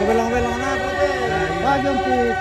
Kebelang-belang na po deh. Bagyong pit.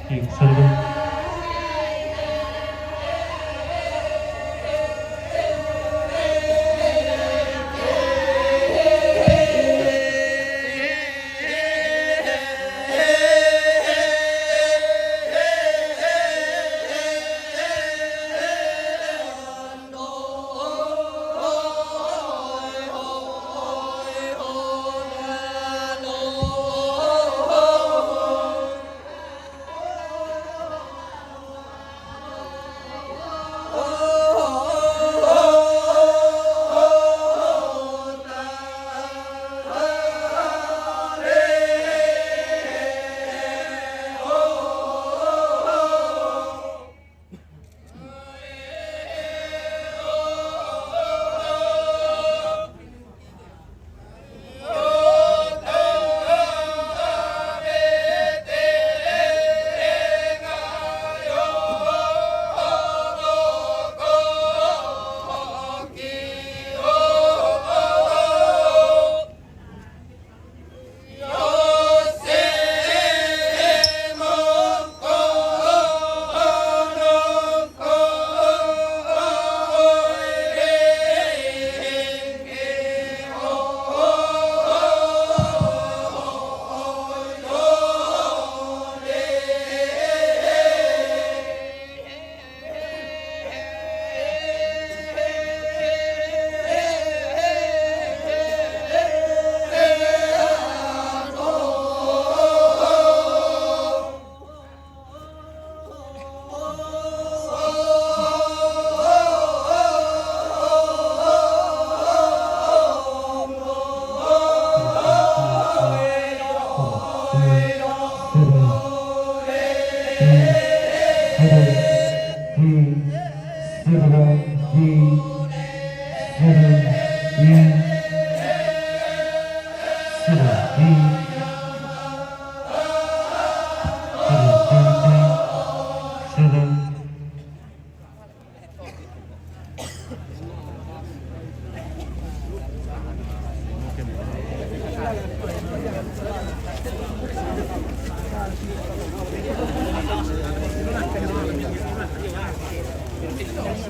King Sarung.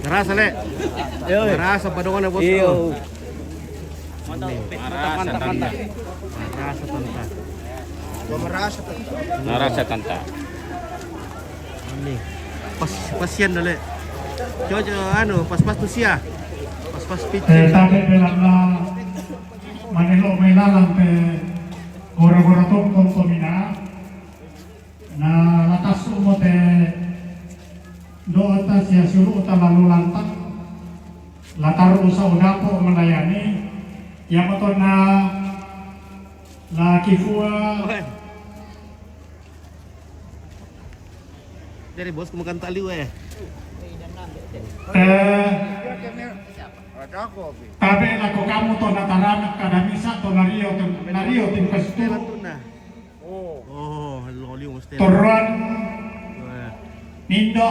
Keras, Le. Keras apa dong bosku? Iyo. Mantap. Narasa tanta. Ini. Pasien dah, Le. Coba pas-pas tuh sia. Pas-pas pitching. Tapi bilang na Manilo may lalang pe gora-gora tong tomina na latas umote do atas ya suruh lalu lantang latar usaha udapo melayani yang motor na la kifua Dari bos kemakan tali weh. Tapi laku kamu to nataranak kada misa to nario tim kasturo Loli mesti. turuan nindo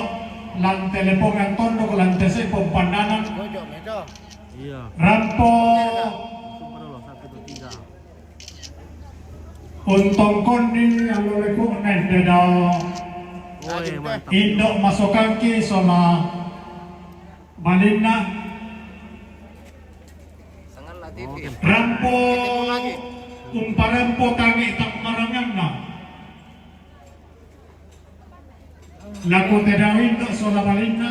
lang telepon ang tondo ko lang tese pempandanan Iya. rampo Coba dulu 1 2 3. untong konin ang luleko na daw Mantap. indo masukan ki sola balina rampo umparampo tangi tak marangan na laku tedawin do sola balina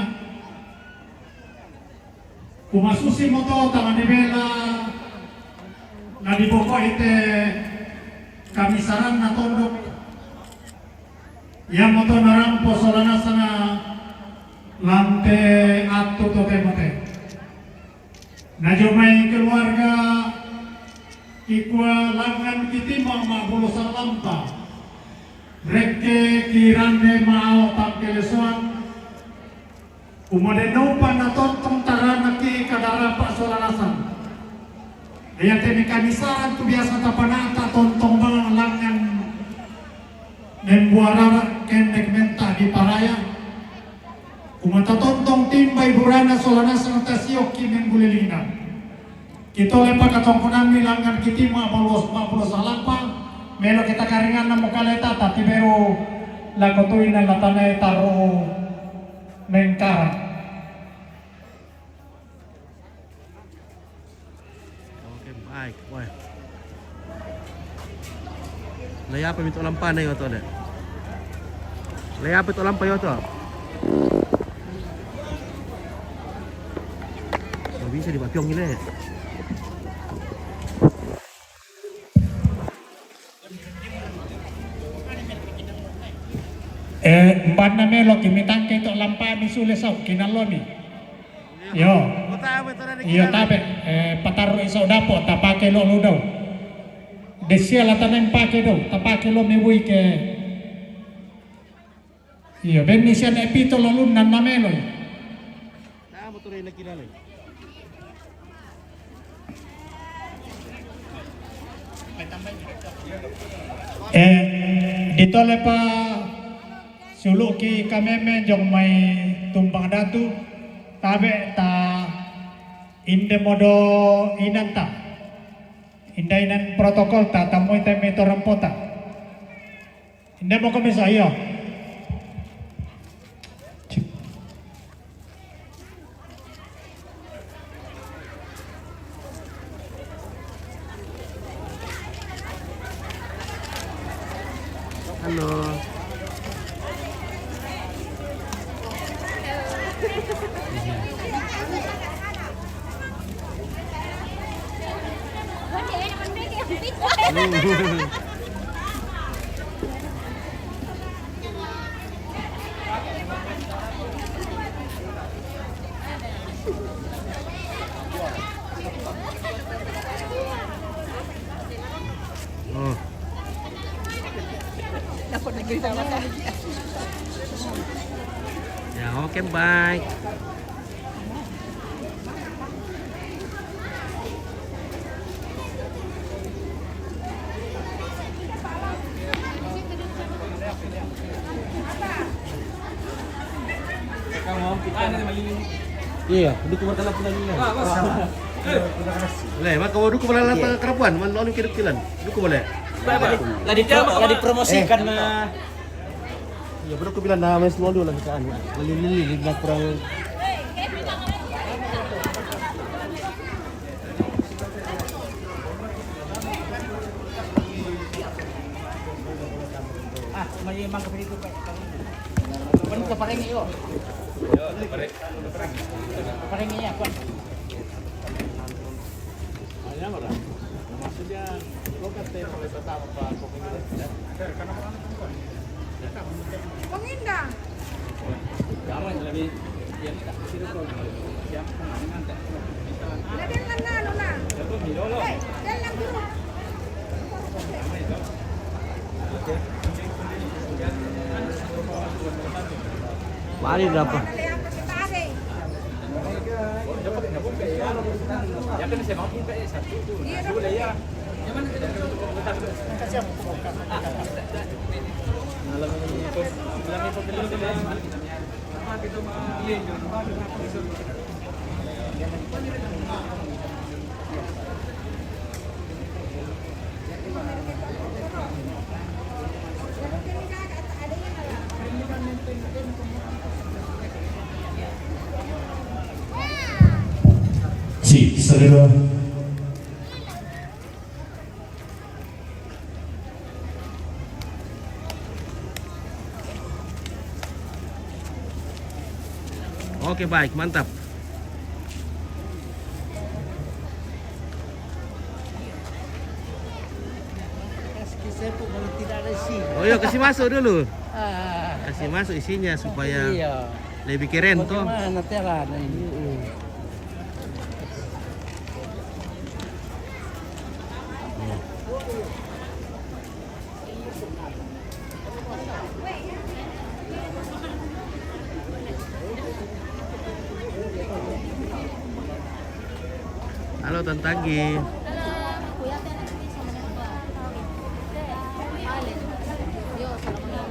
kumasusi mo to tangan ni Bella na di boko ite kamisaran na tondok yang mo to narampo sola na sana lante ato to temote na jumay keluarga ikwa langan kiti mabulo sa lampa reke kirande mao tangkelesuan umodeno pa na tontong tarana ki kadara pa solanasan ayat ini kamisaran tu biasa tapanata tontong mga langan nembuarara kendek menta di paraya umatatontong timbay burana solanasan tasiyok kineng gulilina kita lepas katong kunami langan kiti mabulos salampa melo kita karingan na mukaleta tati bero lakotoy na latanay taro mengkarat. Oke, baik. Wah. Laya apa minta lampan na to deh. Laya apa to lampan to? Nggak bisa dipapyong ini. Mban na melo kimitang kay to lampa ni sulesaw kinaloni. Yo. Iyo tabe pataro isaw dapo tapake lo daw. Desia latanan pake daw tapake lo miwi ke. Iyo ben ni siya na epito lo nan na melo. Nah, motor ini kinalay. Dito le pa suluk ki kameme jong may tumbang datu tabe ta inde modo inanta indainan protokol ta tamoy ta meto rampota inde mo kami sa iyo. Halo. Oh. Dapat lagi sama tadi. Ya, oke, baik. Iya, dukung makan apa lagi lah. Boleh, maka dukung malah latang kerapuan, malu kirim-kiran. Dukung boleh. Lah dipromosikan na. Ya, baru aku bilang nama semua dulu lah kan. Lili nak kurang. May mang kapili ko pa. Panu ka parengi yo. Parengi niya kuan. Maksudnya, lo kan tema pertama Pak Kominda. Pengindang. Jangan lebih yang tak sini kau. Siap nanti. Ada yang nana na. Dalam dulu. Mari berapa? Ada yang kita ada. Ya kan saya mampu kayak satu tu. Boleh ya. Si, saudara. Oke, baik, mantap. Oh iya, kasih masuk dulu. Kasih masuk isinya supaya lebih keren toh. Bagaimana telan ini? Halo Tantagi.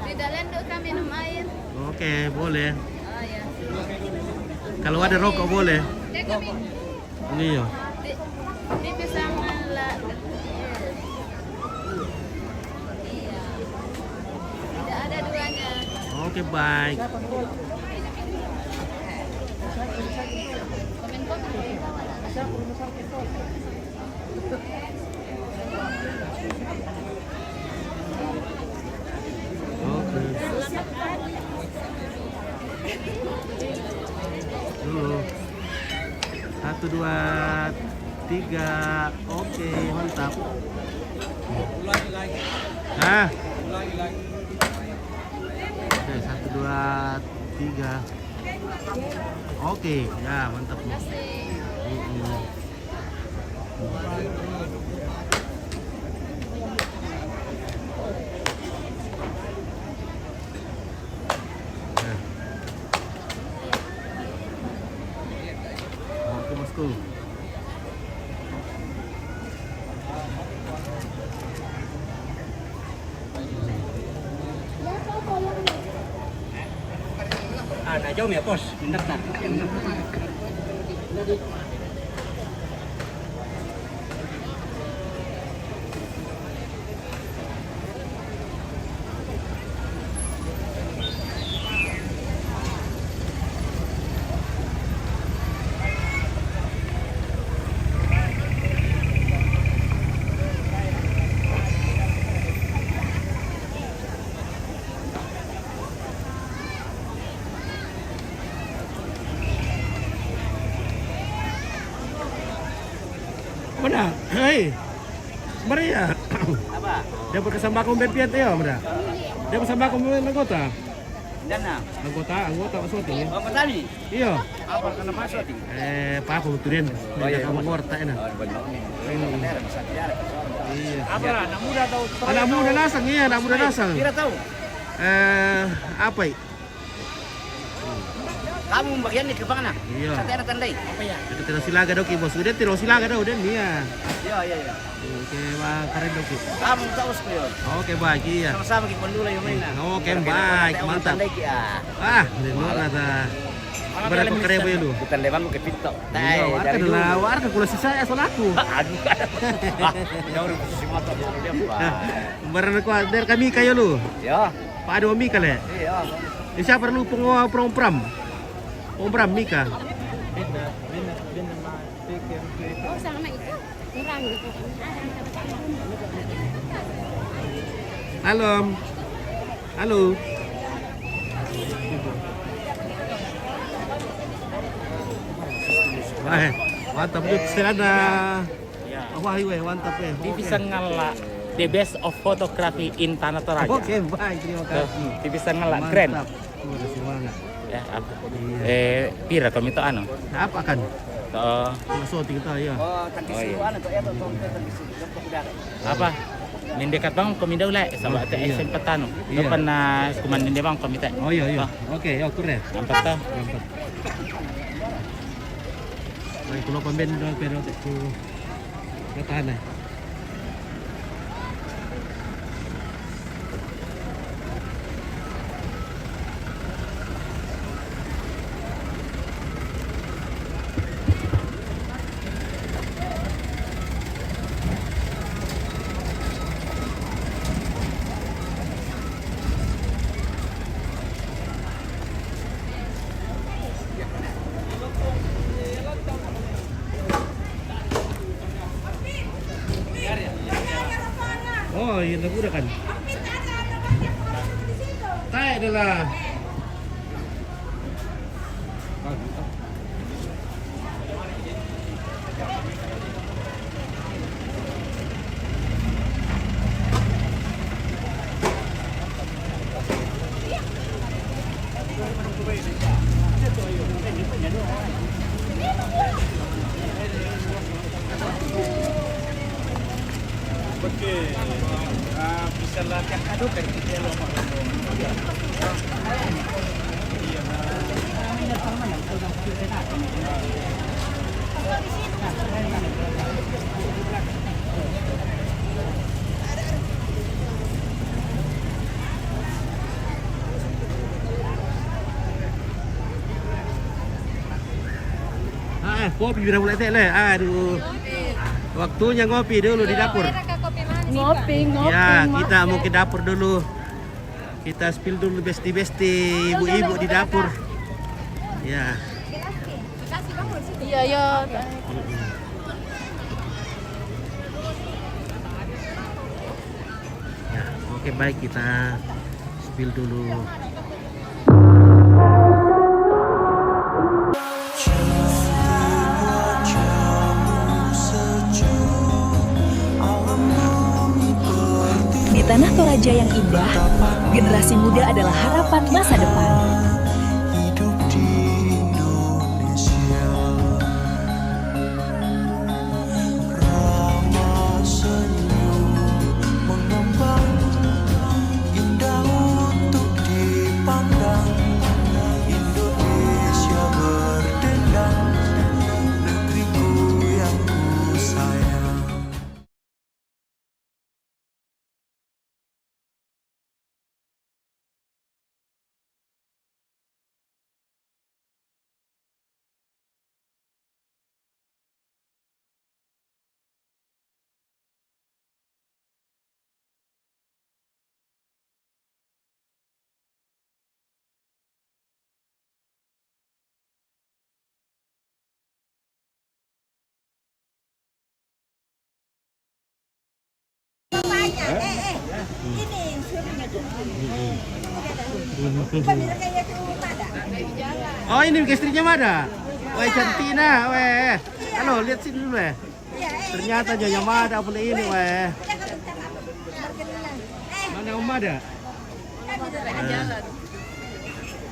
Di dalam dulu kami minum air. Oke, boleh. Oh ya. Kalau ada rokok boleh. Ini ya. Di bisa malah. Iya. Tidak ada duanya. Oke, baik. Oke. Dulu. 1, 2, 3. Oke, mantap. Nah. Oke, 1, 2, 3. Oke, ya mantap. Nah. Oke, bosku. Nah, jauh ya, Bos. Mendaftar. Mana? Hei. Maria. Apa? Dia bersama kamu berpiat ya, Maria. Dia bersama kamu anggota. Dana. Anggota shooting ya. Oh, petani. Iya. Apa kena masuk ting? Pak aku turin. Dia kamu ngorta enak. Oh, benar. Iya. Apa anak muda tahu? Anak muda lasang iya, anak muda lasang. Kira tahu? Apa ya? Kamu bagian di kepala. Iya. Kata ada tandai. Apa ya? Itu terus silaga doki bos. Udah terus silaga dah udah nih ya. Iya. Oke, bang keren doki. Kamu tahu sekali. Oke, baik iya. Sama-sama kita dulu yang mainan. Oke, baik, mantap. Ini luar kata. Berapa kere boy lu? Kita lewat ke pintu. Iya, warga kula sisa ya soal aku. Aduh. Jauh dari posisi motor dia. Barang ku dari kami kayo lu. Ya. Pak ada Mika le. Iya. Ini siapa perlu prom. Prom Mika. Oh, sama itu. Kurang gitu. Halo. Wah, mantap Dut. Serana. Ya. Wah, mantap ya. Dia bisa ngelak the best of photography in Tanah Toraja. Oke, baik, terima kasih. Dia bisa ngelak keren. Mantap. Terima semangat. Ya, apa? Pira kau minta anu? Apa kan? Toh, Masuk kita ya. Oh, tangkis Oh, iya. duluan atau ya atau tangkis dulu. apa? Mendekat bang kau minta ulek sama Oh, iya. SMP tanu. Iya. Kau pernah kumanin dia bang kau minta. Oh iya. Oke, ya keren. Nampak toh? Mantap. Baik, kalau pembin dong pero ku katahan. Oh, iya udah kan. Tai adalah. Bisa latihan kado kan kita Kopi udah mulai teh le. Aduh. Waktunya ngopi dulu di dapur. Ngopi. Ya, kita mau ke dapur dulu. Kita spill dulu besti-besti ibu-ibu di dapur. Ya. Iya, iya. Ya, oke baik kita spill dulu. Di tanah Toraja yang indah, generasi muda adalah harapan masa depan. Hidup di Indonesia, ramah senyum mengembang, indah untuk dipandang. Indonesia berdendang, negeriku yang ku sayang. Ini suaminya tuh. Pemirsa kayak itu ada. Oh ini istrinya Mada. Wah cantik nah, weh. Halo lihat sini dulu weh. Ternyata Nyonya Mada punya ini weh. Mana Om Mada?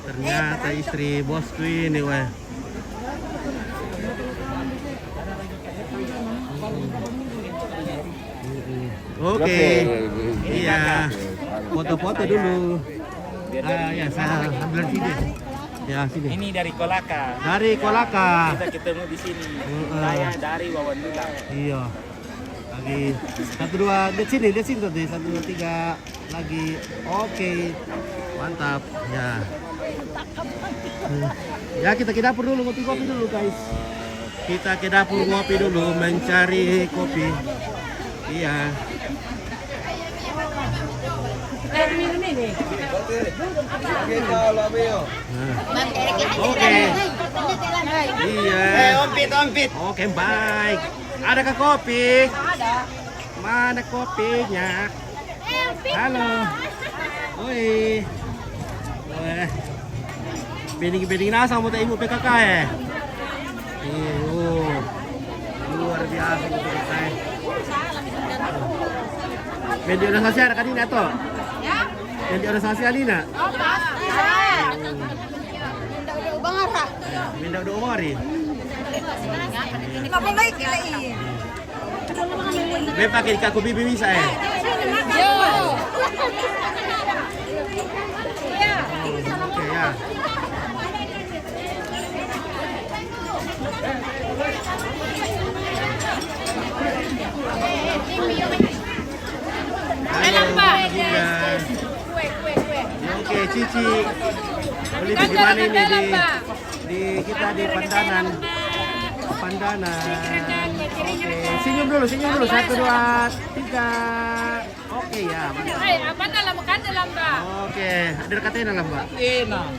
Ternyata istri bosku ini weh. Oke. Iya. Foto-foto dulu. Ya saya ambil sini. Ya sini. Ini dari Kolaka. Dari Kolaka. Kita ketemu di sini. Saya dari Wawan Dulang. Iya. Lagi 1 2 di sini tadi 1 2 3 lagi. Oke. Mantap. Ya. Ya kita ke dapur dulu ngopi kopi dulu guys. Kita ke dapur ngopi dulu mencari kopi. Iya. Minum ini. Oke. Iya. Ompit. Oke, baik. Adakah kopi? Ada. Mana kopinya? Halo. Oi. Weh. Bening nasa mo tayo mo PKK eh. Luar biasa PKK. Media organisasi ada kanina to? Ya. Media organisasi alina? Oh, pasti. Udah bangara. Minda udah umari. Ngapa baik kali? Be pakai kaku bibi bisa eh. Yo. Oke ya. Enak, Pak. Iya. Kue. Oke, Cici. Beli di mana ini di kita di Pandanan. Oke, senyum dulu 1 2 3. Oke ya. Apa dalam makan dalam, Pak? Oke, ada katanya lah, Mbak. Enak.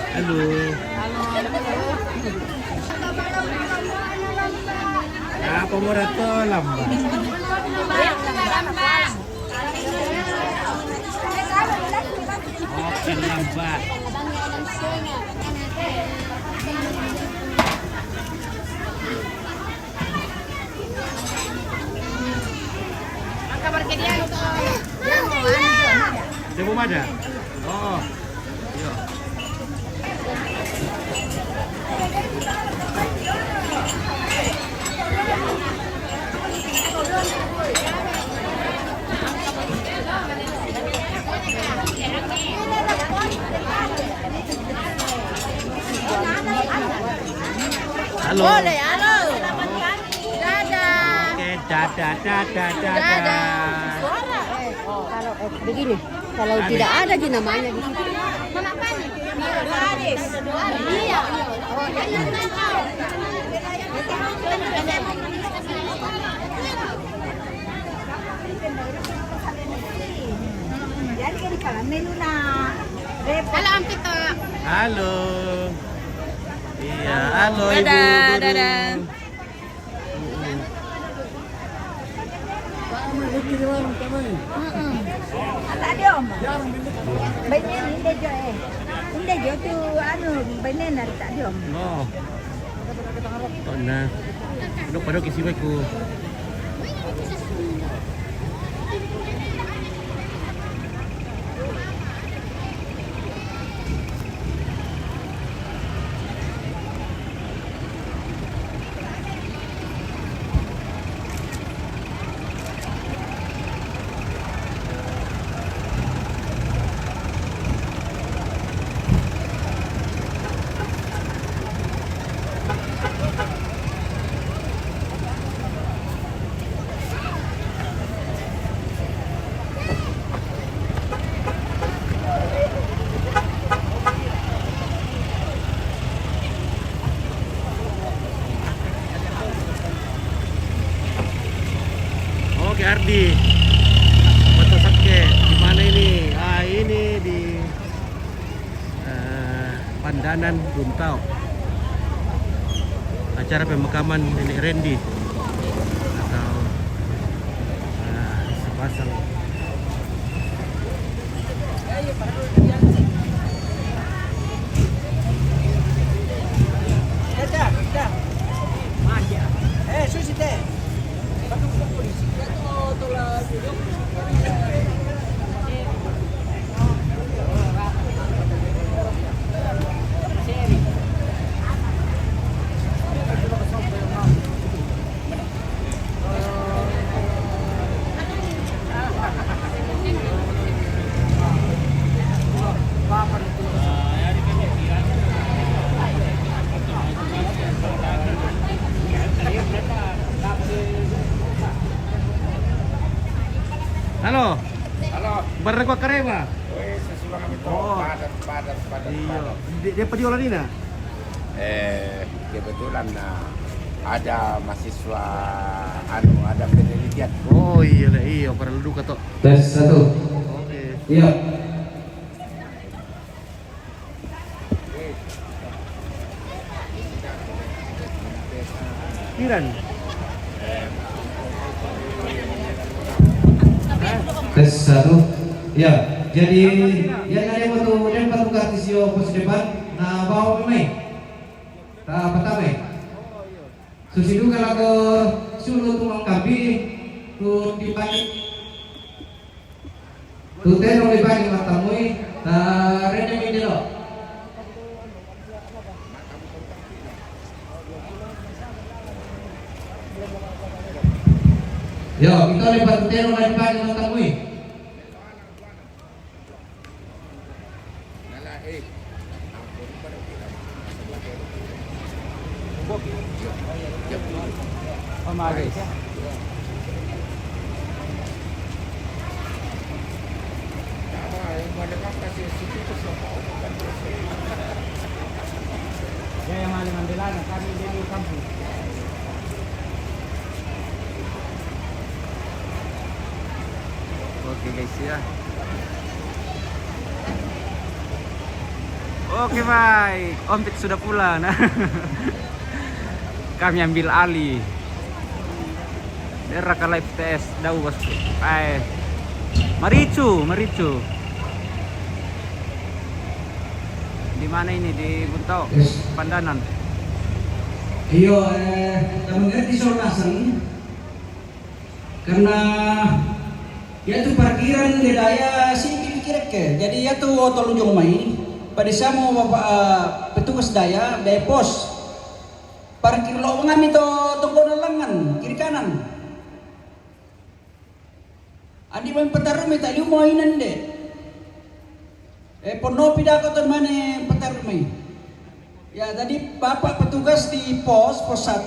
Halo. Apa mau reto lamba? Oke lamba. Kabar dia itu. Demo ada? Oh. Iya. Halo. Boleh, halo. Dadah. Oke, dadah. Suara. Kalau begini, kalau tidak ada di namanya di situ. Iya. Jadi kan kalau menu na repot. Halo Ampito. Halo. Iya, halo Ibu. Dadah, Dudu. dadah. Tadi om. Baiknya hindi jo eh. Hindi jo tu anu baiknya nari tadi om. No. Ito na. Padok isiway ko. Oke Ardi, foto Sake di mana ini? Ah ini di Pandanan Buntau. Acara pemakaman Nenek Randy atau sepasang. Halo. Halo. Barang ko karema. Sesuatu kami Oh. padat. Iya. Dia pediolan ini. Kebetulan ada mahasiswa ada penelitian. Oh iya, para duduk atau. Tes 1. Oke. Iya. Kiran. Tes 1. Ya, jadi yang ada waktu dan patuh artisio pos depan na bawa pemain. Ta pertama. Susidu kalau ke sulu tumang kapi tu dipakai. Tu tenong dipakai matamui ta rene midelo. Yo, kita lepas tenong dipakai matamui. Oke guys ya. Oke baik, Om Pit sudah pulang. Kami ambil alih. Daerah Live TS Dau bosku. Maricu. Di mana ini? Di Buntau, Pandanan. Iyo, teman-teman di Solnasen karena ya tu parkiran di daya sini kira ke. Jadi ya tu tolong jong mai pada sama petugas daya pos parkir lo ngami to tunggu lengan kiri kanan. Andi main petarumi tak liu mainan de. Pono pidak atau mana petarumi. Ya tadi bapak petugas di pos 1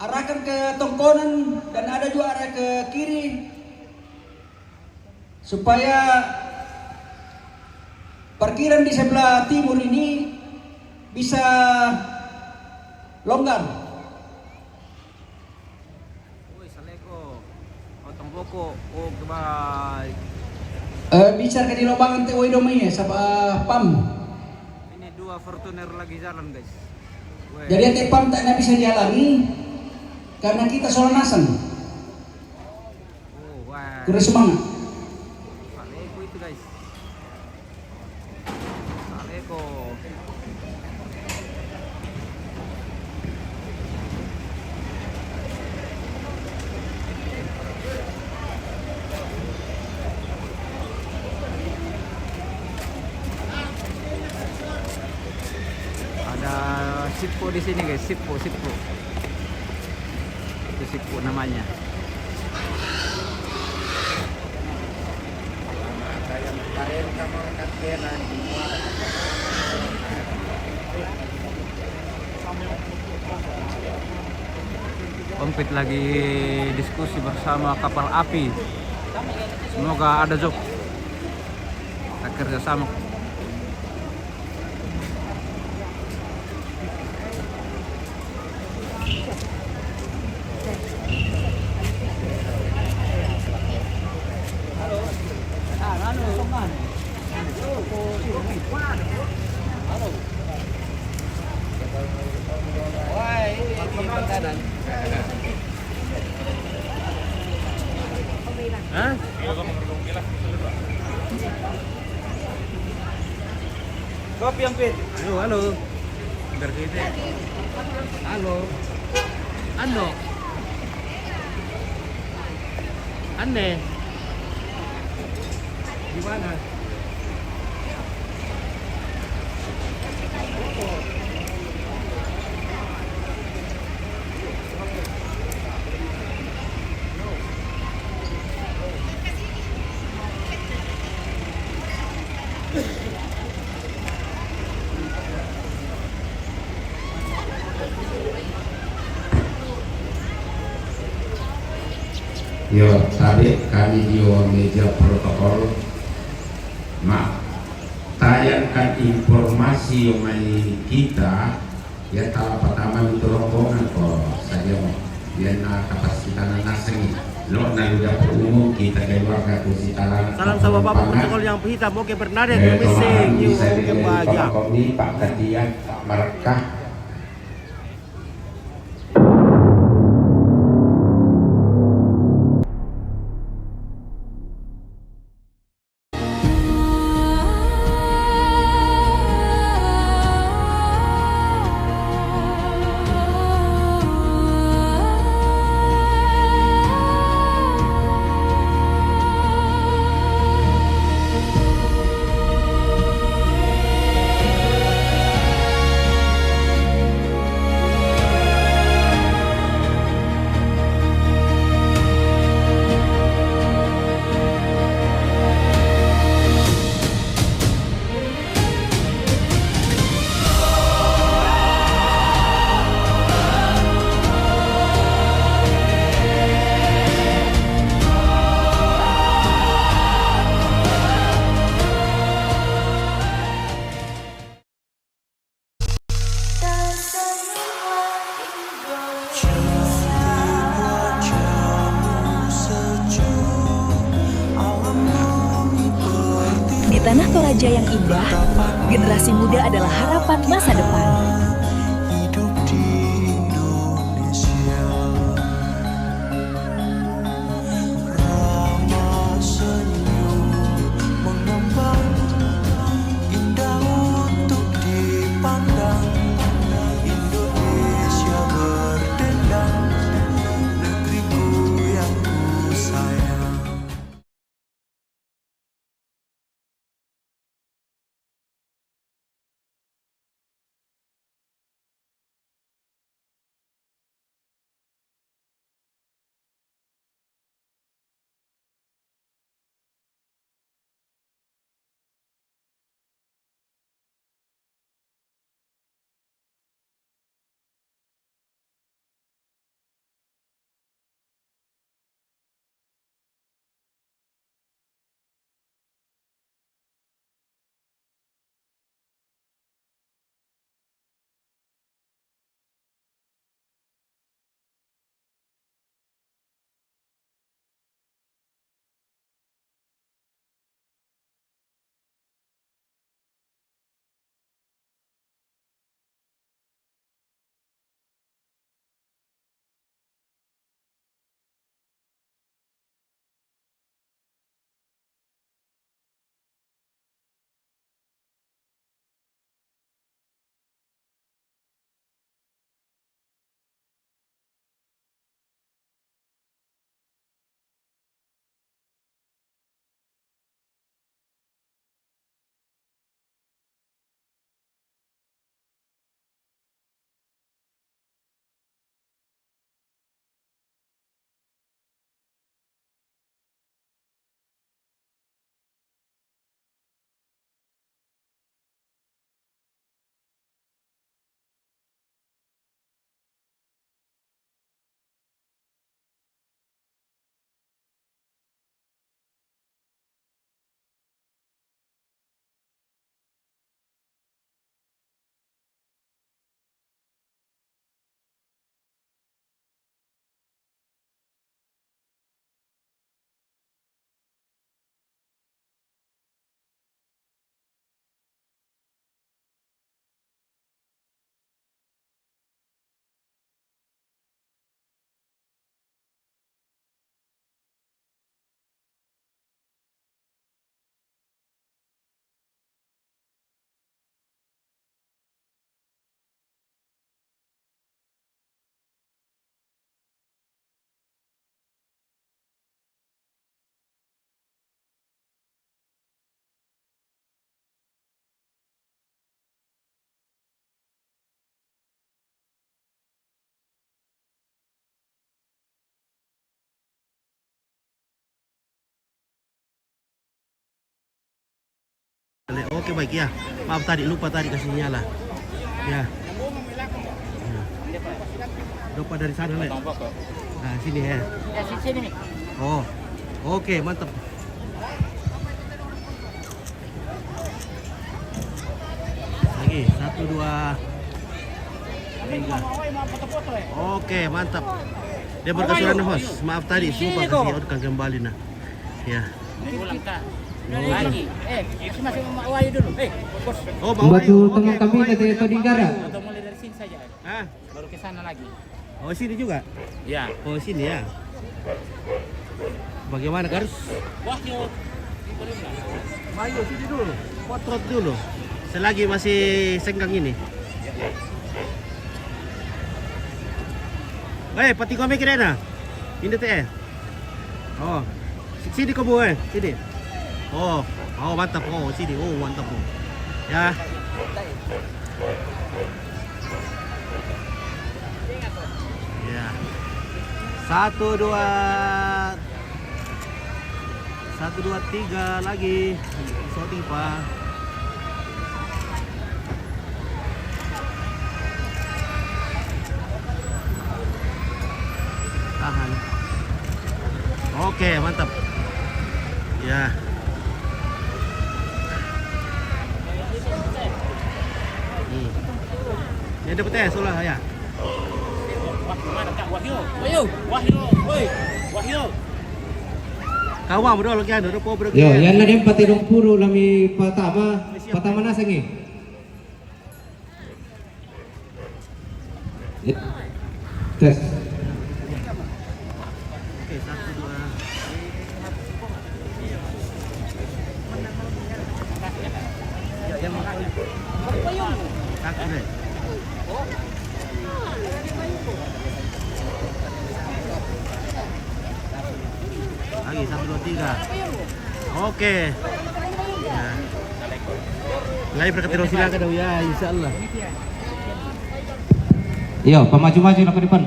arahkan ke tongkonan dan ada juga arah ke kiri supaya parkiran di sebelah timur ini bisa longgar. Woi, saleko. Otong boko. Oh, kebay. Bicara ke di lobangan teh domanya sa PAM. Ini 2 Fortuner lagi jalan, guys. Weh. Jadi ate PAM tak na bisa jalani karena kita solanasan. Oh, wah. Kurang semangat. Saleko itu, guys. Saleko. Ada Sippo di sini, guys. Sippo. Itu Sippo namanya. Kompet lagi diskusi bersama kapal api. Semoga ada job. Kita kerjasama. Hah? Kopi yang pit. Halo. Bentar gitu. Halo. Ano? Aneh. Gimana? Yo, tadi kami di media protokol tayangkan informasi yang kita ya tahu pertama itu rombongan kok saja ya na kapasitas naseng lo na dapur umum kita keluarga kursi talan Salam sama Bapak protokol yang hitam. Oke, Bernadette, missing. Oke, bahagia. Pak Katian, Pak Merekah, Di tanah Toraja yang indah, generasi muda adalah harapan masa depan. Oke baik ya. Maaf tadi lupa tadi kasih nyala. Ya. Lupa dari sana Le. Nah sini ya. Ya sini nih. Oh. Oke mantap. Lagi 1 2 3. Oke mantap. Dia berkasuran host. Maaf tadi sumpah kasih outkan kembali nah. Ya. Pulang kak. Lagi. Masih mau Wahyu dulu. Bos. Oh mau Batu Wahyu. tengah Oke, kami mau Wahyu. dari Todinggara. Atau mulai dari sini saja. Hah? Baru ke sana lagi. Oh sini juga? Ya. Oh sini ya. Bagaimana Kars? Wahyu. Wahyu sini dulu. Potret dulu. Selagi masih senggang ini. Pati kami kira na. Ini teh. Oh. Sini kamu sini. Oh, mantap. Oh, sini. Oh, mantap. Oh. Ya. Ya. 1 2 3 lagi. Shooting Pak. Tahan. Oke, mantap. Ya. Ini dapat ya, solah ya. Mana kak Wahyu? Woi. Wahyu. Kawan bro lagi ada po bro. Yo, yan na din pati ng puro lami patama na sangi. Tes. Oke, 1 2. Ya, yang mana? Aku deh. Lagi 1 2 3. Oke. Ya. Lagi berkati silakan dong ya, insyaallah. Yo, pamaju-maju na ke depan.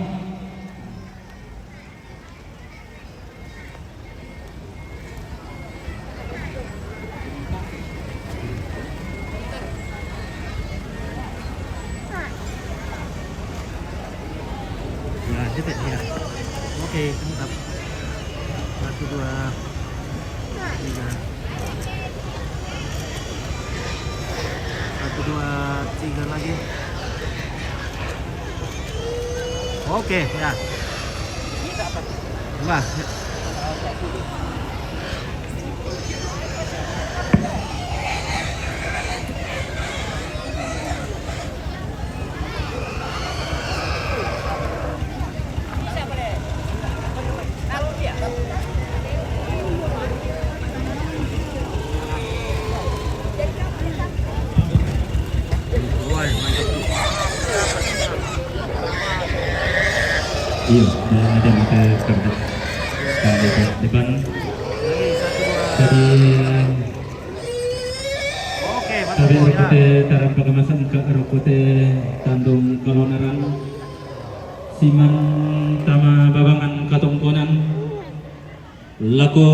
Ya, titik ya. Oke, mantap. 1 2 3. 1 2 3 lagi. Oke, ya. Mbak. Iya, ada mata kertas di depan. Tadi Oke, tadi mantap ya. rupute taran pagamasan ke rupute tandung kalonaran siman tama babangan katongkonan lako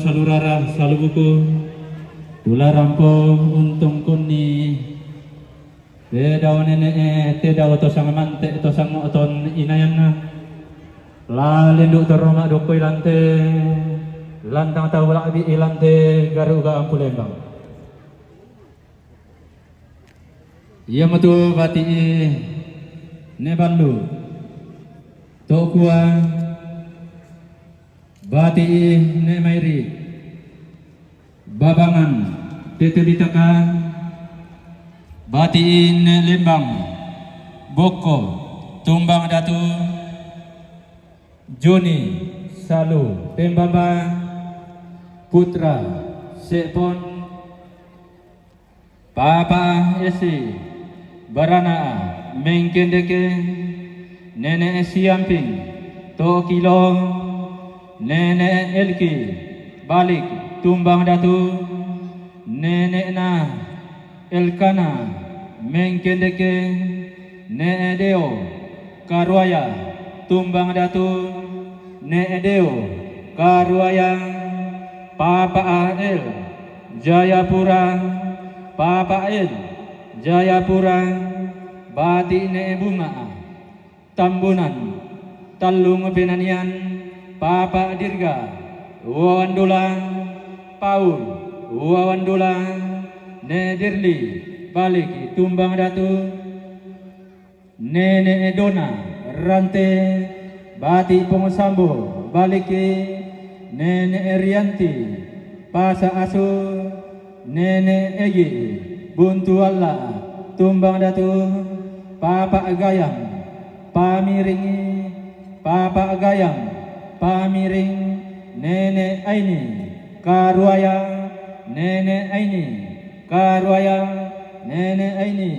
salurara salubuku tula rampo untung kuni bedaw nene te daw to sang mante to sang oton inayan na lalindu teroma dokoy lante lantang tawala bi ilante garuga ampulembang iya matu bati ne bandu to kuwa bati ne mairi babangan tetulitaka bati ne lembang boko tumbang datu Joni Salu Tembamba Putra Sepon Papa Esi Barana Mengkendeke Nene Siamping Tokilo Nene Elki Balik Tumbang Datu Nene Na Elkana Mengkendeke Nene Deo Karuaya Tumbang Datu Needeo Karuaya Papa Ael Jayapura Papa Ain Jayapura Bati ne bunga Tambunan Talung Penanian Papa Dirga Wawandula Paul Wawandula Nedirli Balik Tumbang Datu Nene Dona Rante Bati Pongosambo Baliki Nene Erianti Pasa Asu Nene Egi Buntu Allah Tumbang Datu Papa Agayang Pamiringi Papa Agayang Pamiring Nene Aini Karuaya Nene Aini Karuaya Nene Aini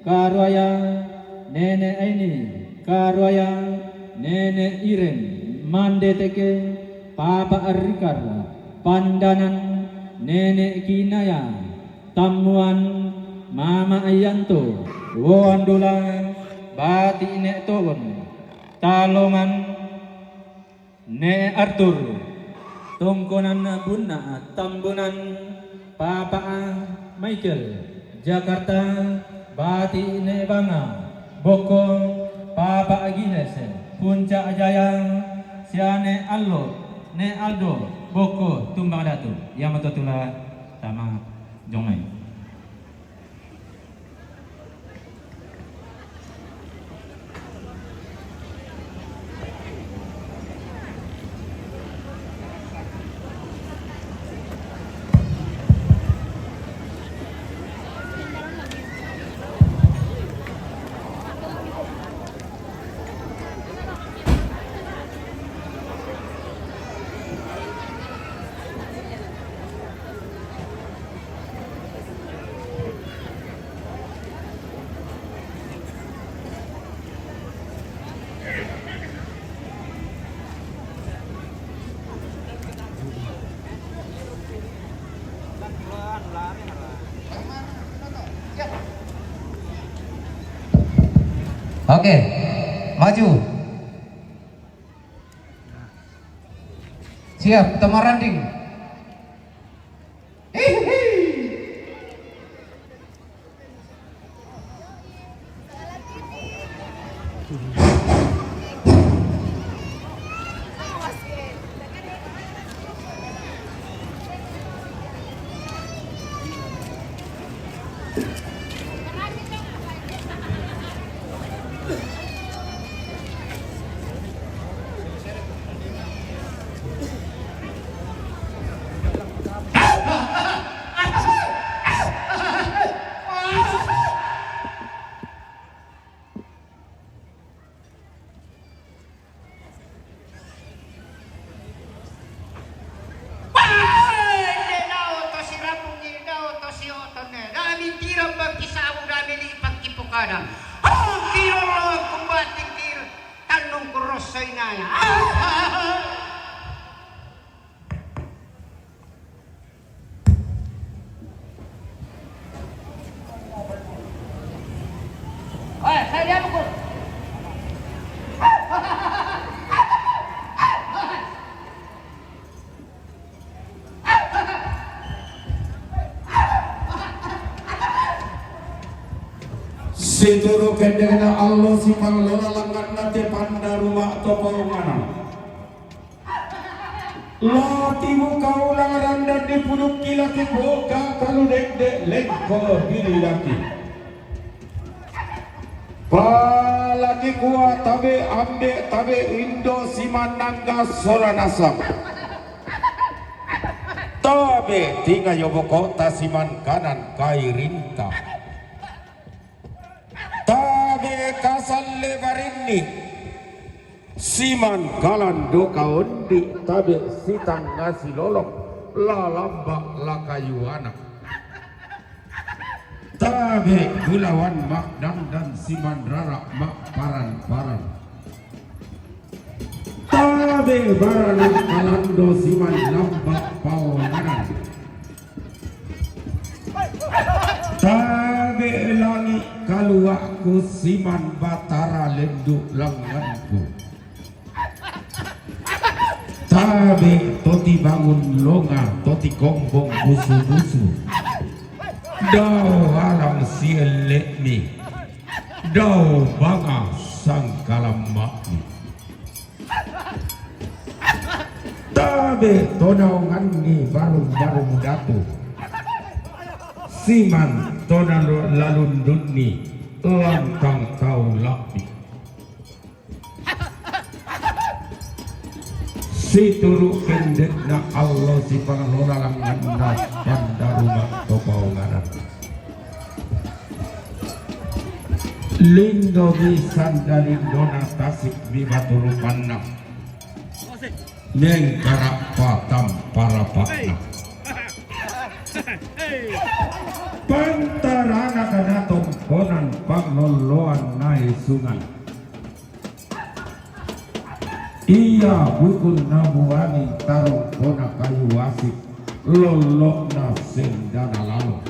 Karuaya Nene Aini Karuaya Nene Iren Mandeteke Papa Arikar Pandanan Nene Kinaya Tamuan Mama Ayanto Wandula Bati Ne Togon Talongan Ne Arthur Tongkonan Buna Tambunan Papa Michael Jakarta Bati Ne Banga Bokong Papa Agines Puncak Jaya Siane Allo Ne Aldo Boko Tumbang Datu Yamatotula sama Jongai. Oke, maju. Siap, temaranding. Situru kendena Allah si malora langgan nate panda rumah toporongana. Lati muka ulang randa di puluk kilaki boga kalau dek leko diri laki. Palaki kuat tabe ambe tabe Indo simanangga soranasam. Tabe tinggal yobo kota siman kanan kairinta. Tabe kasal lebarini siman kalan doka ondi tabe sitang ngasi lolok lalamba lakayuana tabe gulawan mak dan siman rara mak paran tabe barang kalando siman lamba pawanan tabe langi kaluaku siman batara lendu langanku tabe toti bangun longa toti gombong busu-busu Dau alam sielek ni, dau banga sang kalamak ni. Tabe tonau ni baru datu. Siman tonau lalundun ni lantang tau lakni. Si turu pendek na Allah si pengelola langan na pandaruma topau ngaran. Lindo bisan dari dona tasik di baturu panna. Neng karapa tampara pakna. Pantarana kana tongkonan pangloloan nai sungai. Iya bukul nabuani tarung kona kayu wasik lolok na sendana lalu.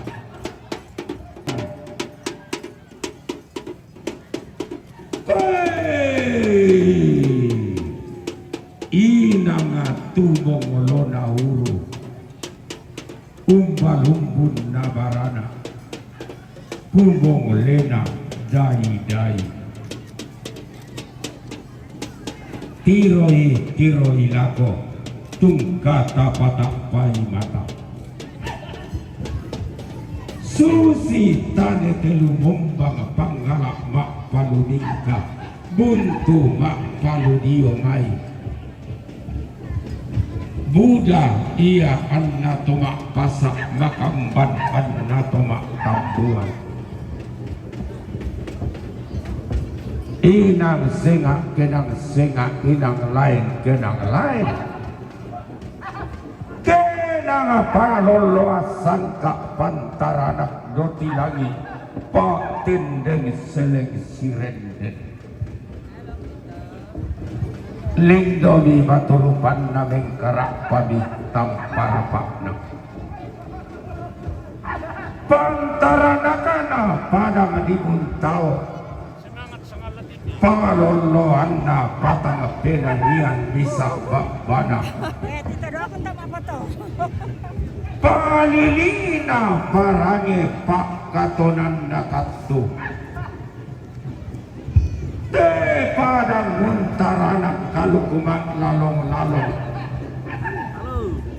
Inanga tubong lona uru umbal umbun nabarana kubong lena dai tiroi lako tungkata patapai mata susi tane telu mombang pangalak mak paluningka buntu mak paludio mai Buddha ia anna tomak pasak makamban anna tomak tambuan inang sengak kenang sengak inang lain kenang lain kenang apa loloa sangka pantaranak doti lagi pak tindeng seleng sirenden Lindo di baturupan na mengkarak pabi tampara pakna pantaranakana padang di buntao pangaloloan na patang penanian bisa bakbana palilina parange pak katonan nakatu te padang muntaranak kalukumat lalong-lalong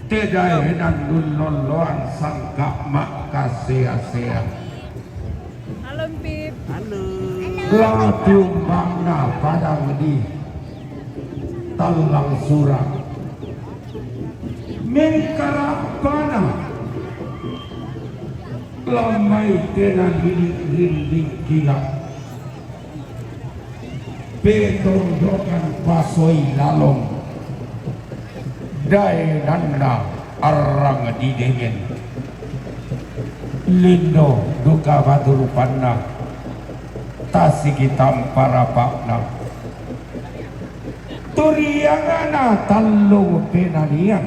te daenan luloloan sangka mak kasea-sea Halo Pip. Halo. latium makna padang di talang surang mengkarapana lamai tenan rinding kilat petondokan pasoi lalong dae nanda arang di dengen lindo duka baturupanna tasiki tampara pakna turiangana tallo penanian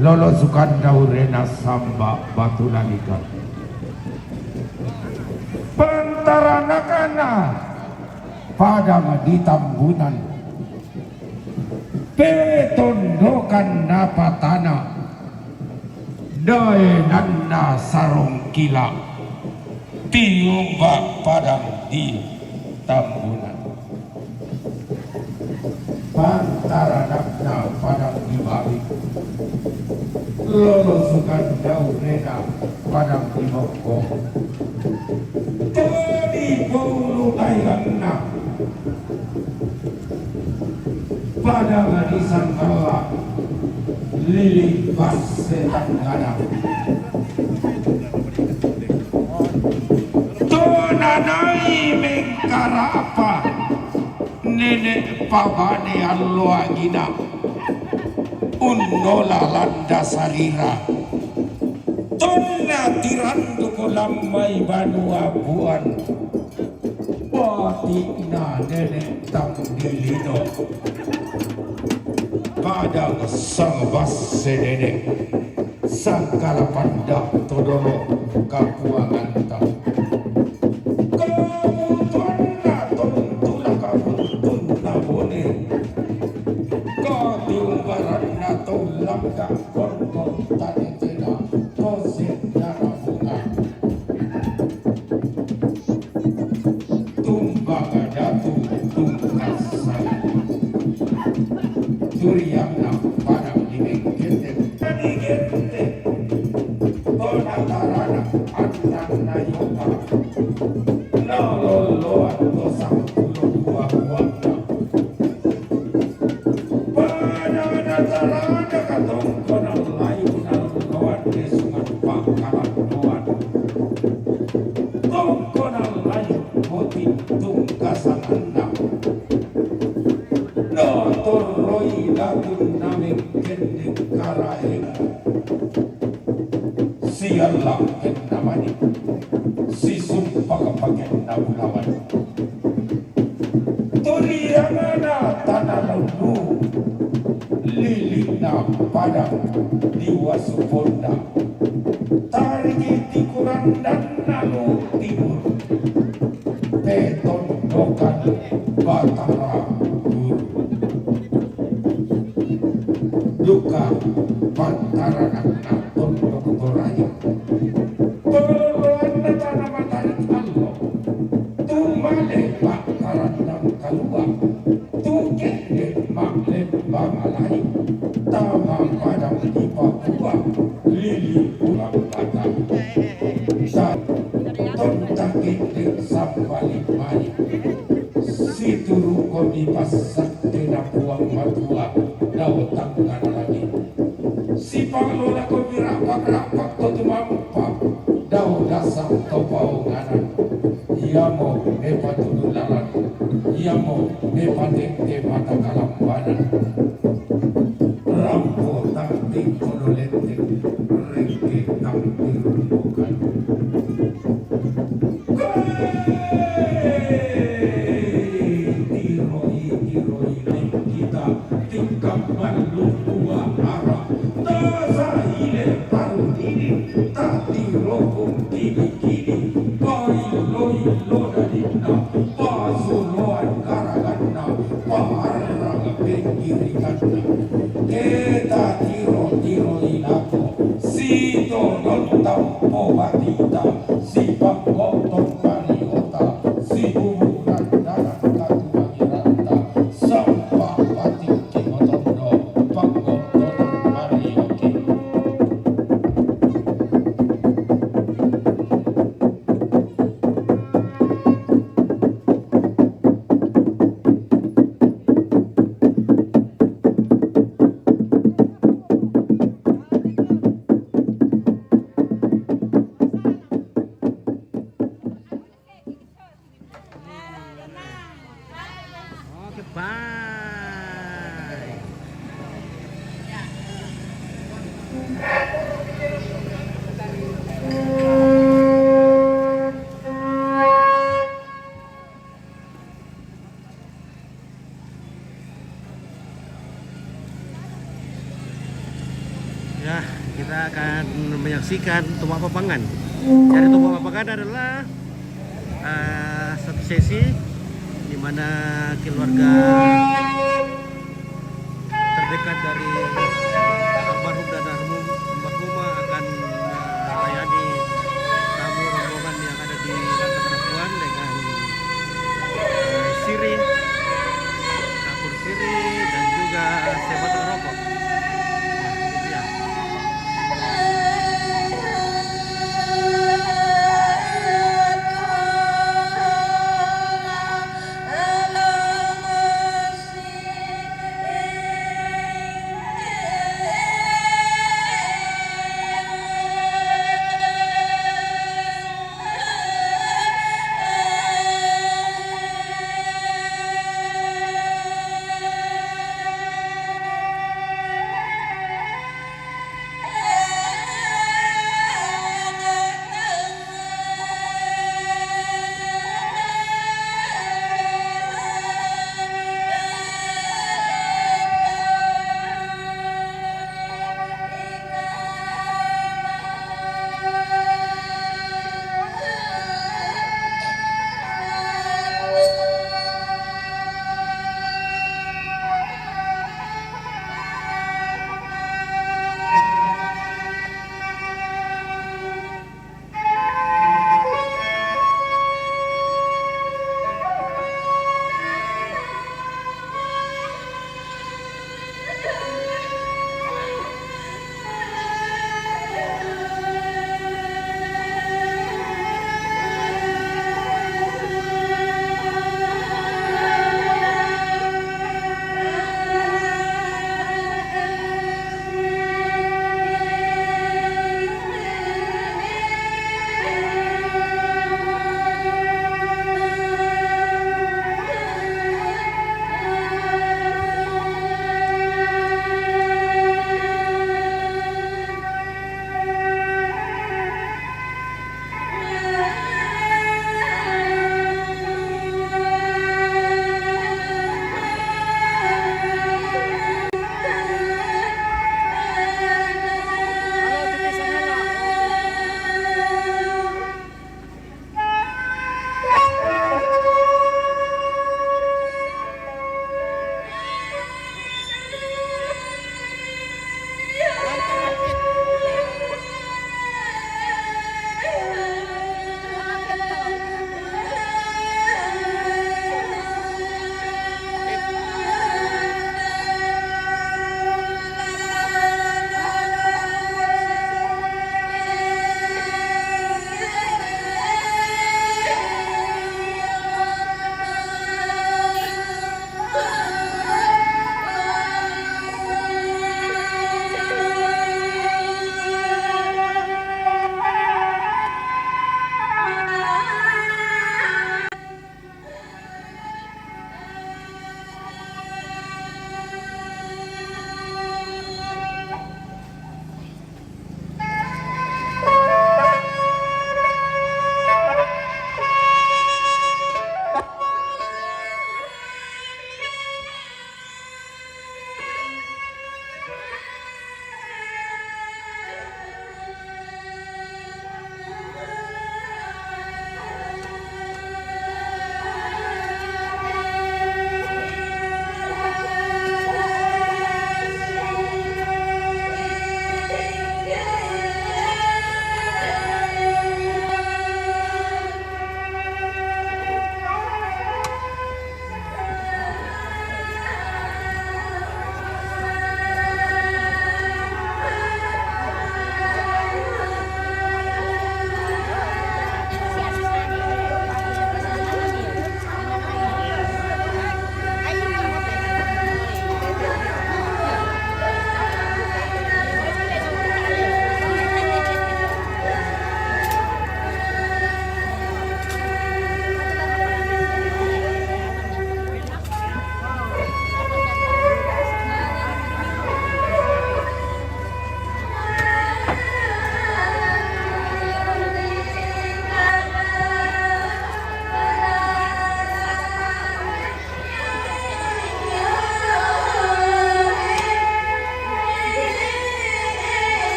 lolo sukanda urena samba batulanika pantaranakana padang di tambunan petondokan napatana dae nanda sarong kila tiumbak padang di tambunan pantaranakna padang di balik lolosukan daunena padang di moko tadi bulu kailanna pada garisan kala lili pas setanggana tonanai mengkarapa nenek pabane allo agina undola landa sarira tonna tirandu kolamai banu abuan patina nenek tamdilino pada sang basse nenek sang kalapanda todoro kapuangan ta kamu tonna tontula kabuntun nabone katiumbaran na tulang ka konkong tani tena kosin narabu Turiana pada dimengkete digente Bona tarana antana yoga Lolo dosa dua buana Pada tarana katong konal layu naloan kesungan pangkalan doan Tong konal layu motin tungkasan anda Torroi datun naming kending karaeng Sialang kendamani Si sumpah pakai naulawan Turiangana tanah lalu Lilina padang Diwasu ponda Tarigi tikuran dan nalu timur Peton dokan Batara Duka pantaran anak tondok goraya Pengeluan tanah matarik Allah Tumale bakaran dan kalua Tungkende maklen bangalai Tamang padang di Papua Lili ulang batang Tontakinde sambalik mani Situru koni pasak tena puang matua Daw tanggan lagi Si panglora ko birapak-rapak to tumampak Daw dasang topau nganan Iya mo nepatulularan Iya mo nepatekte mata kalambanan Rampo tangting kololente Rengke tangting bukan Tiroi kita tingkap malu buah arah Tasa hile paru ini Tati rokum kini Ilo dadina Pasu loan karagana Paharang penggirikana Kita tiro inako Sito nontam pobatita Si pangotong kariota Si buburan darah katuangi ranta Sampah batik kimotondo Pangotong marioki Oke, bye. Ya, kita akan menyaksikan tumpah papangan. Jadi tumpah papangan adalah satu sesi di mana keluarga terdekat dari almarhum dan almarhumah akan melayani tamu rombongan yang ada di Lantai Perempuan dengan sirih, kapur sirih dan juga sebat rokok. Nah, itu dia. Hello,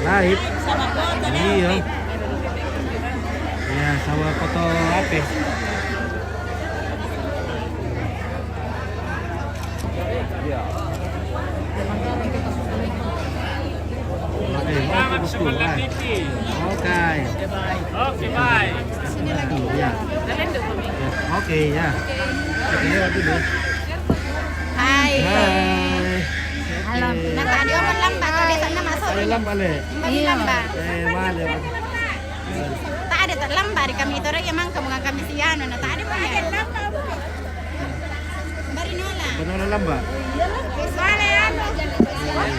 Live. Iya. Ya, sama foto apa? Oke, bye. Ya. Oke, ya. Oke, ya dulu. Hai. Hai. Halo. Nah, tadi orang lambat, ada sana masuk. Ada lambat le. Iya. Lambat. Male. Tak ada terlambat di kami itu orang emang kamu kami siano, nah tak ada punya. Bari nola. Benar lambat. Soalnya anu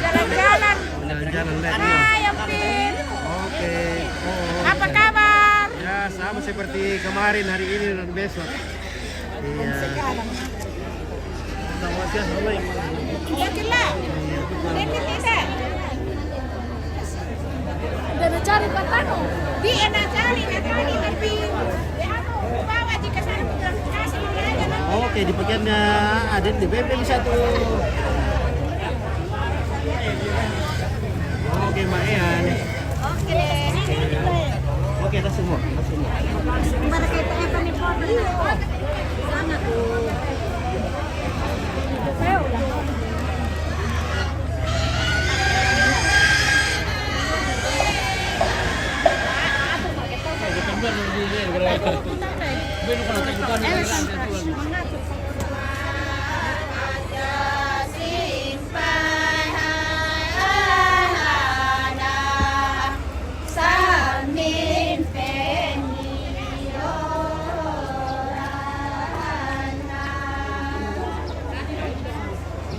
jalan-jalan. Jalan-jalan le. Hai, Pin. Oke. Oh. Apa kabar? Ya, sama seperti kemarin, hari ini dan besok. Iya. Iya, jelas. Ini tidak. Udah cari patano. Di enak cari, tadi tapi bawa jika saya bilang kasih aja. Oke, di bagiannya ada di BBM satu. Oke, Mbak Ean. Oke deh. Oke, tas semua. Gimana kaitannya kami foto? Sana.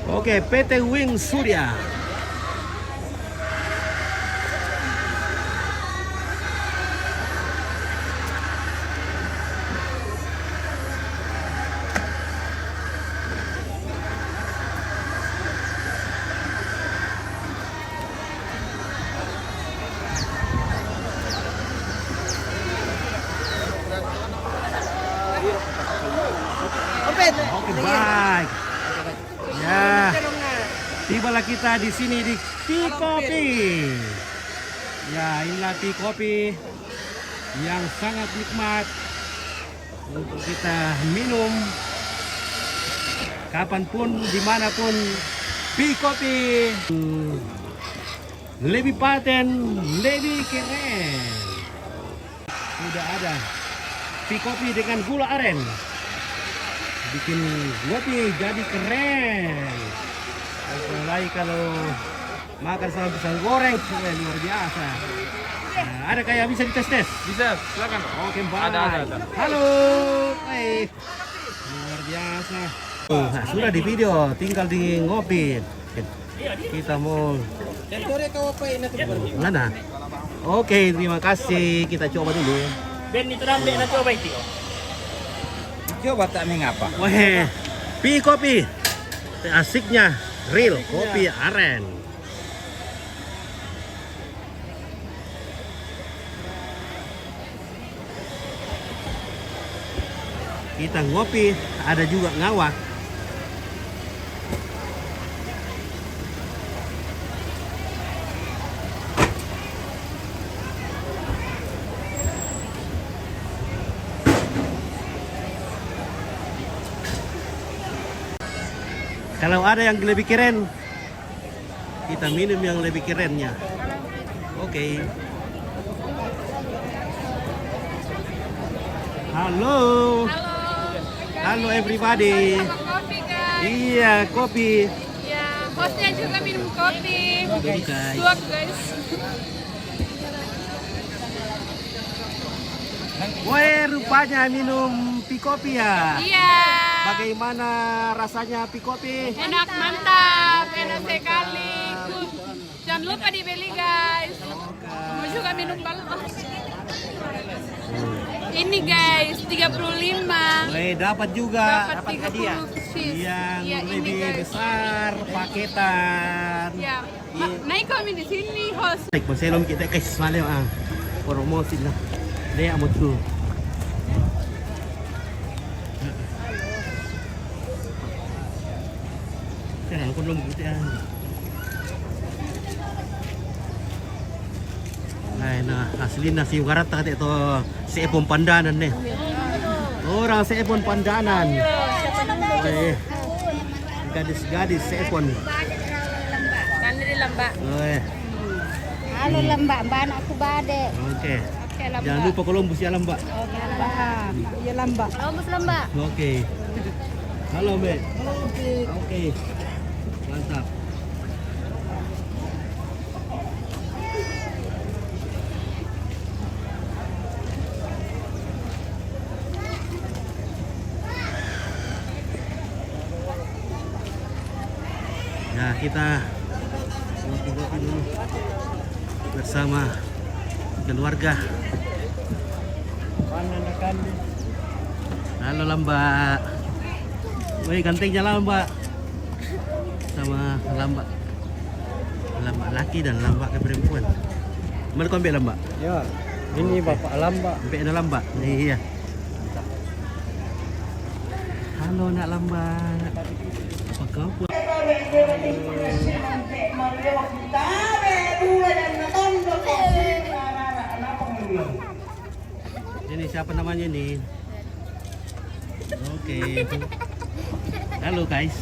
Oke, PT Wing Surya. Oke, baik. Ya, tibalah kita di sini di Tea Coffee. Ya, inilah tea kopi yang sangat nikmat untuk kita minum kapanpun, dimanapun. Tea Coffee lebih paten, lebih keren. Sudah ada tea kopi dengan gula aren, bikin kopi jadi keren. Apalagi kalau makan sama pisang goreng, luar biasa. Nah, ada kayak bisa dites-tes? Bisa, silakan. Oke, bye. Ada. Halo, baik. Luar biasa. Nah, sudah di video, tinggal di ngopi. Kita mau mana? Oke, terima kasih. Kita coba dulu. Ben itu rambe na coba itu. Coba tak mengapa. Wah, pi kopi. Asiknya Real kopi aren. Kita ngopi, ada juga ngawak. Kalau ada yang lebih keren, kita minum yang lebih kerennya. Oke. Halo. Halo everybody. Kopi guys. Iya, kopi. Ya, hostnya juga minum kopi. Guys. Dua guys. Woi, rupanya minum kopi ya. Iya. Bagaimana rasanya kopi? Enak, mantap, enak sekali. Jangan lupa dibeli guys. Mau juga minum balon. Ini guys, 35. Woi, dapat juga. Dapat 30 piece. Yang Iya, ini, lebih guys. besar paketan. Ya, naik kami di sini host. Baik, maselom kita guys, malam promosi lah. Dia mau tuh. Jangan aku belum gitu ya. Nah, asli nasi ugarat tadi itu seepon pandanan nih. Orang seepon pandanan. Gadis-gadis seepon. Kan dari lembak. Halo lembak, mbak anakku bade. Oke. Jangan lupa Columbus ya lembak. Ya lembak. Columbus lembak. Oke. Halo Mbak. Oke. Mantap. Ya, kita ngopi-ngopi dulu bersama keluarga. Halo Lambak. Woi, gantengnya Lambak. Sama Lambak. Lambak laki dan Lambak ke perempuan. Mana kau ambil Lambak? Ya, ini Bapak Lambak. Ambil ada Lambak. Iya. Halo nak Lambak. Apa kau buat? Ini siapa namanya nih? Oke. Halo guys.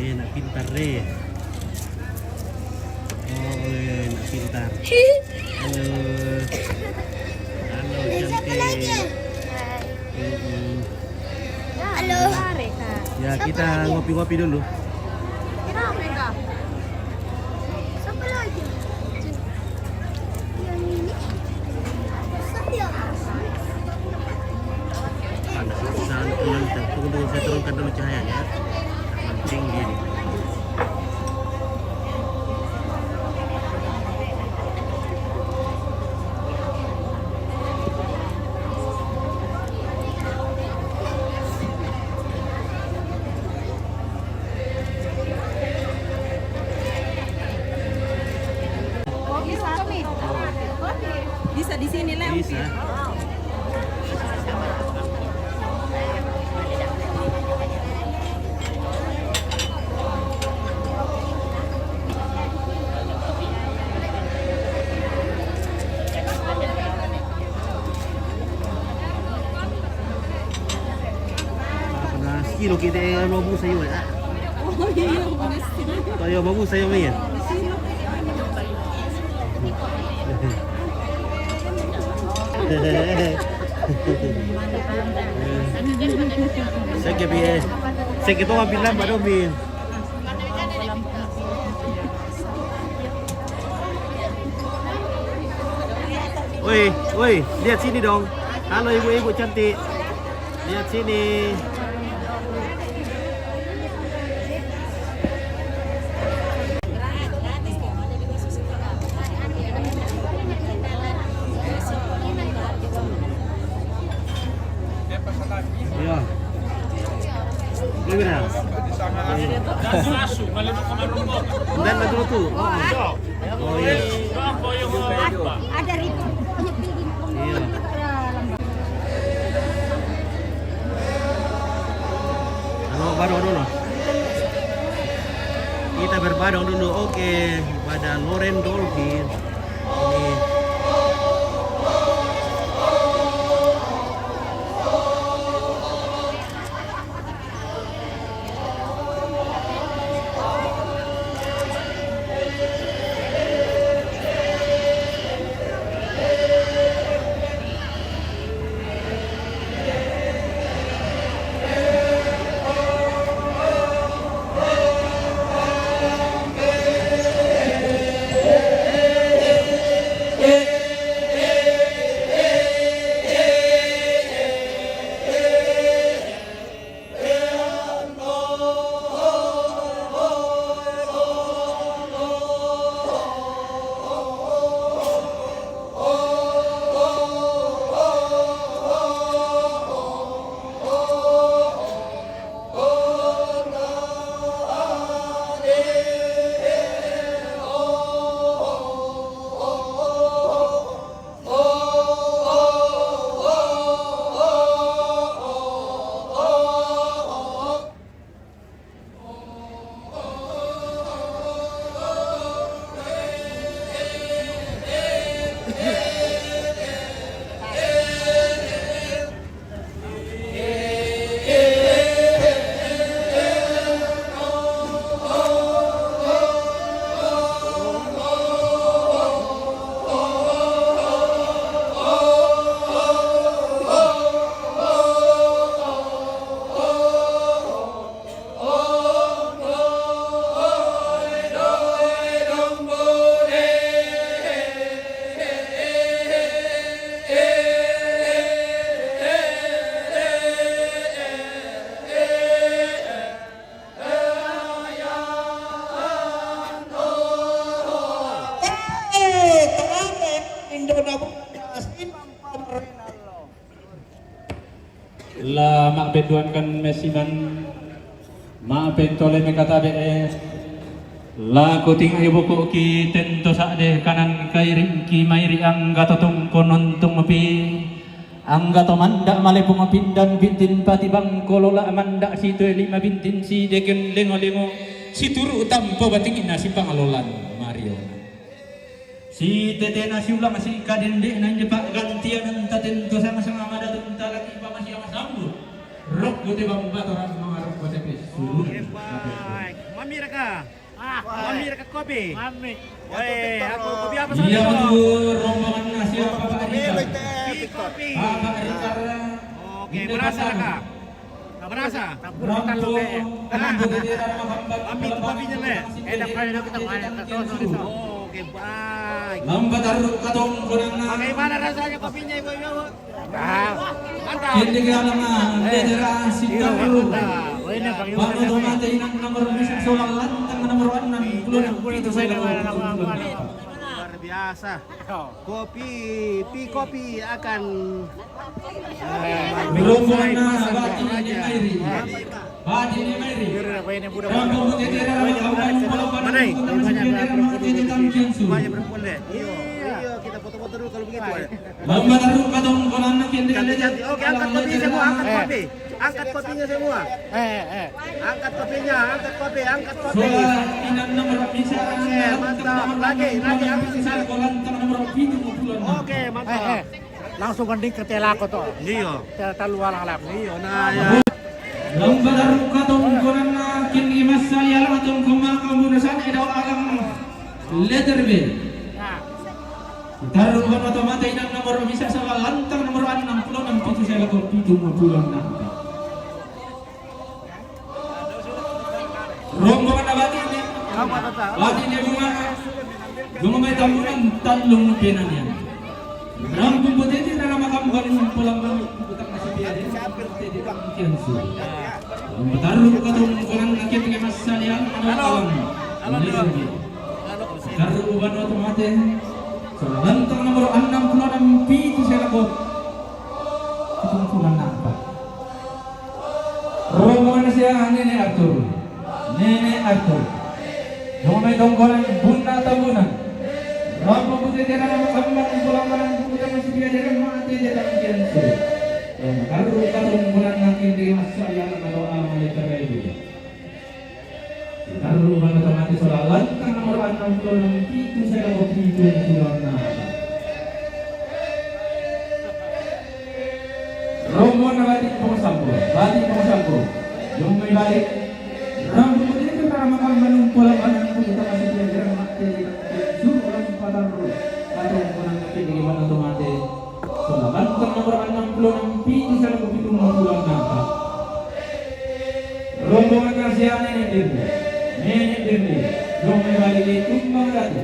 Nak pintar deh. Oh, nak pintar. Halo. Halo cantik. Halo. Ya, kita ngopi-ngopi dulu. Kenapa enggak? Siapa lagi? Yang ini. Saya. Panas besar, tunggu saya turunkan dulu cahayanya. Mancing gini. Bisa di sini Lem. Bisa. Panas kilo kita yang mau saya ya. Oh iya, bonus. Tayo mau saya main. Saya kita ambil lambat dong, Min. Woi, lihat sini dong. Halo ibu-ibu cantik. Lihat sini. Ya. Gimana? Dan dulu tuh. Oh iya. Ada ribu. Iya. Halo, badong dulu. Kita berbadong dulu. Oke, pada Loren Dolphin. Ini. La makbeduan kan mesiman maapin tole mekatabe la kuting ayo buku ki tento sakde kanan kairing ki mairi angga totung konontung mapi angga to mandak malepung pindan bintin pati bang kolola mandak situ lima bintin si deken lengo lengo si turu tampo bating ina si pangalolan Mario si tete nasi ulang si kadende nan jepak gantian anta tento sama sama madatun talaki pa masih amas sambut rok gote bang batoran mangarok gote pes Baik. Mami raka. Mami raka kopi. Mami. Woi, aku kopi apa iya saja? betul rombongan nasi apa Pak Rika Kopi. Pak Rika Oke, berasa raka. Berasa. Rambo Rambo di daerah Mahambat Mami kopinya le. Enak kali kita main ke sono. Oke, baik. lambat aruk katong konang Bagaimana rasanya kopinya ibu-ibu? Mantap. Hindi ka naman daerah Sitaru Enak kali. Paano tumate inang nomor bisa solang tang nomor 6 Itu saya nama Luar biasa. Kopi akan rombongan bati ni Mairi bati ni Mairi Rambo di daerah Mahambat Mana? Kiansu Semuanya perempuan deh. Iya, kita foto-foto dulu kalau begitu. lambat aruk katong konang hindi ka Cantik-cantik. Oke, angkat kopinya semua, angkat kopi. Angkat kopinya semua. Angkat kopinya, angkat kopi. soal inang nomor bisa Mantap. Lagi angkat sisa. nomor 70 Oke, mantap. Langsung banding ke tela ko to. Iya. Tela luar lang. Iya, nah ya. lambat aruk katong konang kini mas saya atong kumal kamunasan edaw alang letter B taruh kan otomatis inang nomor bisa sama lantang nomor 66 itu saya lakukan 70 rombongan abadi ini bati ini bunga may tambunan talong pinanyan rampung putih di dalam makam galing pulang putak nasi biade di bang Kiansu taruh katong konang nakit ng mas salian alam taruh kan otomatis lantang nomor 66 itu saya lakukan ketumpulan apa rombongan siya Nenek Arthur Yung may tungkolan bunda tabunan. Rampo putih dia nama kambang pulang malam putar masih dia dengan mati dia tak kian sulit. Kalau katong bulan nanti di masa yang kalau amal terjadi. Kalau bulan otomatis solalan kan nomor 66 itu saya mau itu bulan Romo na balik pengusaha, yung may balik. Rampo putih itu karena makan manung pulang malam putar masih dia dengan mati dia suruh pataro katong bulan nanti di mana otomatis. Solalan kan nomor 66 itu saya mau itu bulan nanti. Rombongan kasihan nenek dirni, yung may balik tumbang dati.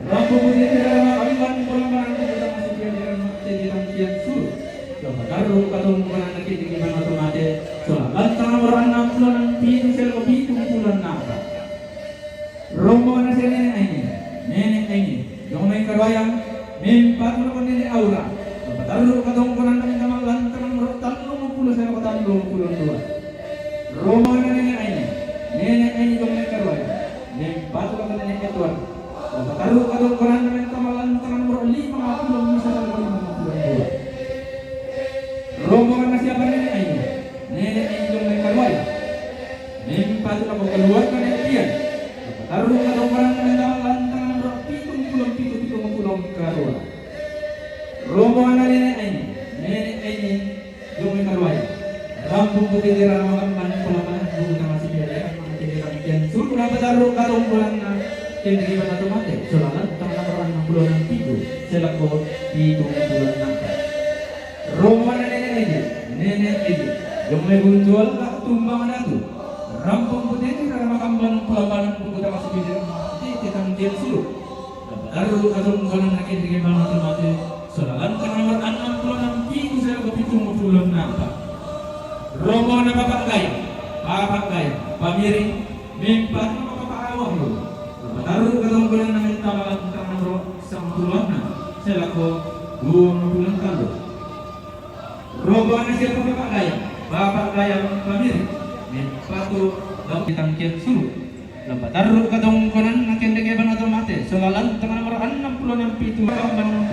Rampo putih karena makan pulang malam putar masih dia dengan mati dia kian suruh. Kalau katong bulan nanti di mana otomatis. Solalan kan nomor 66 itu saya mau itu bulan nanti. Rombongan kasihan nenek ini, yung may karwayang mempat mo nenek aura. Taruh katong bulan nanti kamalan tanang merok 30 saya kata 32. Rombongan nenek ini yung may karwayang mempat mo nenek Edward. Taruh katong bulan nanti kamalan tanang merok 50 misalnya 52. Rombongan na siapa nenek ini? Nenek ini yung may karwayang mempat mo keluar ka nenek dia. Taruh katong bulan nanti kamalan tanang merok 70 karwa. Rombongan na nenek ini yung may karwayang rampung putih di ramakan palaman bukan masih biasa mga tinilang yan suruh na pataruh katong bulan na kinikiban na tumate solalan tang nakaraan ng bulan ng pigo sila ko pitong bulan ng Rombongan na nenek ini yung may buntual na tumbang na ito rampung putih di ramakan palaman bukan masih biasa mga tinilang suruh taruh katong bulan na kinikiban na tumate solalan tang nomor 66 pigo sila ko pitong bulan ng Rombongan na papakay, pamiring, mempat na mapapakawang mo. Taruh katong bulan na tawagan ng nomor 10 na sila ko 20 kalo. Rombongan na siya papakay, pamiring, mempato daw kitang kiyan suruh. Taruh katong bulan na kendekeban otomatis. Solalan tang nomor 66 pitu kamban ng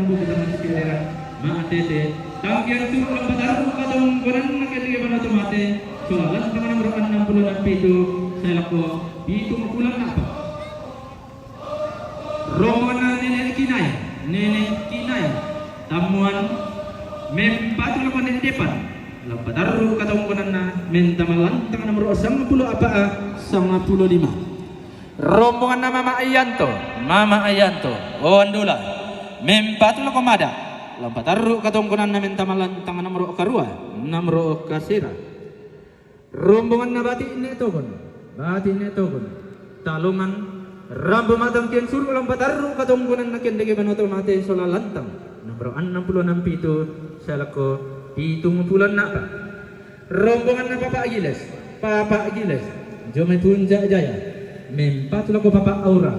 buku dengan sekiranya maatete. Tangkian suruh taruh katong bulan na kendekeban otomatis. Solalan tang nomor 66 pitu saya lako pitung bulan apa. Rombongan na nenek kinay, tamuan mempatu lako nenek depan. Taruh katong bulan na mentamalan tang nomor 10 apa 95. Rombongan na Mama Ayanto, Ondula, mempatu lako mada. Taruh katong bulan na mentamalan tang nomor karua, nomor kasira. Rombongan na bati netogon, talungan rambo matang kian suruh taruh katong bulan na kendekeban otomatis solalantang nomor 66 pitu salako pitung bulan na pa. Rombongan na Papa Agiles, Jome Tunja Jaya, mempatu lako Papa Aura.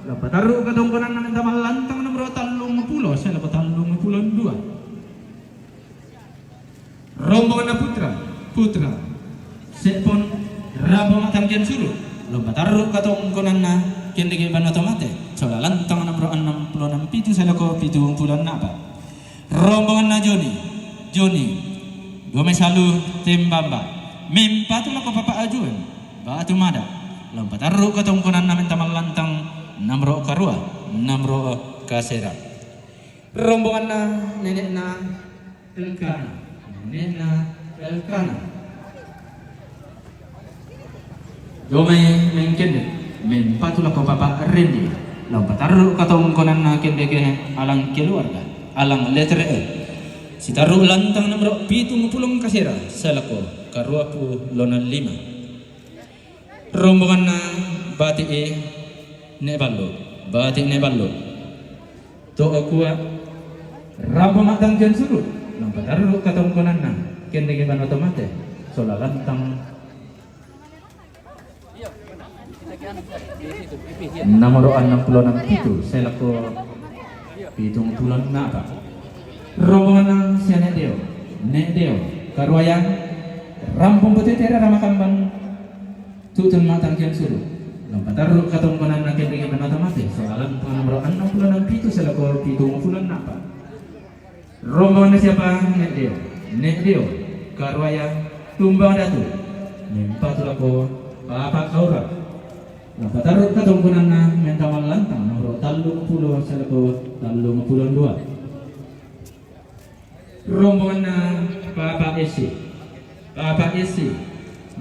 Taruh katong bulan na mentamalan tang nomor 30 salako 32. Rombongan na Putra. Sepon rambo matang kian suruh taruh katong konan na kendekeban otomatis solalan tang nomor 66 pitu salako pitung bulan na pa. Rombongan na Joni Gome Salu Tembamba mempatu lako Papa Ajuan Batu Mada taruh katong konan na mentamalan tang nomor karua nomor kasera. Rombongan na nenek na Elkana Jomay mengkende mempatu lako Papa Rendi taruh katong konan na kendeke alang keluarga alang letter E si taruh lantang nomor 70 kasera salako karua pu lonan 5. Rombongan na bati ne ballo to akuwa rambo matang jan suruh taruh katong konan na kendeke ban otomatis solalan tang nomor 66 itu saya laku pitung bulan na apa. Rombongan ng siya Nedeo karwayang rampung putih tera ramakan ban tutun matang kian suruh Lampataru katungkunan nakin dengan penata mati soalan nomor 67 selaku pitung bulan napa rombongan siapa nek dia karwaya tumbang datu nimpa tulako papa kaura lampataru katungkunan na mentawan lantang nomor 30 selaku 32 rombongan na papa esi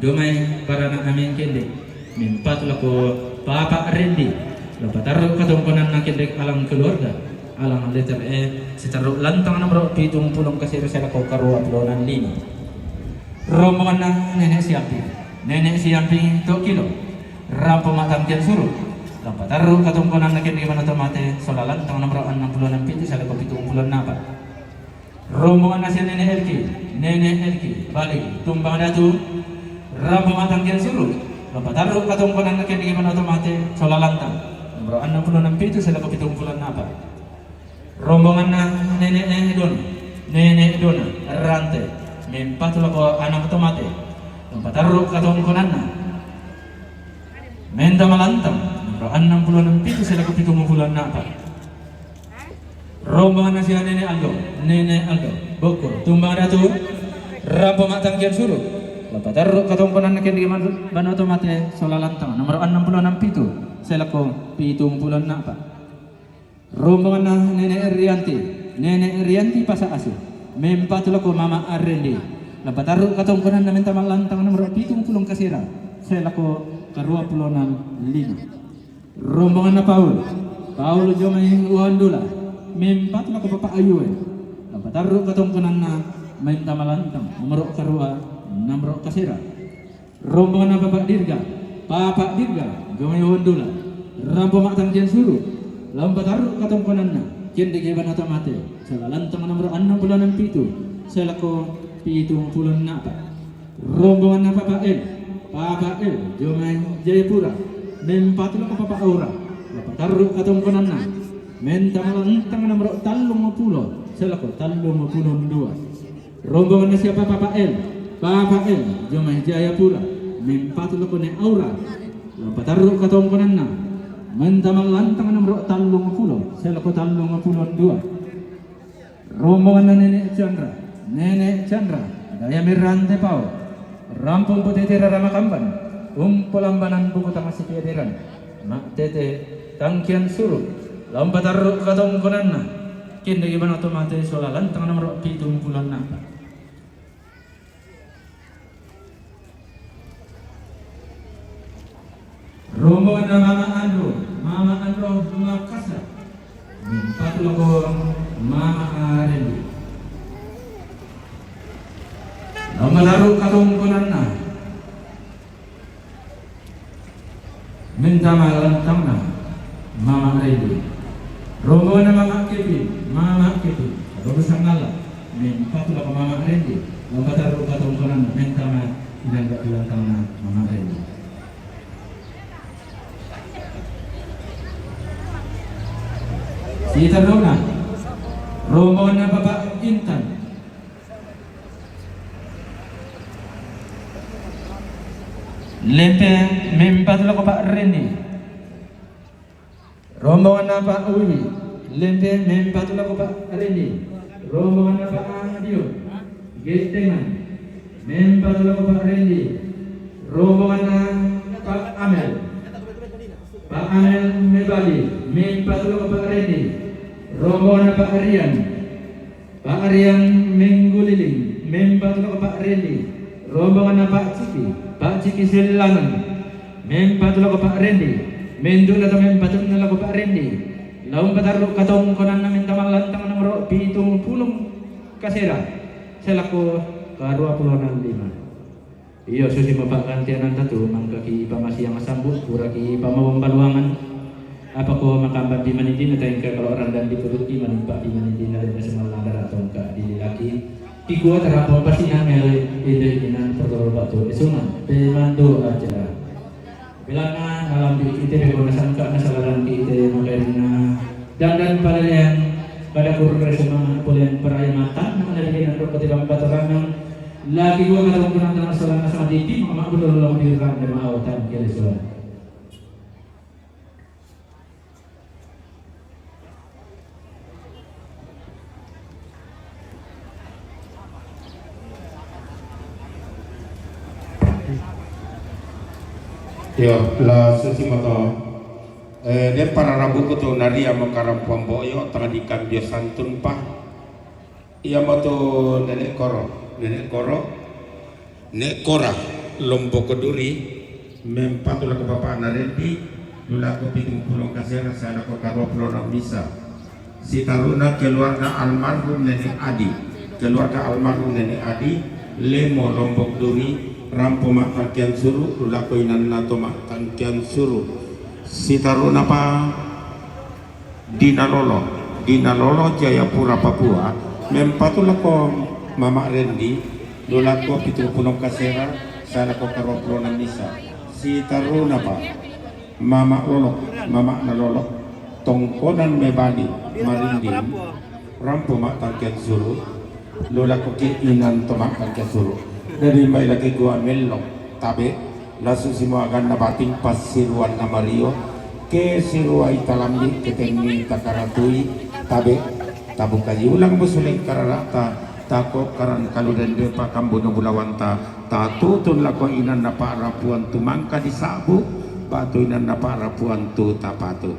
domai barana amin kende mimpat lako papa rendi lapatar katungkunan na kendek alang keluarga alang letter secara lantang nomor 70 kasih sela ko karua pulonan 5 rombongan na nenek siampi 2 kilo rampo matang kian suruh lapatar katungkunan na kendek mana tomate sola lantang nomor 67 sela ko 70 napa rombongan na siya nenek Elki balik tumbang datu rampo matang kian suruh lampataru katungkunan na kini gimana otomate sola lantang nomor 67 sila ko 70 napa rombongan na nenek dona rante mempat ko anak otomate lampataru katungkunan na menta malantang nomor 67 sila ko 70 napa rombongan na siya nenek Aldo boko tumbang datu rampo matang kian suruh lampataru katungkunan na kini gimana otomate sola lantang nomor 66 pitu selako 70 napa rombongan na nenek Rianti pasa asu mempat lako mama Arendi lampataru katungkunan na menta malantang nomor 70 kasira selako karua pulonan 5 rombongan na Paul jomai uhandula mempat lako papa Ayue lampataru katungkunan na menta malantang nomor karua nomor kasira rombongan na Papa Dirga gomay wondula rampo matang kian suruh lampataru katungkunan na kian digiban otomate sala lantang nomor 66 pitu selako 70 napa rombongan na Papa El gomay Jayapura mempat lako Papa Aura lampataru katungkunan na menta malantang nomor 30 selako 32 rombongan na siapa Papa El jomai Jayapura mempat lako ne Aura lampataru katungkunan na mentamal lantang nomor 30 selako 32 rombongan na Nenek Chandra daya mirante pau rampung putih rama kamban umpulambanan buku tamasi piadiran mak tete tangkian suruh lampataru katungkunan na kinde gimana otomatis sola lantang nomor 70 napa rombongan na Mama Andro Makassar minta lako Mama Arendi lampataru katungkunan na minta malantang na Mama Arendi rombongan na Mama Kepi Rubusang ngala minta lako Mama Arendi lampataru katungkunan na minta malantang na Mama Arendi Sita Dona rombongan na Bapak Intan Lempe mempat lako Pak Reni rombongan na Pak Uwi Lempe mempat lako Pak Reni rombongan na Pak Adio Getengan mempat lako Pak Reni rombongan na Pak Amel Mebali mempat lako Pak Reni rombongan Pak Arian Mengguliling mempat lako Pak Reni rombongan Pak Ciki Selanan mempat lako Pak Rendi mendul atau mempat lako Pak Rendi lampataru katungkunan na mintamal lantang nomor 70 kasira selaku karua pulonan 5 iyo susi mapagkantianan tatu mangkaki pamasi yang sambut kuraki pamawang paluangan apa ko makamban di manindin atau yang kalau orang dan diperuti menimpa di manindin dan semal nagara atau enggak dilaki Ikuwa terapon pasti namel ide-idenan perkara batu esungan pemandu acara bilangan alam di kita begonasan ka nasalaran kita makarina dan palalian pada kurun resuma pulian peraya mata mengalihkan rokok tidak bataranang lagi gua ngarung kurang dengan salah sama di tim mak betul long dirkan dan awatan kelesuan Yo, la Susimoto. Dia para rabu kutu nari ama karampuan boyo tengah dikan dia santun pa. Ia moto nenek koro, nek kora Lombok Keduri mempatulah ke bapak Narendi dula ko pitung pulong kasih sana ko karo pulong bisa. Si taruna keluarga almarhum nenek Adi, lemo Lombok Duri rampo makan kian suruh dula ko inan nato makan kian suruh. Si taruna pa Dina Lolo Jayapura Papua mempatulah ko Mama Rendi dula ko pitung pulong kasera sana ko karo pulong bisa. Si taruna pa Mama Nalolo tongkonan mebani marinding rampo mak tangkian suruh lola ko inan to mak tangkian suruh dari mai lagi gua mello tabe lasu semua agan nabating pas siruan na Mario ke siruai talamdi ketengi takaratui tabe tabu kaji ulang busuling kararata tako karan kaluden depa kambono bulawanta tatutun lako inan napa rapuan tumangka di sabu batu inan napa rapuan tu tapatu.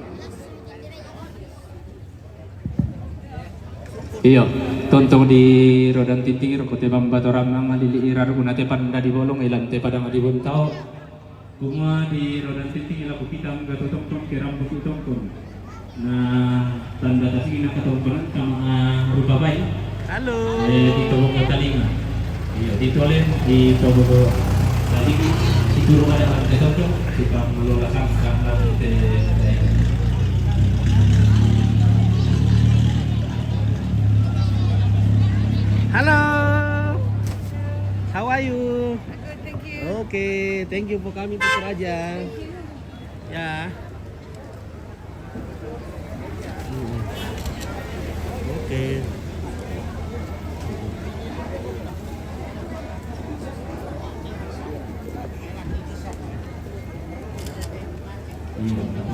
Iya, tontong di rodan titing rokote bambato ramang alili irar kunate panda di bolong ilante pada di bontao. Bunga di rodan titing ila kupitam gato tong kiram buku tongkon. Nah, tanda tasina katongkonan kama rupa baik. Halo. Dito ko talinga. Iya, dito len di tobo talinga. Siguro ada arte tongkon kita melola sangka te. Halo. How are you? Good, thank you. Okay, thank you for coming to Toraja. Ya. Oke.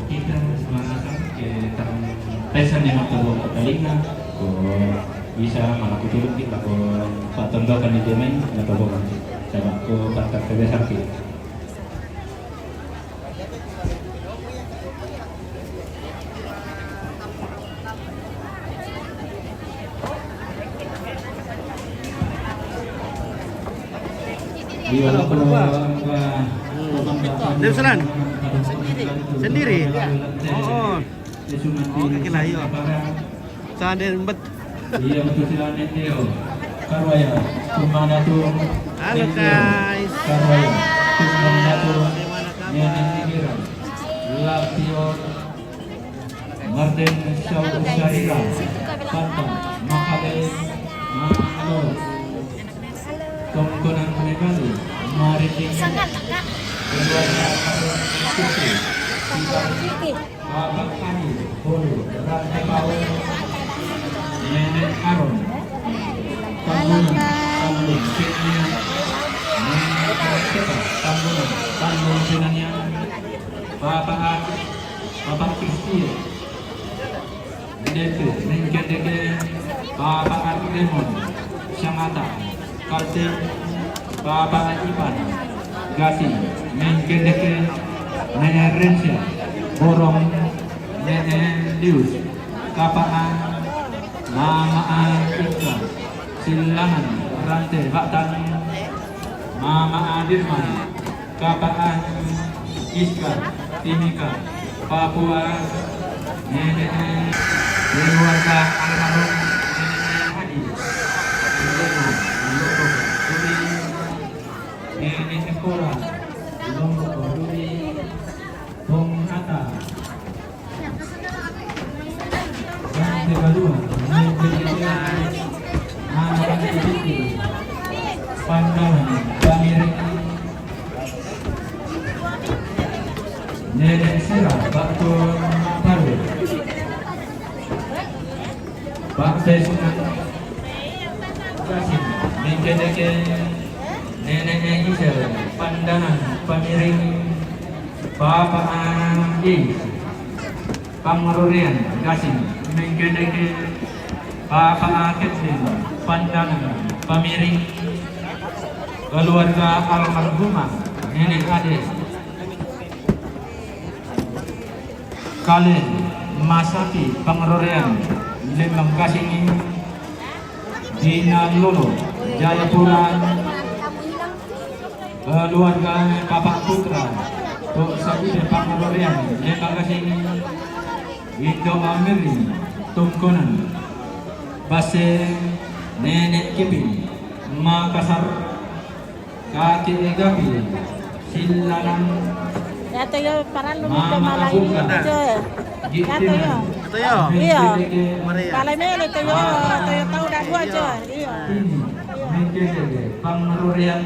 Kita semangat ke pesan yang aku telinga bisa malah kuturun kita ko patondokan di jemen atau bukan coba ko patak sebesar kita Halo, berdua. Dari sana? Sendiri? Oh, oke lah, yuk. Sana embet. Iya betul silakan Teo. Karwaya, kumana tuh. Halo guys. Karwaya, kumana tuh. Nenek Tigiran, Latio, Martin Shaw Usahira, Pantang, Makale, Mangalor, Tongkonan Menebali, Mariting, keluarga Putri, Bapak Kani, Bolu, Rantai Bau, Nenek Aron, Tambunan, Tambun, Kenya, Nenek Keta, Tambunan, Tambun Pinanya, Bapak Kristi, Deke, Nengke Deke, Bapak Arlemon, Syamata, Kalten, Bapak Ipan, Gasi, Nengke Deke, Nenek Rensya, Borong, Nenek Lius, Kapaan, Mama Ikra, Silangan, Rantai, Baktan, Mama Adirman, Kapaan, Iskar, Timika, Papua, Nenek keluarga almarhum Nenek Hadi, Nenek Ekora, Lombok Duri, Bong Hatta, dan kedua Pandangan Bamiring Nenek Sira Bakton Paru Pak Desunan Kasim Nengkedeke Nenek Isel Pandangan Bamiring Bapak Andi Pamarurian Kasim Nengkedeke Bapak Ketlin Pandangan Pamiring keluarga almarhumah Nenek Ade Kalen Masapi Pangrorean Lemang Kasingi Dina Lolo Jayapura keluarga Bapak Putra Tok Sabide Pangrorean Lemang Kasingi Indo Amiri Tungkonan Base Nenek Kipin Makassar Kaki Gapi Silanang Yato yo para lumito malay yo. Yato yo. Ito yun. Iyo. Maria. Palay mele to yo. To yo tao na buat yo. Iyo. Pangrurian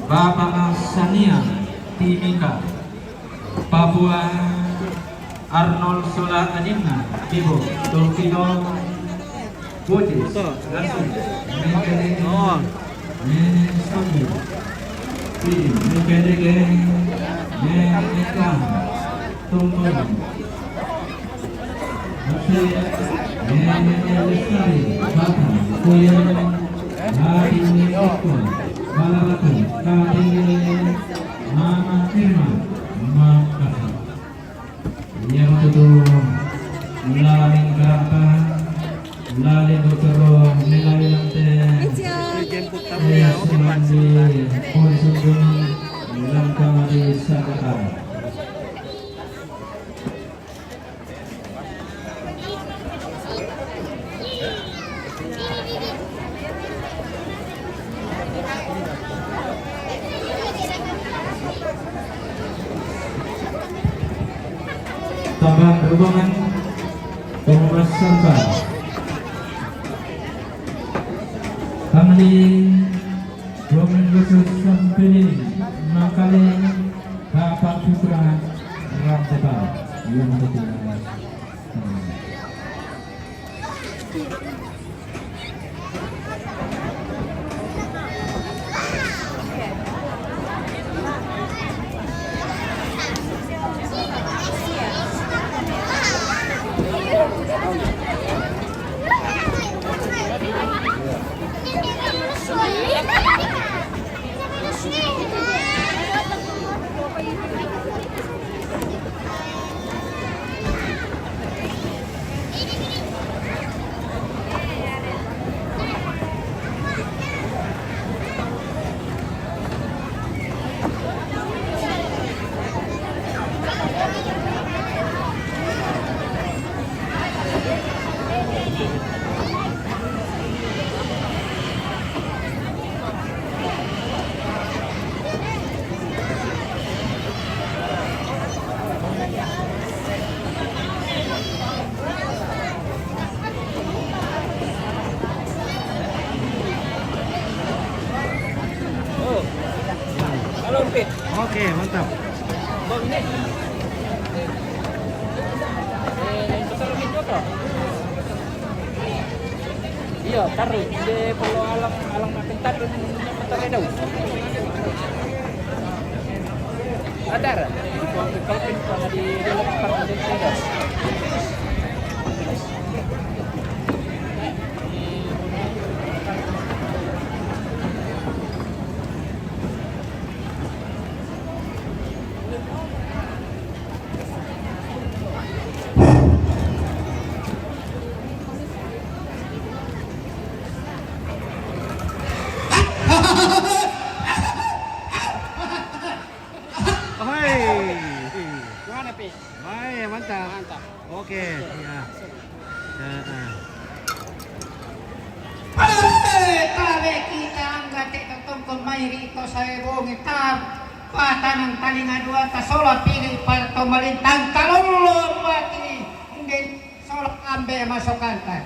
Bapak Sania Timika Papua Arnold Sola Adimna Ibu Tolkino Bojis langsung Oh. Nenek Sambi Mengkedeke Nenek Kang Tungkon Nenek Lestari Bapak Koyan Hari Nekon Balaratu Kadini Mama Firma Makassar yang tutup Laling Gerakan Laling Dokter Nilai Lantai Jemput tamunya. Oke, Pak. Tambahan berhubungan Penguras Sampah Kamali Women versus Company Makale Bapak Putra Ramteba yang bertugas. Oke, mantap. Iya, taruh di pulau alang makin taruh taruh daun. Ada. Kalau pintu di dalam park ada. Baik, mantap. Mantap. Oke, ya. Tabe kita angkat tongkol mairi ito sa ebong itab patanang talinga dua ta sola pilih para pemerintah kalulur pati hindi sola ambe masuk kantor.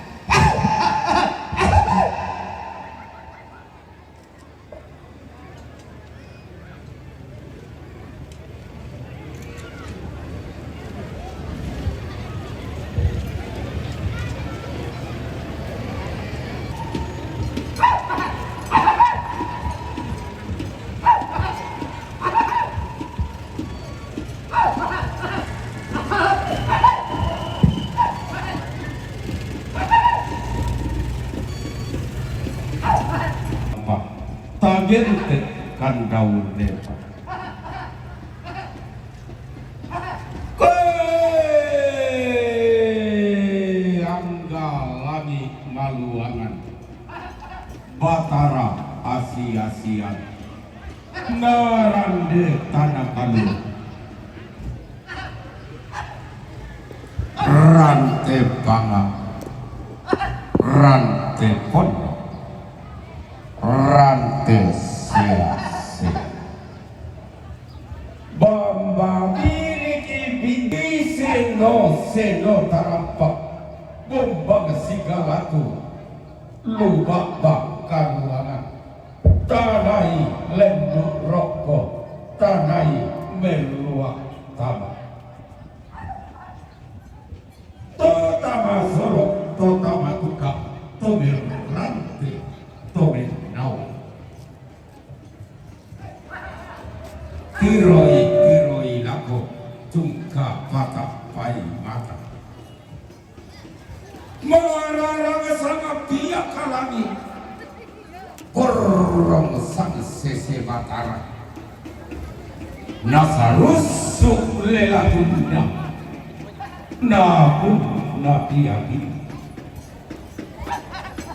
Target kan daun depa Batara Asia-Asia Narande Tanah Kalu Rante Banga Rante Pondok Rante Sia-Sia Bamba Miliki Binti Seno Tarampak Bombang Sigalatu Lubak Bakar Ruangan Tanai Lenduk Rokok Tanai Meluak Tabak Totama Sorok Totama Tukak Tomir Ranti Tomir Nau Kiroi Lako Tungka Patah Pai Mata Mararang Sang Pia Kalami Korong Sang Sese Batara Nasarusuk Lelatunda Nabun Nabiyakin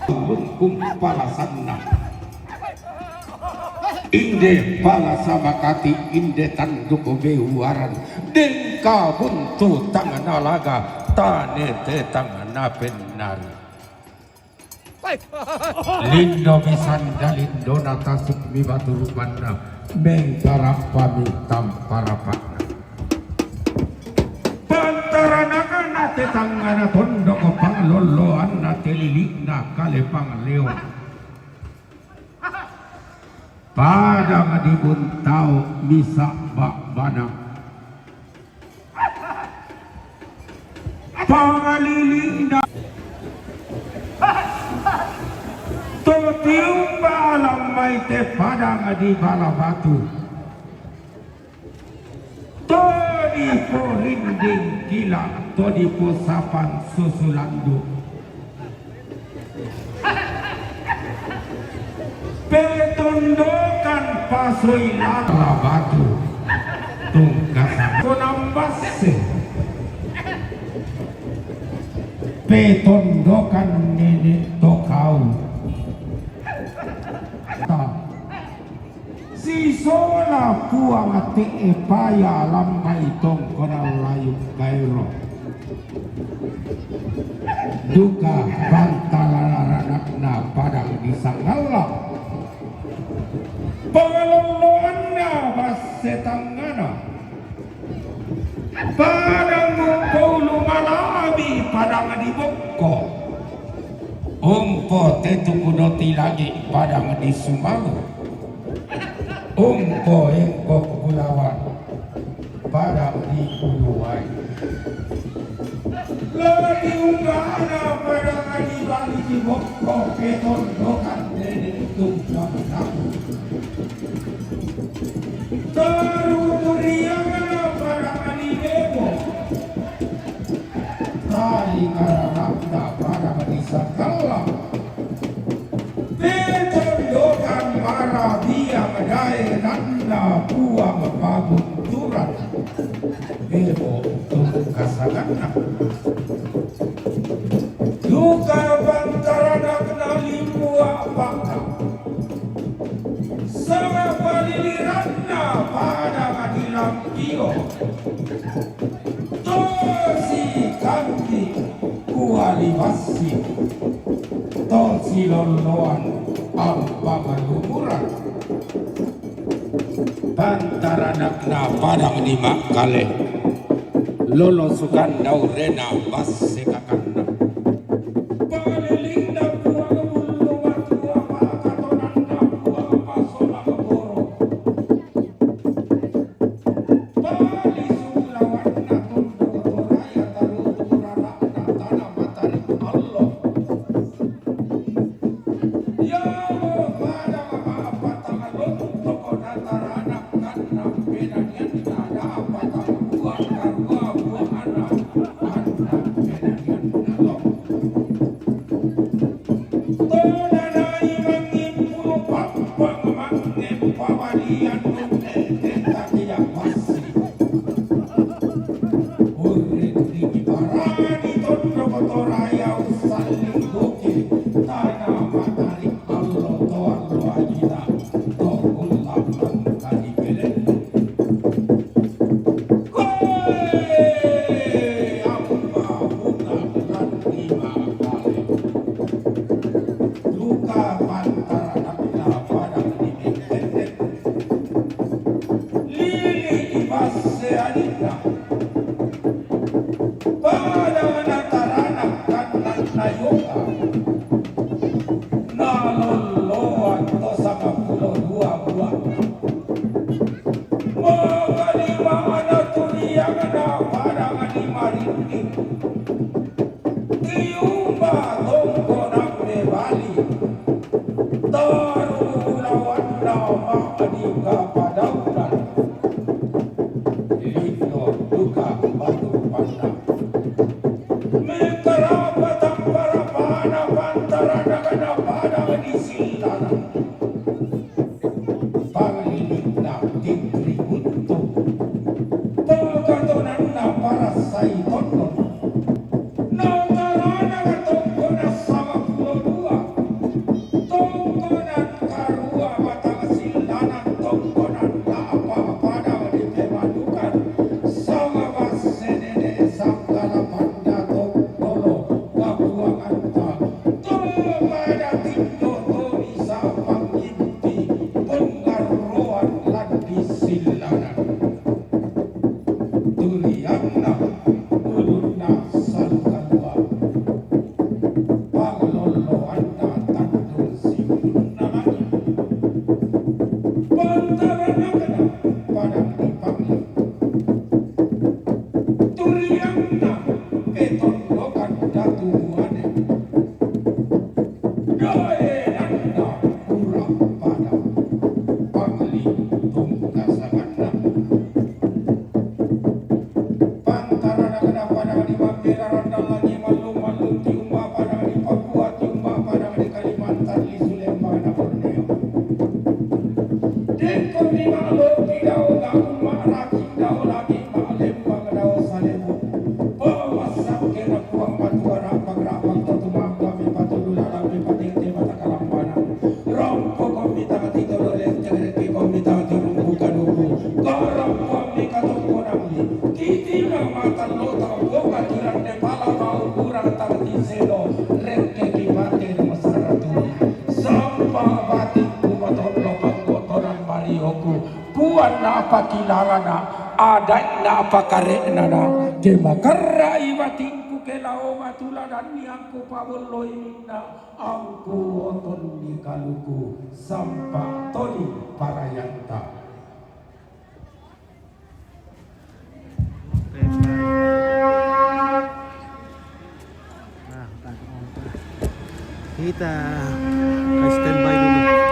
Bungkum Palasanna Inde Palasamakati Inde Tanduk Behuaran Dengka Buntu Tangan Alaga Tane Te Tangan Penari Lindo Misanda Lindo Natasuk Mibatu Rupana Mengkarapami Tamparapana Pantaranakana Te Tangana Tondok Pangloloan Natelilina Kalepang Leo Padang Dibuntau Misa Bakbana Pangalilina Totium balam maite padang di bala batu Todi po rinding gila Todi po sapan susulandu Petondokan pasoy lala batu Tungkasan konambase Petondokan nenek tokau Si sola puang te epaya lambai tong konal layu kairo Duka bantalarana padang disangala Pengeloloannya basetangana Padang mukulu malabi padang di boko Umpo tetu kudoti lagi padang di Sumalu Umpo engko kulawan padang di Uluwai Lagi unggana padang di bali di boko Keton dokan dede tunggang naku Teruturiana padang di Demo Kali karanakna padang di Sakala Petondokan marah biang daya nanda buang pabunturan Bebo tungkasanganna Duka bantaranakna limua bangka Sama paliliranna padang di Lampio Tosi kanti kualibasi Tosi loloan ampang lumuran Bantaranakna padang di Makale Lolo sukan daurena basekakanna Palilinda buang bulu matua pakatonanda buang pasola keboro Pali sulawanna tunduk toraya taruturanakna tanah matari Allah Ya padang apa tangan lontok dataranak karena bedanya ada apa tangan buang buang anak bedanya Allah Tonanai mangipuru papang mangim pawalian tetakia pasti Urin di barani tondok toraya usaling buki tanah matari Allah apa karenana kemakara iwatinku kelao matula dan niangku pawolo inna angku oton di kaluku sampa toli parayanta. Kita standby dulu.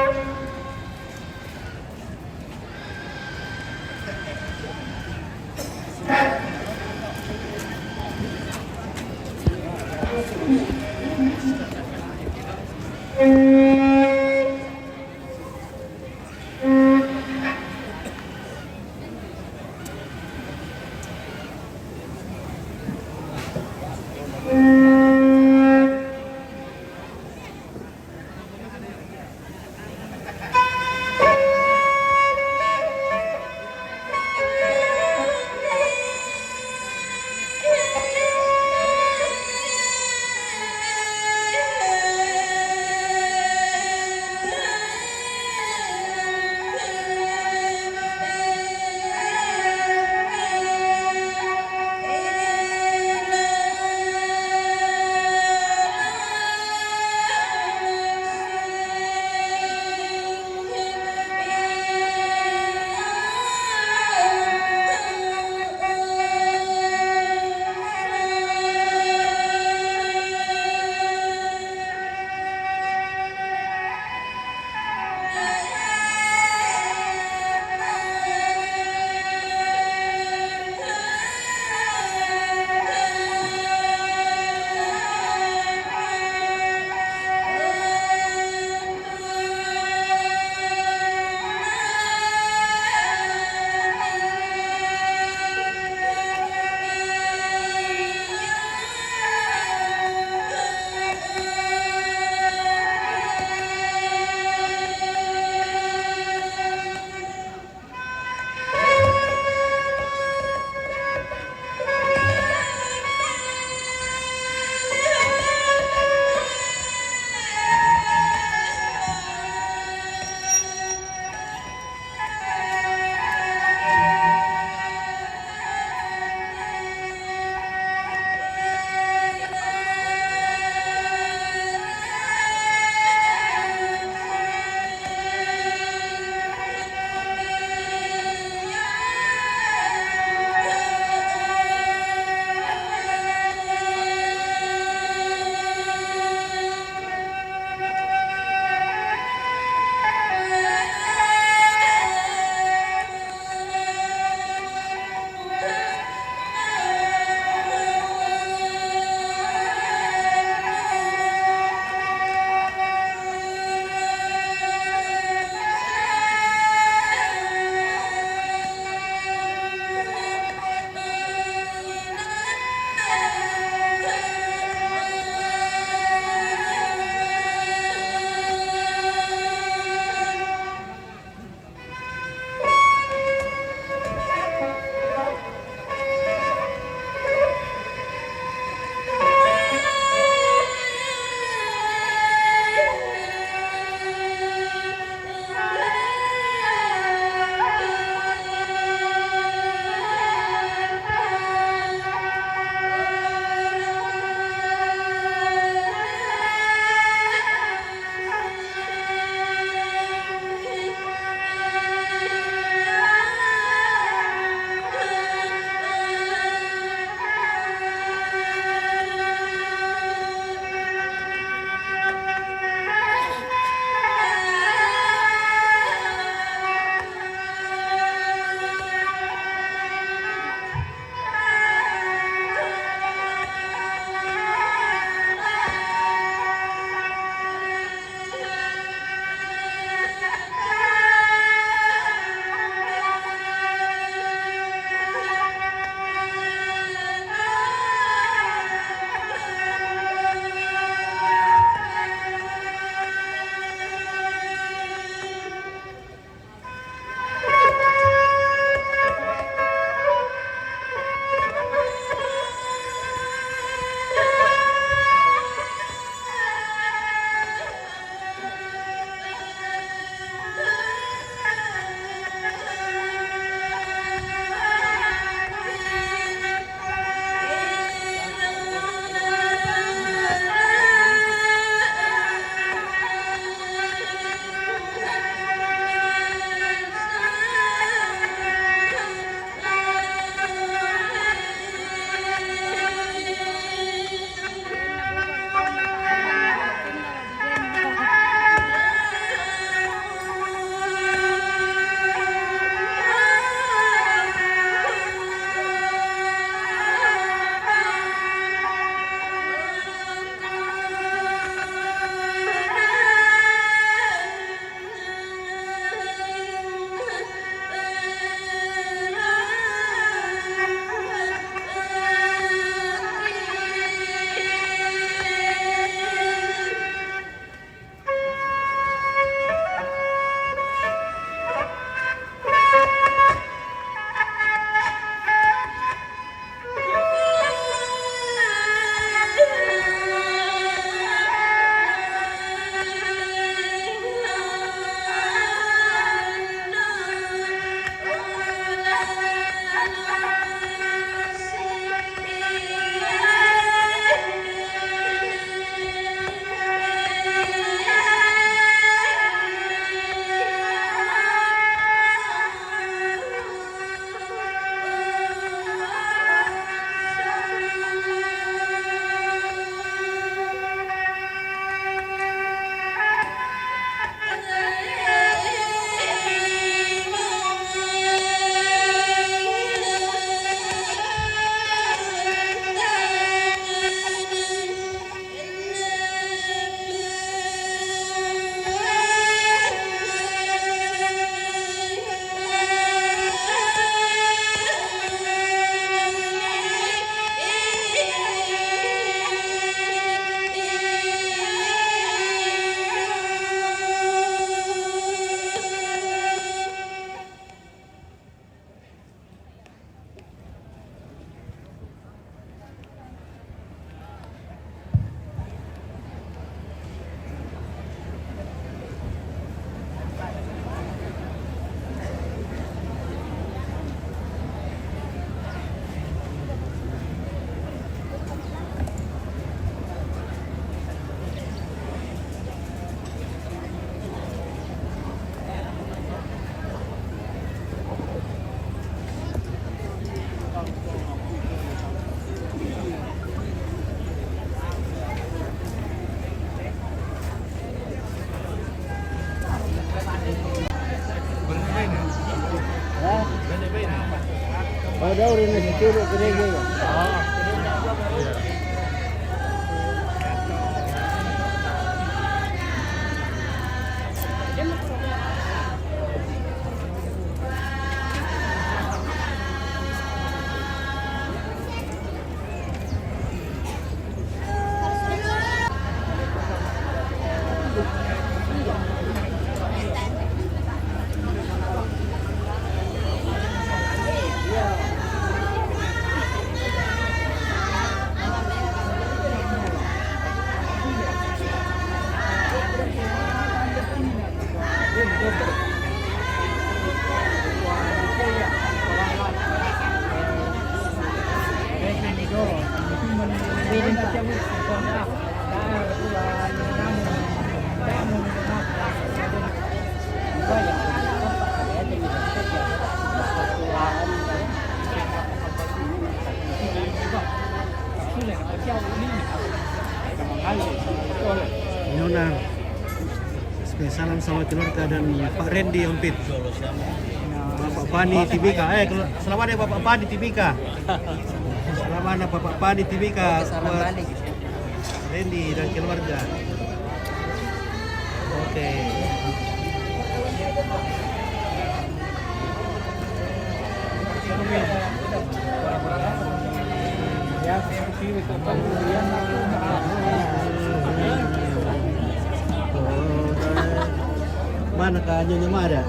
Ada udah nasi curug gereja ya. Nyonar. Salam sama keluarga dan Pak Randy Ompit. Bapak Pani Timika. Selamat ya Bapak Pani Timika. Selamat ya Bapak Pani Timika. Buat Randy dan keluarga. Oke. Mana Nyonya Mada?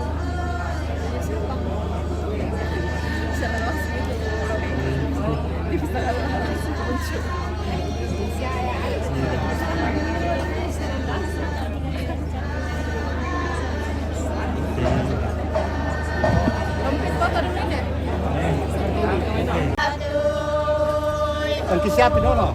Siapin dulu.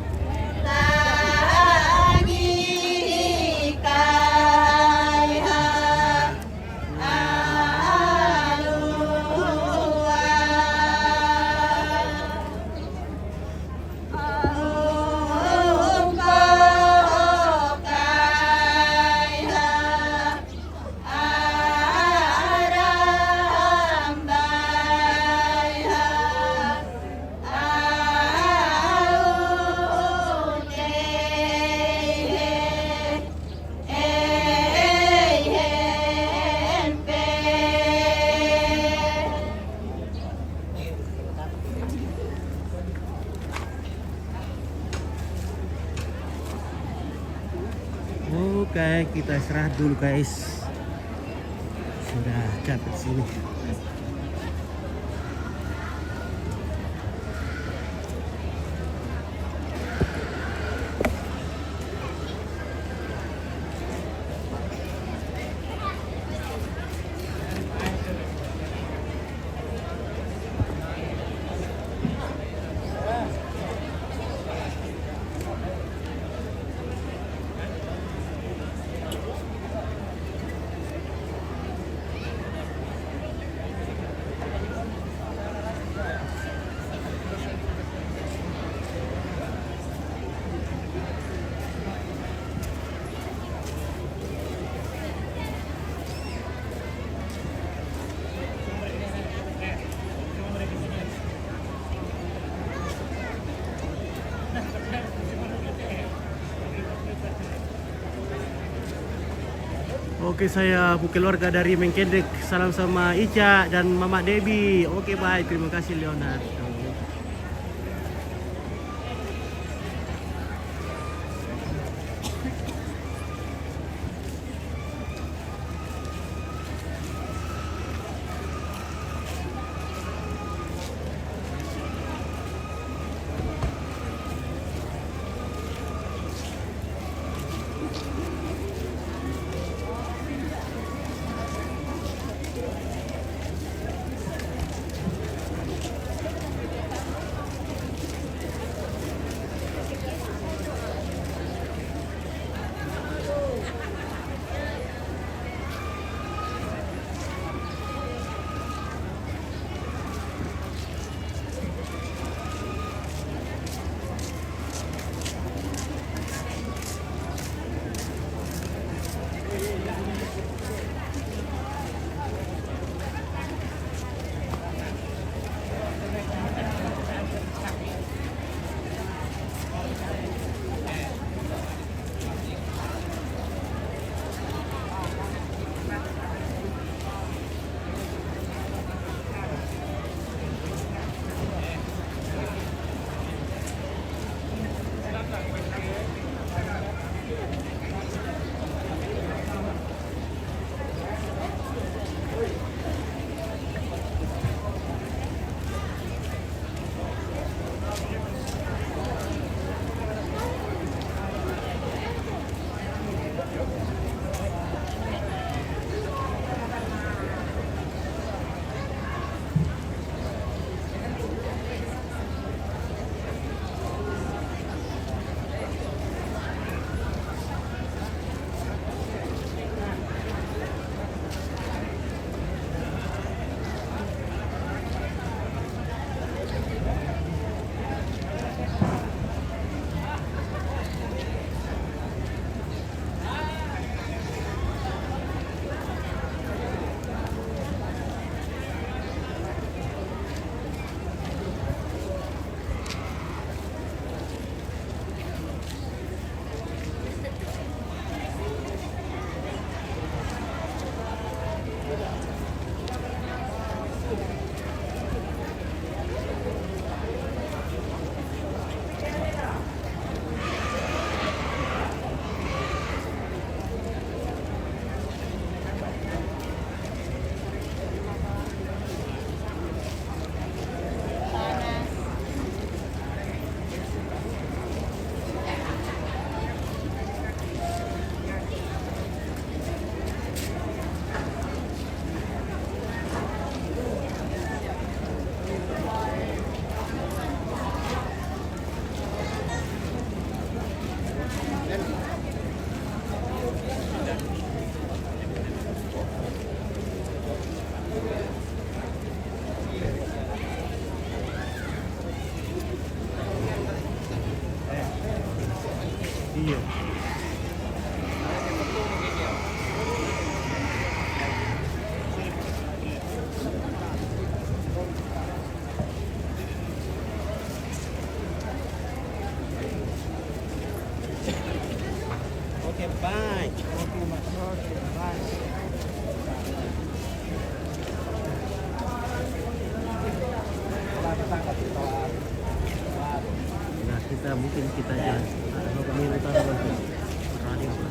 Oke, kita istirahat dulu guys. Sudah capek sini. Oke, saya Bu keluarga dari Mengkendek. Salam sama Ica dan Mama Debbie. Oke, baik. Terima kasih Leonard. Nah, kita mungkin kita jalan. Kalau kami utara bantu. Radio.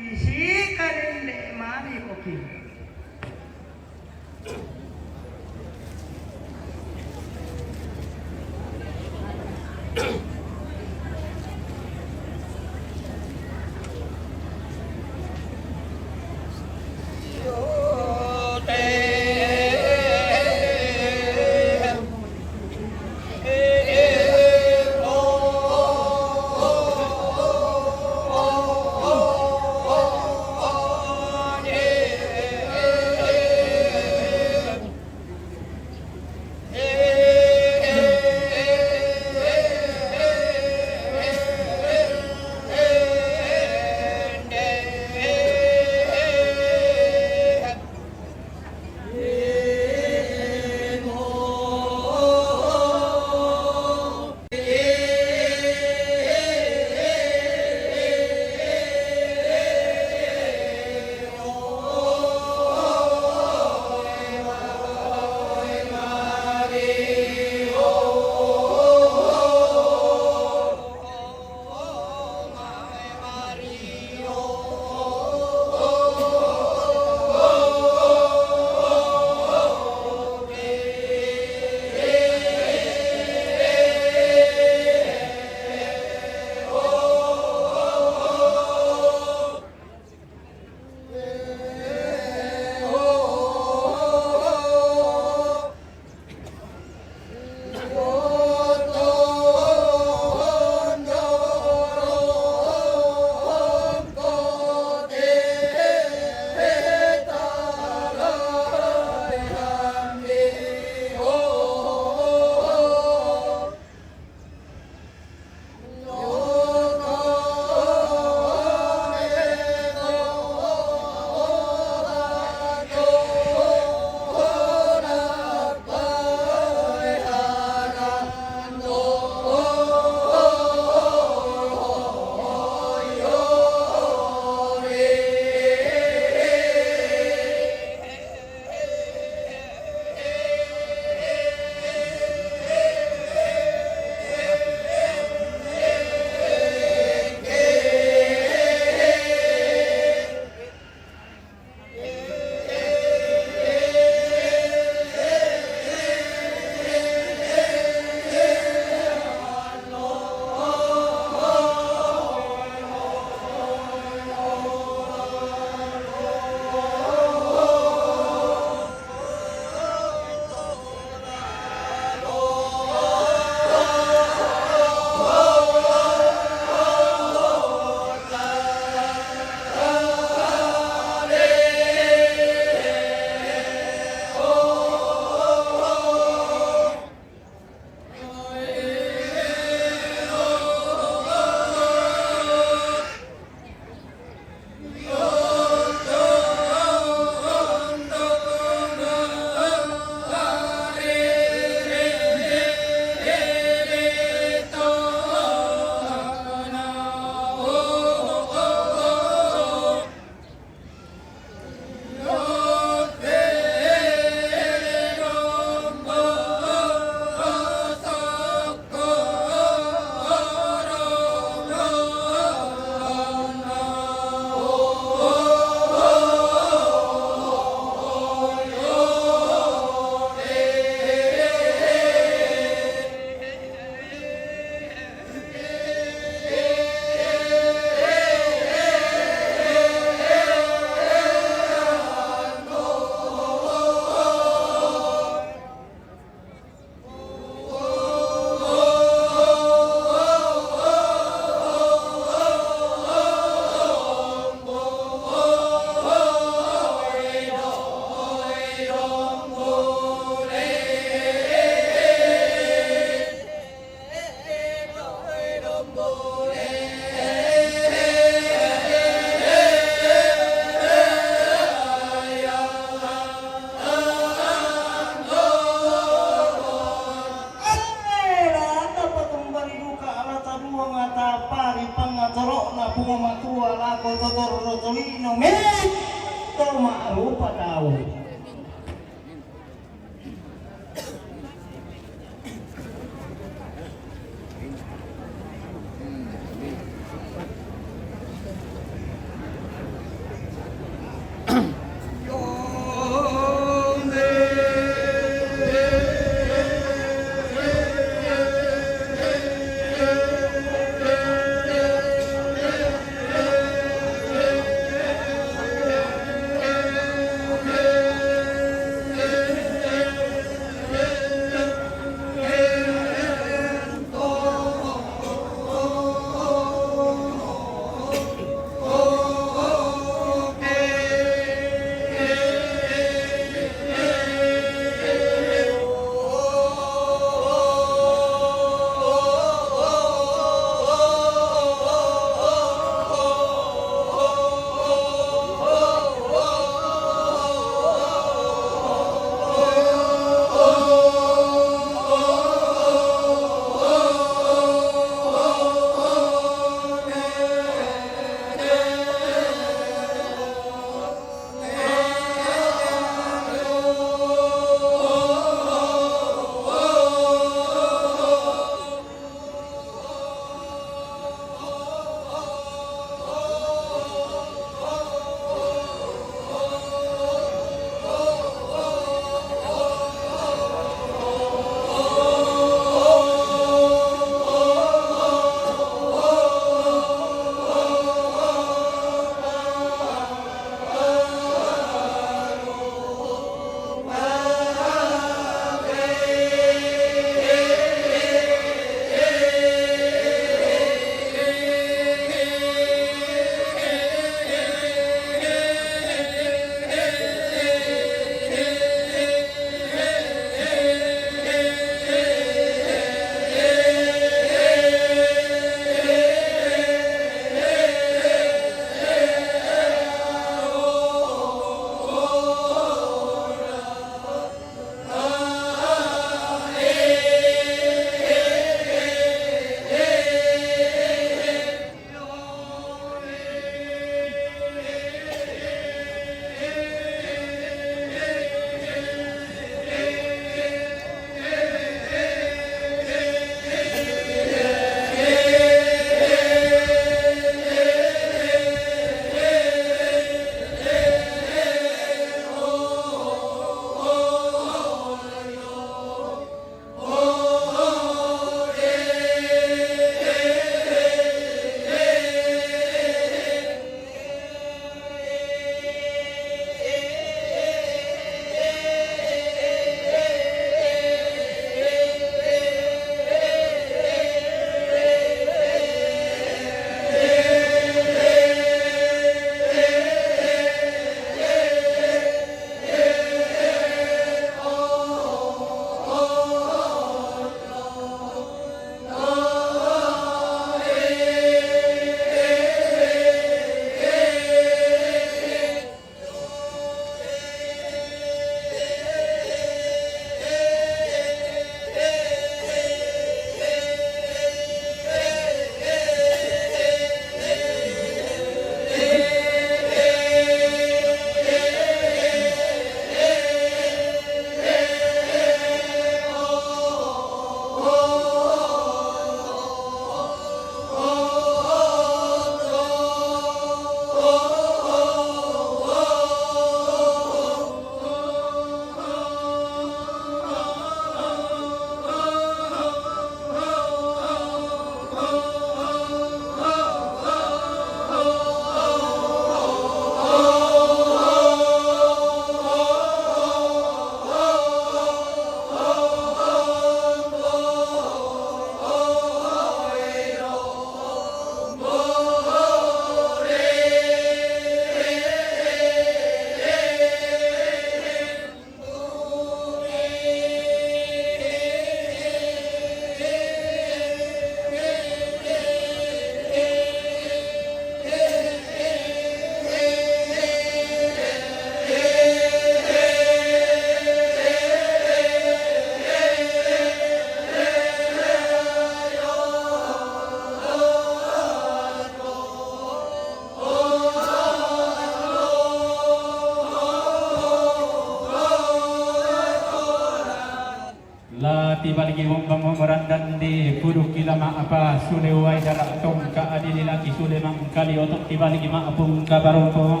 La tibaligi wombang memerandan di puduk kilama apa sulewai darak tong ka adililaki sulemang kali otok tibaligi maapung kabarompo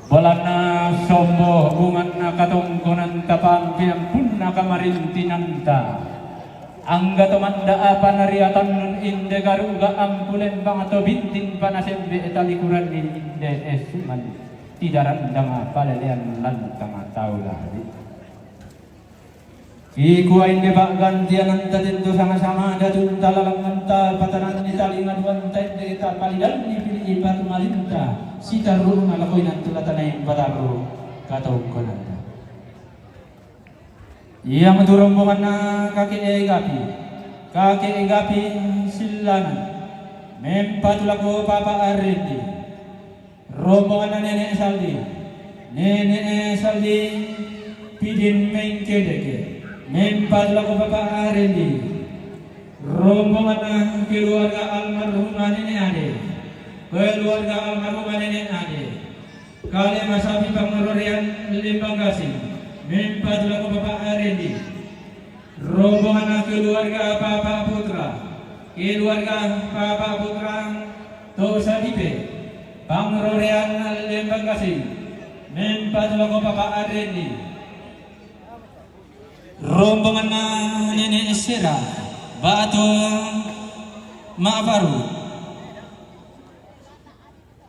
bolana sombo bungan katongkonan tapang piang punna kamarintinanta angga tomanda apa nariatan nun inde garuga ampulen bang atau bintin panasembe etalikuran inde esuman tidak rendang apa lelean lantang ataulah Iku inde bak gantian anta tentu sama-sama datun talalang anta patanan di talingan wanta inde eta palidan di pilih batu malinta sita rurung alakoy nantu latanay patago katawag nanta iya madurombongan na kaki egapi silanan mempatulako papa arindi rombongan na nene saldi pidin mengkedeke mempatulako papa arindi rombongan na keluarga almarhumah nene ade keluarga almarhumah nene ade kali masafi pengerorian limbang gasing mempatulako papa arindi rombongan na keluarga papa putra Tosa Dipe pengerorian limbang gasing mempatulako papa arindi rombongan na nene Sera Batu Maabaru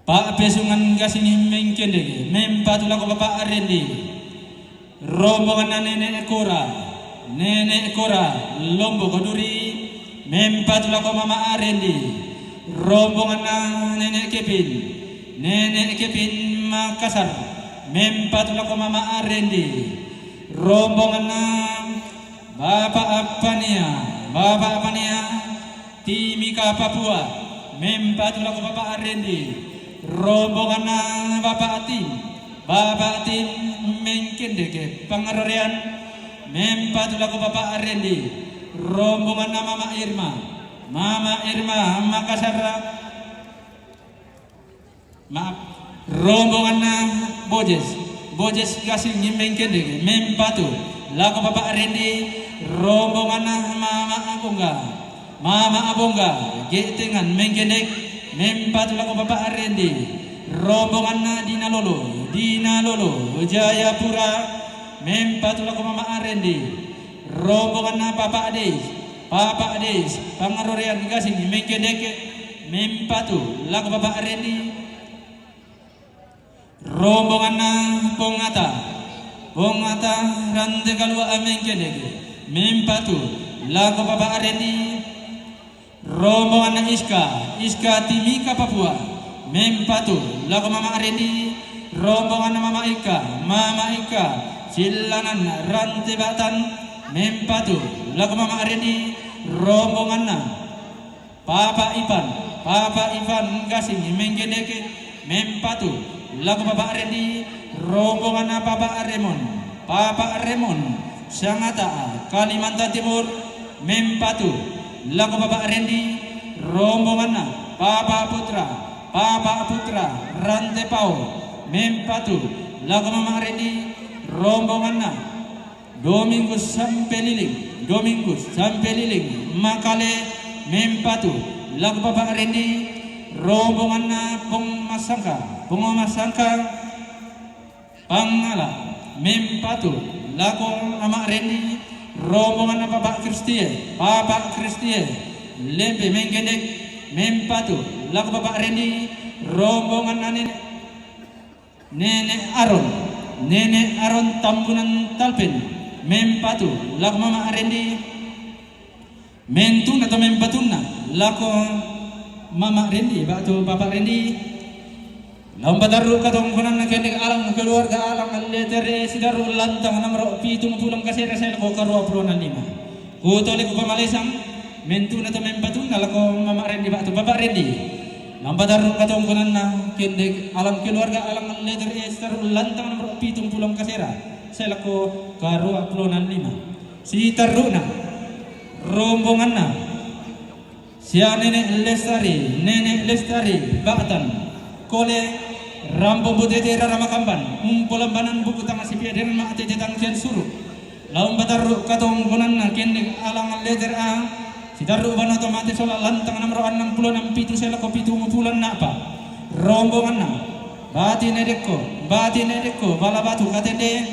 Pak Pesungan gasing mengkendege mempatulako papa arindi rombongan na nene Ekora Lombo Koduri mempatulako mama arindi rombongan na nene Kepin Makassar mempatulako mama arindi rombongan na Bapak Apania Timika Papua mempatulako Bapak Arendi rombongan na Bapak Atin mengkendeke pengerorian mempatulako Bapak Arendi rombongan na Mama Irma Makassar rombongan na Bojes gasing mengkendeke mempatu lako Bapak Arendi rombongan na Mama Abongga getengan mengkendek mempatu lako Bapak Arendi rombongan na Dina Lolo Jayapura mempatu lako Mama Arendi rombongan na Papa Ades pengerorian gasing mengkendek mempatu lako Bapak Arendi rombongan na Pongata rante kalua mengkendeke mempatu lako Bapak Arendi rombongan na Iska Timika Papua mempatu lako Mama Arendi rombongan na Mama Ika Silanan rante Batan mempatu lako Mama Arendi rombongan na Papa Ivan gasing mengkendeke mempatu lako Bapak Arendi rombongan na Papa Aremon Sangata Kalimantan Timur mempatu lako Bapak Arendi rombongan na Papa Putra Rantepau mempatu lako Mama Arendi rombongan na Domingus sampai liling Makale mempatu lako Bapak Arendi rombongan na Pongomasangka Pangala mempatu lako Mama Arendi rombongan na Bapak Kristie Lempe mengkendek mempatu lako Bapak Arendi rombongan na Nene Aron Tambunan Talpen mempatu lako Mama Arendi mentuna atau mempatuna lako Mama Arendi batu Bapak Arendi Lampadaru katongkonan na kendek alang keluarga alang letere sidaru lantang namro pitung pulang kasira sa ko karo 25 kutole ko pamalisang mentu na to mempatun nalako Mama Arendi batu Bapak Arendi lampadaru katongkonan na kendek alang keluarga alang letere sidaru lantang namro pitung pulang kasira sa ko karo 25 si taruna rombongan na siya Nene Lestari Batan Kole Rampo Budete Ramakamban Umpolambanan buku tanga si piaderan ma ate tetang sian suruh lawan batarru katong kunan na kendig alang letter A si taru ban otomatis sola lantang nomor 60 pitu sela ko pitu mupulan na pa rombongan na bati nedeko bala batu katende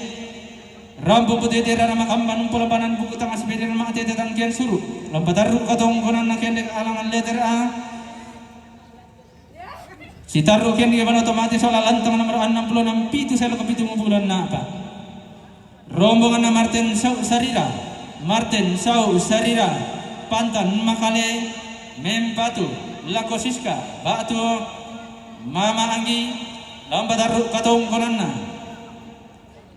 rambo putih rara makamban pulabanan buku tang asbeden ma tete tangkian suru lawan batarru katong kunan na kendig alang letter A si taru kendig ban otomatis sola lantang nomor 66 pitu sela ko pitu mupulan na pa rombongan na Martin Sau Sarira Pantan Makale Mempatu Lakosiska Batu Mama Anggi Lambadaru Katong Konana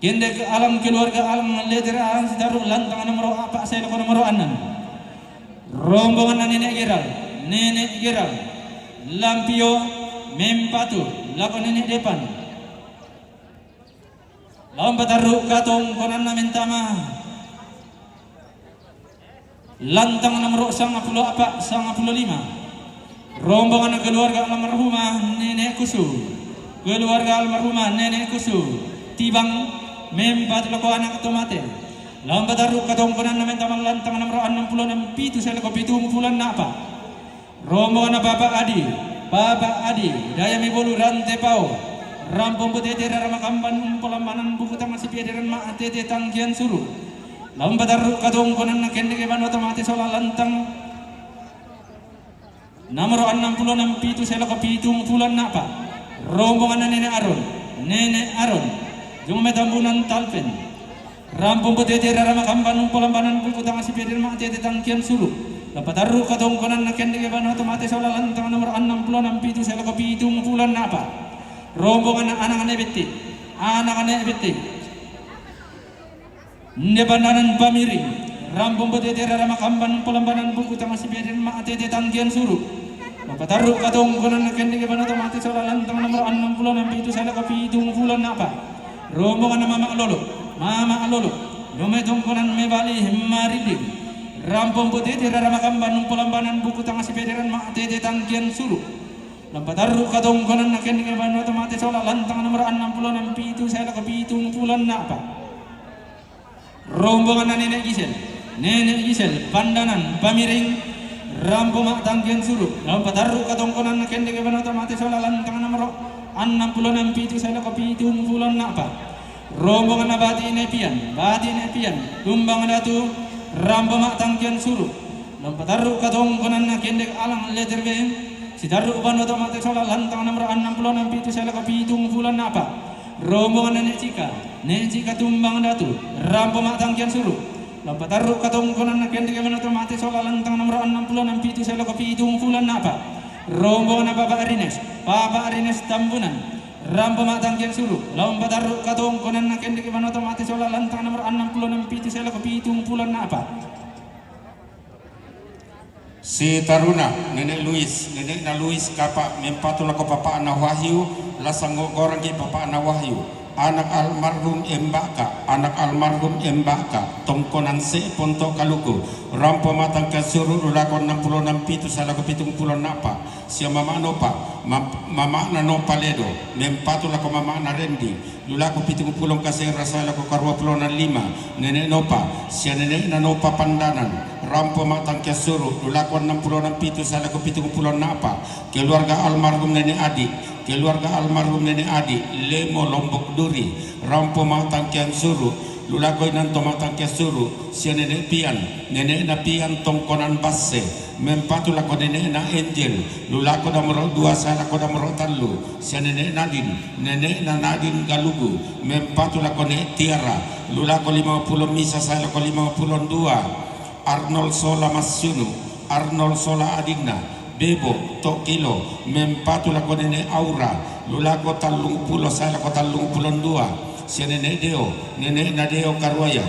Kendek alam keluarga alam ledera Sidaru lantang nomor apa saya lakukan nomor 6 rombongan na Nenek Geral Lampio Mempatu Lakon Nenek Depan lawan batarru katong konan na mentama lantang nomor 95 rombongan na keluarga almarhumah Nenek Kusu tibang mempat lako anak tomate lawan batarru katong konan na mentama lantang nomor 66 pitu sela ko pitu mupulan na apa rombongan na Bapak Adi daya mibolu rante pau rampung betete rara makamban pelamanan buku tang masih piadaran ma tete tangkian suru lawan batarru katong konan na kendege ban otomatis sola lantang nomor 66 pitu sela ko pitu mupulan na pa rombongan na Nenek Aron jumma tambunan talpen rampung betete rara makamban pelamanan buku tang masih piadaran ma tete tangkian suru lawan batarru katong konan na kendege ban otomatis sola lantang nomor 66 pitu sela ko pitu mupulan na pa rombongan anak-anak beti nebandanan pamiri rampung betete rara makamban pelambanan buku tamasih biarin ma tete tangkian suru bapatarru katong konan kendege ban otomatis sola lantang nomor 66 pitu sela ko pitu mupulan apa rombongan Mama Alolo dometong konan mebali maridi rampung betete rara makamban pelambanan buku tamasih biarin ma tete tangkian suru lampatarru katong konan na kendege ban otomatis sola lantang nomor 66 pitu sela ko pitu mupulan na apa rombongan na Nenek Gisel pandanan pamiring rampo mak tangkian suru lampatarru katong konan na kendege ban otomatis sola lantang nomor 66 pitu sela ko pitu mupulan na apa rombongan na Bati Nepian tumbang datu rampo mak tangkian suru lampatarru katong konan na kendege alang letter B sidaru ban otomatis sola lantang nomor 66 pitu sela ko pitu mupulan na apa rombongan Nenek Cika tumbang datu rampo mak tangkian suru lampatarru katong konan na kendege ban otomatis sola lantang nomor 66 pitu sela ko pitu mupulan na apa rombongan na Papa Arines Tambunan rampo mak tangkian suru lampatarru katong konan na kendege ban otomatis sola lantang nomor 66 pitu sela ko pitu mupulan na apa Si Taruna, Nenek na Luis kapa mempatu lako Papa Ana Wahyu, lasang gorang ki Papa Ana Wahyu, anak almarhum Embaka, tongkonan se ponto kaluku, rampo matang kasuru lako 66 pitu salako pitung pulon napa, sia mama na nopa ledo, mempatu lako mama na rendi, lulako pitung pulon kasih rasa lako karwa pulon 5, Nenek nopa, sia nenek na nopa pandanan. Rampo matang kesuru lulakon 66 pitu salako pitung pulon napa keluarga almarhum Nenek Adi Lemo Lombok Duri rampo matang kesuru lulakoi nanto matang kesuru si Nenek na Pian tongkonan basse mempatu lako Nenek na Angel lulako nomor 2 salako nomor 3 si Nenek na Nadine Galugu mempatu lako Nenek Tiara lulako 50 misa salako 52 Arnold Sola Masyunu, Arnold Sola Adina, Bebo, Tokilo, mempatu lako Nenek Aura, lulako 30 saya lako 32, si Nenek na Deo Karwaya,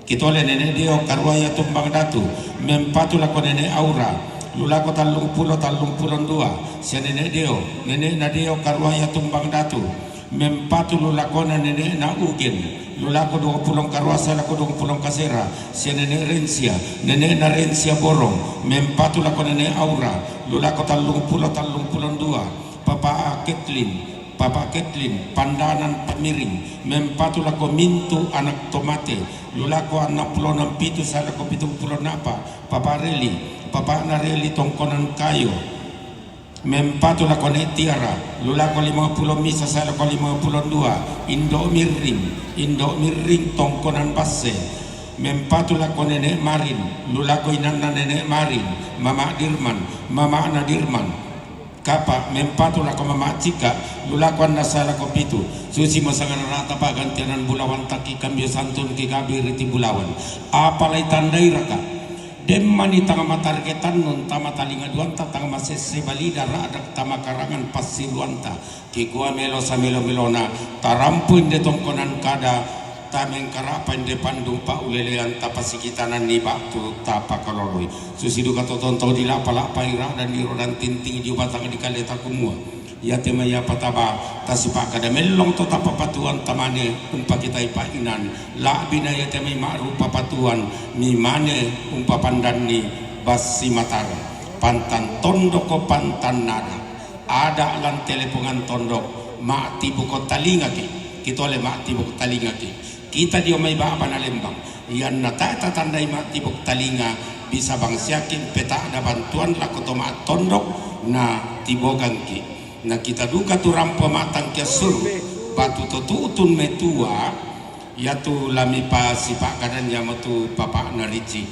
kitole Nenek Deo Karwaya tumbang datu, mempatu lako Nenek Aura, lulako 32, si Nenek na Deo Karwaya tumbang datu, mempatu lulako na Nenek na Ugen, lulako 20 karwasa lako 20 kasera si Nenek na Rencia Borong mempatu lako Nenek Aura lulako 32 Papa Ketlin Papa Ketlin, Pandanan Pamiring, mempatu lako mintu anak tomate, lulako anak pulau nampitu sa lako pitung pulau napa, Papa Reli, Papa Nareli tongkonan kayo, mempatu lako netiara, lulako 50 misa sa lako 52, Indo Miring tongkonan basse, mempatu lako nenek Marin, lulako inana nenek Marin, Mama Dirman, Mama Nadirman, kapa mempatu lako Mama Cika, lulakuan nasa lako pitu, susi masangan rata pagantianan bulawan taki kambio santun ki gabi riti bulawan, apalai tandai raka, demani tanga matargetan nun tama talinga duanta tanga masese balida radak tama karangan pasi duanta, ki gua melo samelo melona, tarampuin de tongkonan kada, tameng karapan de pandung pa ulelean tapasikitanan ni baktu tapa kaloroi susi duka totonto di lapa ira dan di rodan tinting di batang di kaleta kumua ya tema ya pataba tasipa kada melong to tapa patuan tamane umpa kita ipainan la bina ya tema ma'ruf papatuan mi mane umpa pandan ni basi matara pantan tondok ko pantan nada ada lan telepongan tondok ma'ti buko talinga kita oleh ma'ti buko talinga kita dia may baba na lembang yan na tandai mati buk talinga bisa bang siakin peta ada bantuan lako toma tondok na tibogan ki na kita duka tu rampo matang kia suru batu tutun metua ya tu lami pa sipak kadan ya matu papa narici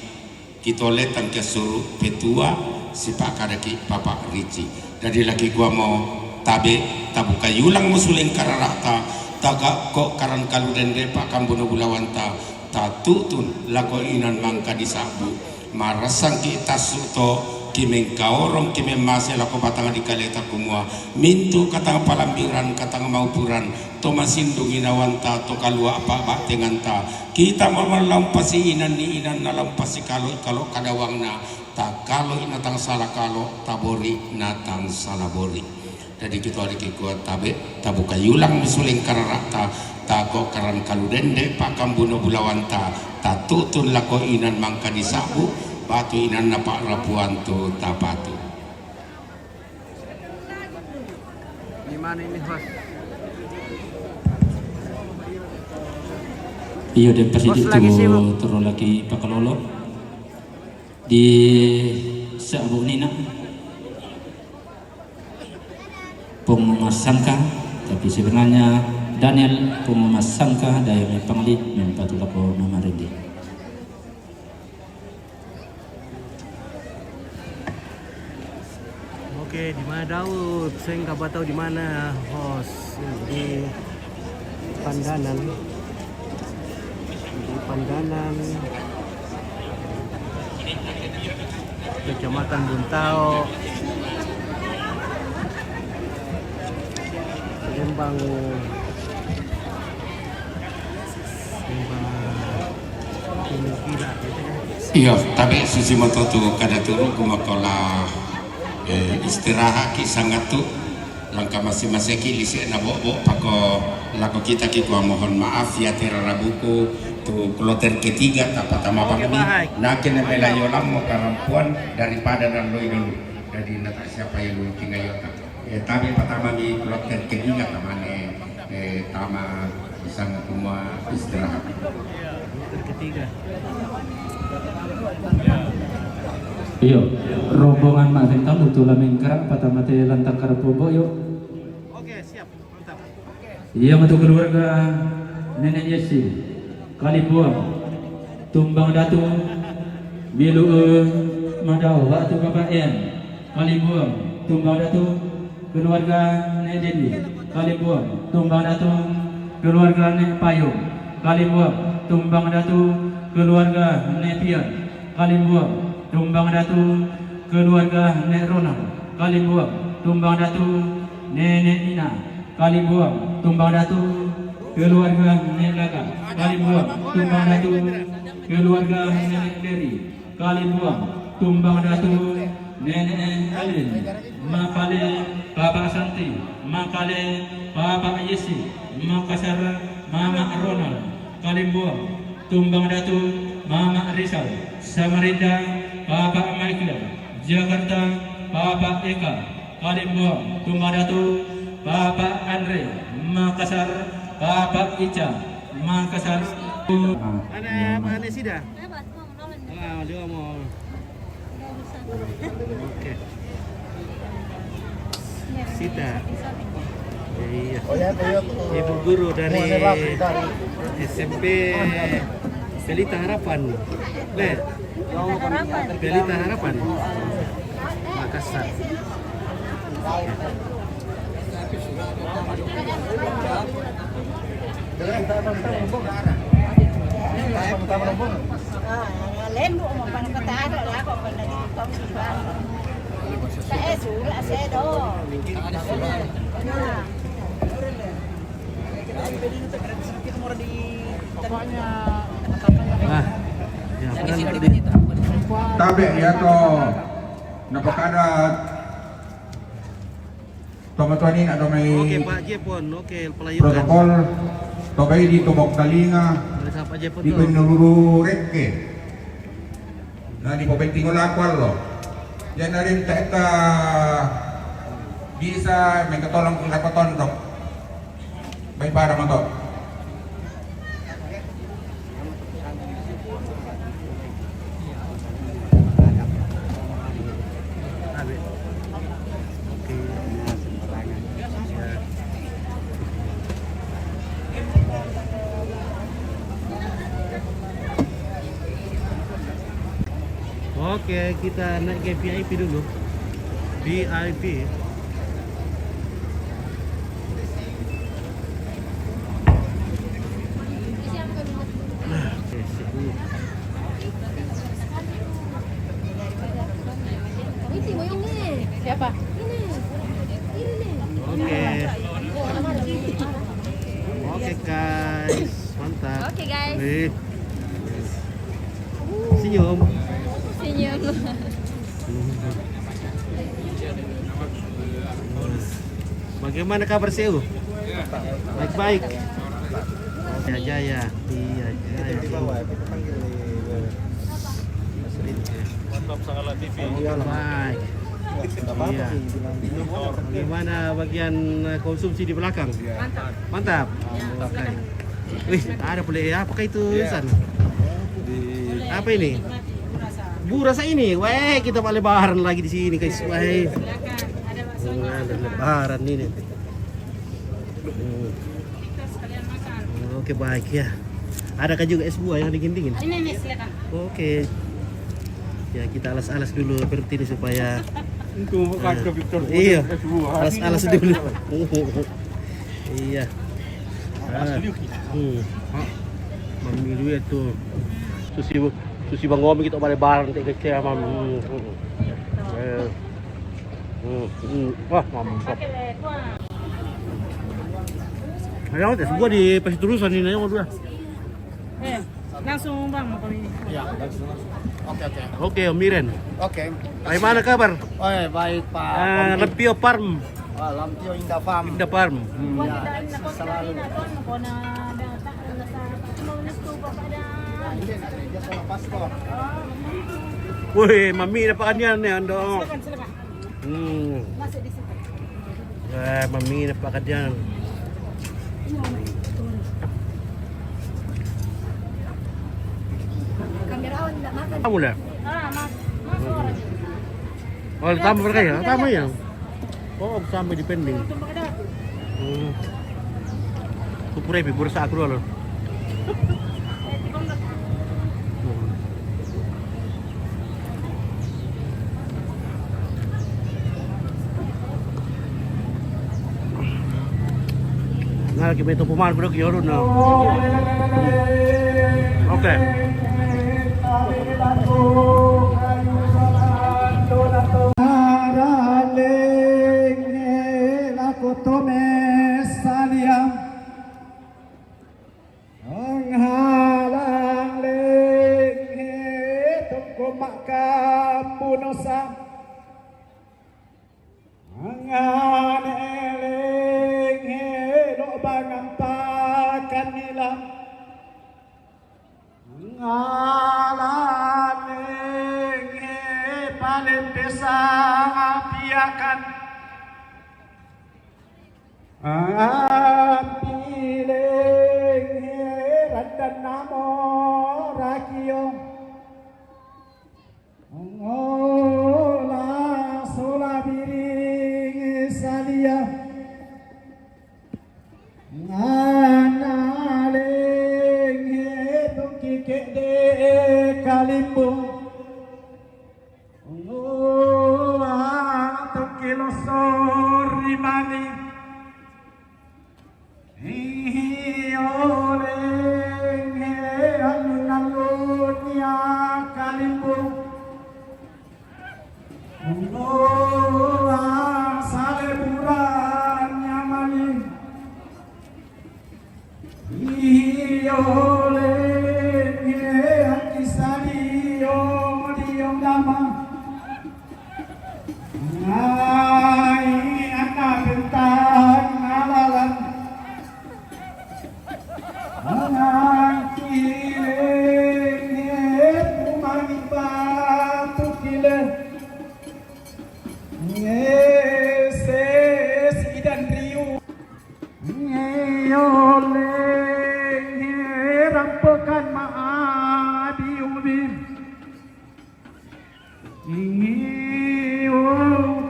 kita letang kia suru petua sipak kadaki papa rici dari lagi gua mau tabe tabuka yulang musuling kararata taga kok karan kaluden depa kambono bulawanta tatutun lako inan mangka disabu marasang kita suto kimeng kaorong kimeng masih lako batang di kaleta kumua mintu katang palambiran katang maupuran to masindung inawanta to kalua apa tenganta kita malampasi inan ni inan nalampasi kalau kadawangna tak kalau inatang salah kalau tabori natang salabori. Jadi kita hari kikuat tabe tabuka yulang misuling kararata tako karan kaludende pakam buno bulawanta tatutun lako inan mangka disabu batu inan napak rapuan tu tapatu. Di mana ini host? Iyo dan presiden itu turun lagi pakalolo di Sabu Nina. Pemasangka, tapi sebenarnya Daniel pemasangka daya panglit mempatu lako Mama Rendi. Oke, di mana Daud? Saya nggak tahu di mana host di Pandanan. Di Pandanan, Kecamatan Buntao. Lembang iya tapi susi moto tu kada turu kumakola istirahat ki sangat tu langkah masing-masing ki lisi na bobo pako lako kita ki gua mohon maaf ya terarabuku tu kloter ketiga tapatama pangmi nakin melayo lamo karampuan daripada dan loi dulu jadi nak siapa yang lu tinggal tapi pertama di kloter ketiga tamane tama bisa semua istirahat ketiga. Iyo, rombongan makin tamu tu lameng kerak pertama te lantang karapobo yuk. Oke, siap, mantap. Iya untuk keluarga Nenek Yesi, Kalibuang, Tumbang Datu, Bilu Madau, Batu Bapak En, Kalibuang, Tumbang Datu, keluarga Nenek Dendi, Kalibuang, Tumbang Datu, keluarga Nenek Payung, Kalibuang, Tumbang Datu, keluarga Nenek Pian, Kalibuang, Tumbang Datu, keluarga Nenek Ronald, Kalibuang, Tumbang Datu, Nenek Ina, Kalibuang, Tumbang Datu, keluarga Nenek Laga, Kalibuang, Tumbang Datu, keluarga Nenek Deri, Kalibuang, Tumbang Datu, Nenek Alin, Makale, Bapak Santi, Makale, Bapak Yesi, Makassar, Mama Ronald, Kalibuang, Tumbang Datu, Mama Rizal, Samarinda, Bapak Michael, Jakarta, Bapak Eka, Kalibuang, Tumbang Datu, Bapak Andre Makassar, Bapak Ica Makassar. Ada Pak Ane Sida? Dia mau. Oke. Sida. Iya. Ibu guru dari SMP Pelita Harapan. Pelita Harapan. Makassar. Lên bộ một phần có tá rồi lá còn phần này không chỉ vào sẽ xuống là sẽ đó. Ya, Tabe ya to napakada tomatuanin ada may Oke Pak Jepon, oke pelayukan. protokol tobay di tubok talinga Pak Jepon di penuluru reke na di popentingo lakwal lo yan na rin taeta bisa may katolong kung napatondok may para mo to. Oke, kita naik ke VIP dulu. VIP. Nah, oke, sip dulu. Siapa? Oke. Oke guys, mantap. Oke, guys. Wih. Senyum. Senyum. Bagaimana kabar Seu? Baik-baik. Ya Jaya, iya Jaya. Mantap Sangala TV. Baik. Iya. Bagaimana bagian konsumsi di belakang? Mantap. Oke. Wih, ada pula ya. Apakah itu San? Apa ini? Bu rasa ini, weh kita mau lebaran lagi di sini guys, weh. Ada lebaran ini. Oke baik ya. Adakah juga es buah yang dingin-dingin? Ini silakan. Oke. Ya kita alas-alas dulu seperti ini supaya. Iya. Alas-alas dulu. Iya. Mami dulu itu. Susi bang ngomong kita balik bareng tak kecil mam. Wah mantap. Ayo tes gua di pasti terusan ini ayo dua. Langsung bang mau kami. Ya, langsung. Oke. Oke Om Miren. Oke. Bagaimana kabar? Oh, baik Pak. Lampio Farm. Lampio Indah Farm. Indah Farm. Ya, selalu. Wih, mami dapat yan ando. Silakan. Masuk di situ. Mami dapat yan. Kamerawan enggak makan. Kamu lah. Masuk orang. Oh, tambah berkah ya? Tambah ya? Oh, sampai di pending. Kupure bursa aku dulu. Nah, kita itu pemain bro kiyo na. Oke. Pileng randan namo rakio ngola sola biring salia nganaleng tungki kede kalimbung ngola tungki losor rimani oleng alun-alunnya kalimbung saleburan nyamani oleng kisadiyo diong dama ngai anak bentang ngalalan rampokan maadi ubin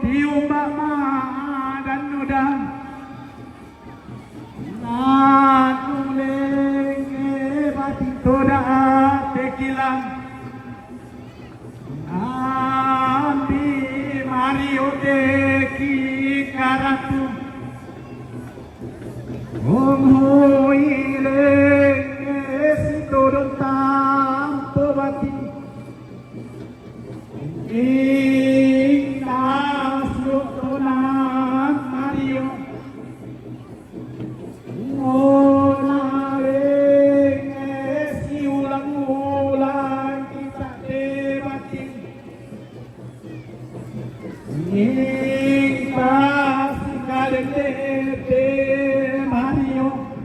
tiumbak dan nudang nanuleng batin toda tekilang ambi mario teki karatu ileng sidodon tampo bati Indah sudonan Mario Ngolareng si ulang-ulang kita debatin Indah sekali dede Mario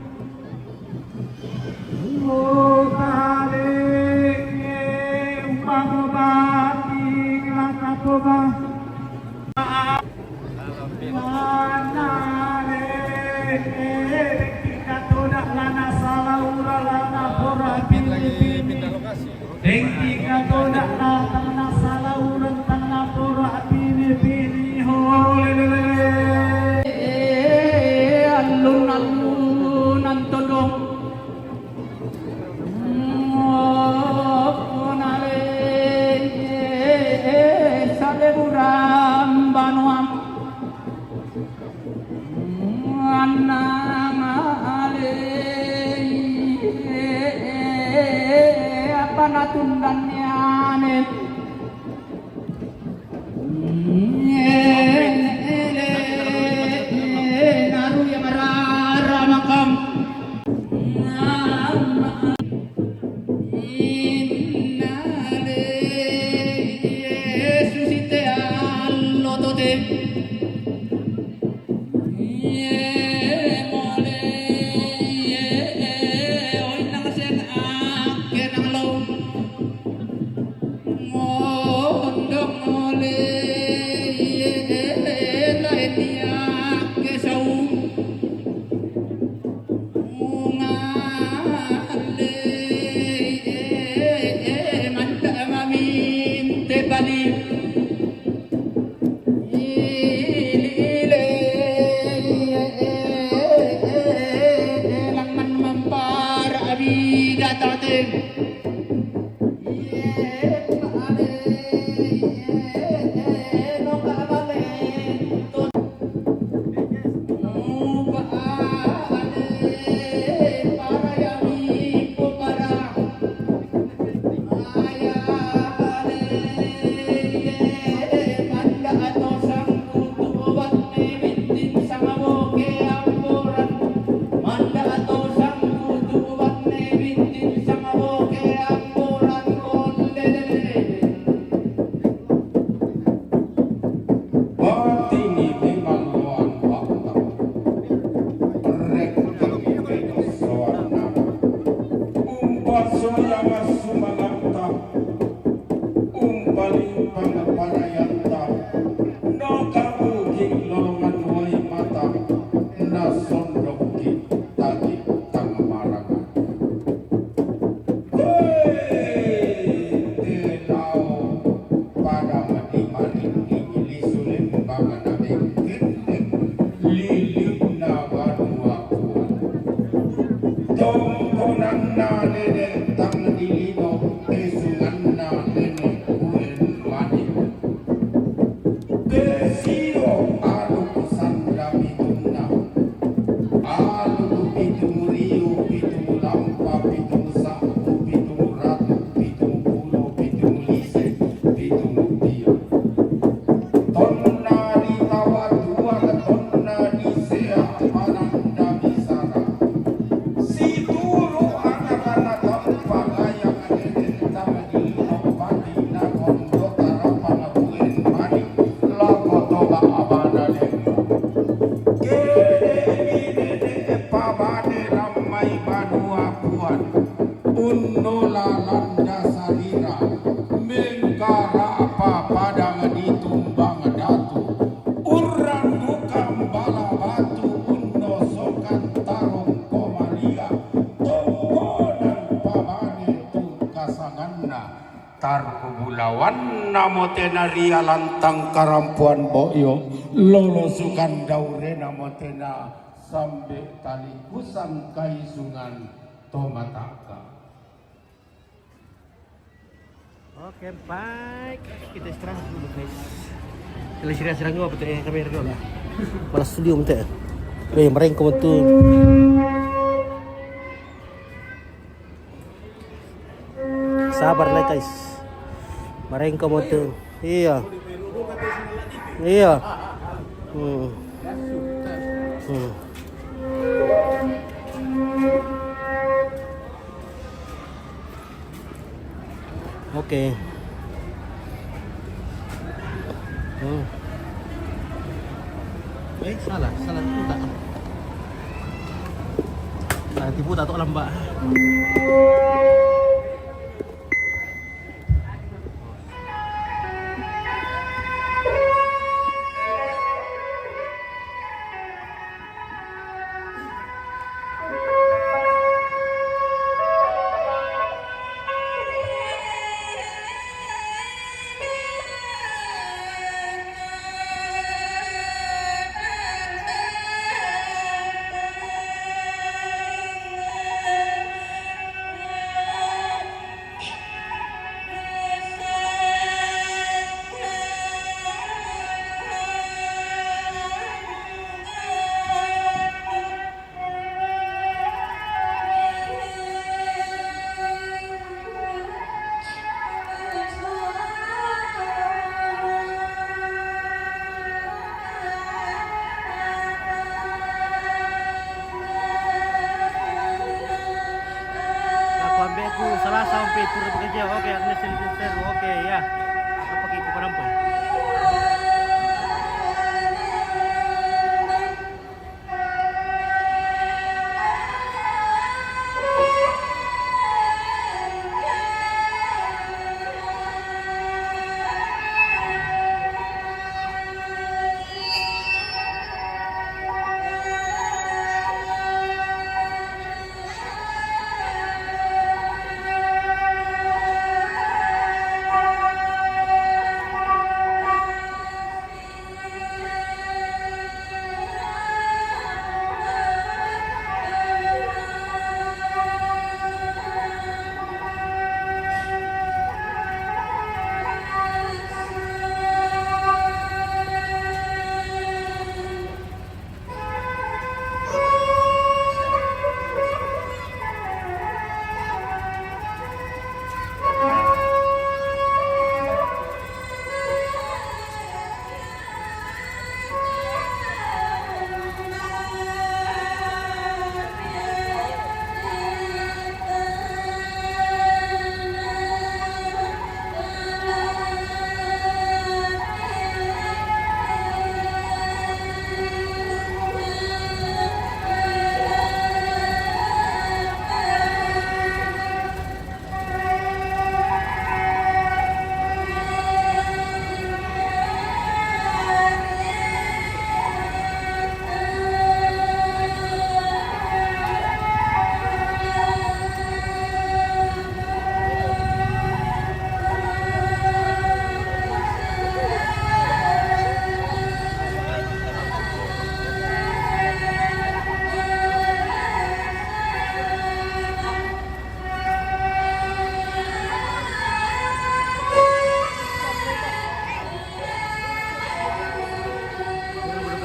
Ngolareng umpamobati lakapoba alun-alunan todong saleburan banuam apa natundannya naru yang marara makam susite allotote Mo dasarira mengkara apa padang ditumbang datu urang dukam bala batu undosokan tarung komalia tombonan pabane tu kasanganna tarkubulawan namo tenaria lantang karampuan boyo lolosukan daure namo tena sambe tali kusang kaisungan tomataka. Oke, baik. Kita istirahat dulu, guys. Kita istirahat dulu, betul ya, kamera dulu lah. Malah studio minta. Mereka betul. Sabar lah, guys. Mereka betul. Iya. Iya. Oke. Salah tipu tak? Salah tipu tak lambak. Salah sampai turun bekerja. Oke, Agnes Silvester. Oke, ya. Apa kita penampai?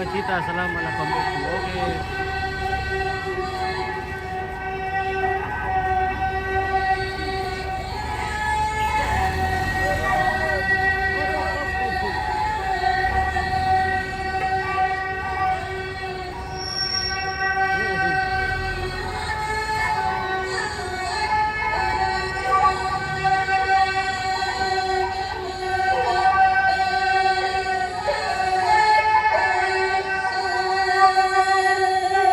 Cita, salam ala pembeku. Oke. Thank you.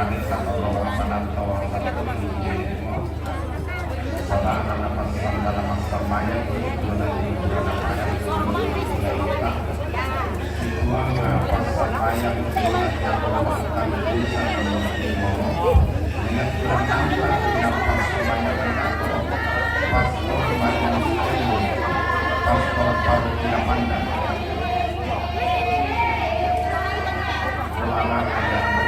Kami sallallahu alaihi Sabana nama dalam maksamanya menjadi bulan ayam kita uang pasal ayam yang melakukan desa Timur dengan penangkap yang pasal ayam pasal ayam pasal parokia Pandan selamat ayam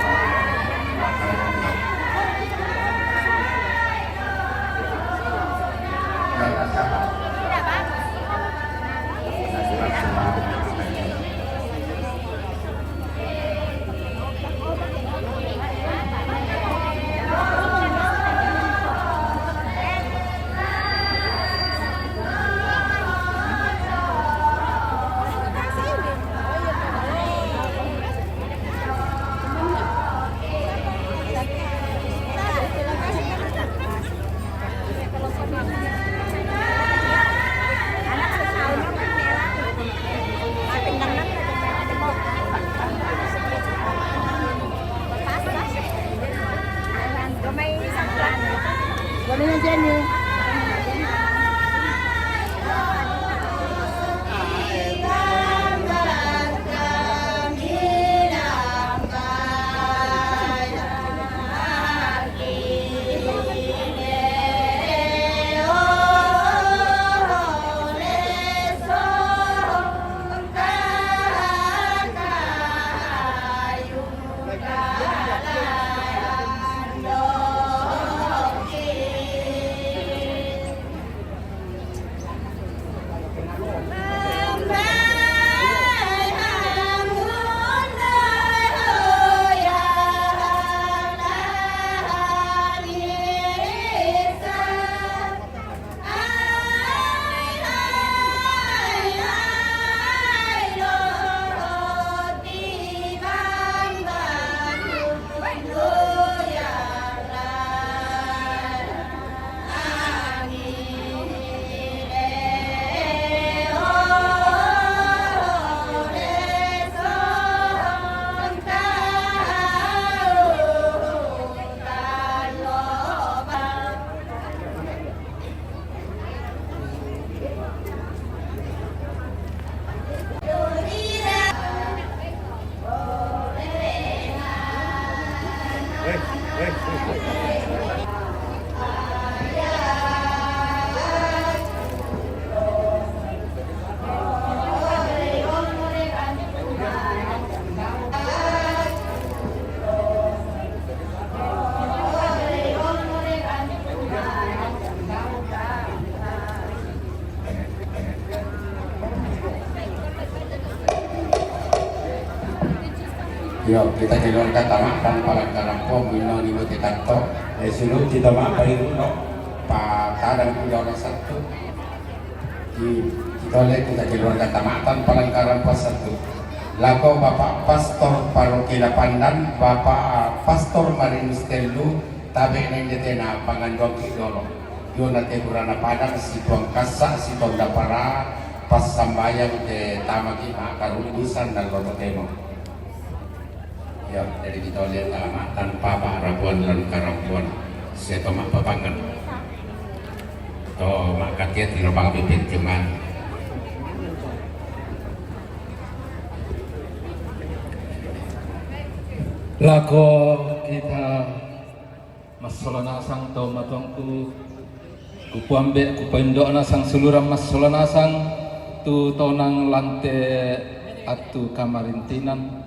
Yo, kita jalan kata makan palang karampo mino ni mati kanto. Sulu kita makan itu no. Pak kadang punya orang satu. Kita lihat kita jalan kata makan palang karampo satu. Lako Bapak Pastor Parokia Pandan, Bapak Pastor Marinus Telu, tabe neng detena pangandong kidolo. Yo nate burana padang si tuang kasa si tuang dapara pas sambayang de tamaki makarubusan dan lototemo. Ya, jadi kita lihat lama tanpa rabuan dan karampuan saya tomak papangan toh maka dia tinobang bibit cuman lako kita masola nasang to matongku kupuambe kupendok nasang seluruh masola nasang tu tonang lante atu kamarintinan.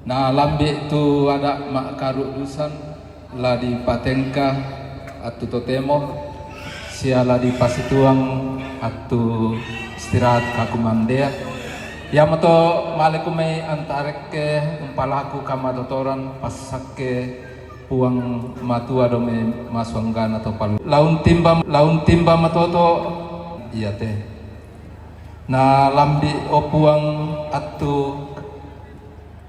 Nah lambe tu ada mak karuk dusan la di patengka atu totemo siala di pasituang atu istirahat kakumandea ya mato malekumai antarek ke umpalaku kama dotoran pasakke puang matua dome maswanggan atau palu laun timba matoto iya teh na lambi opuang atu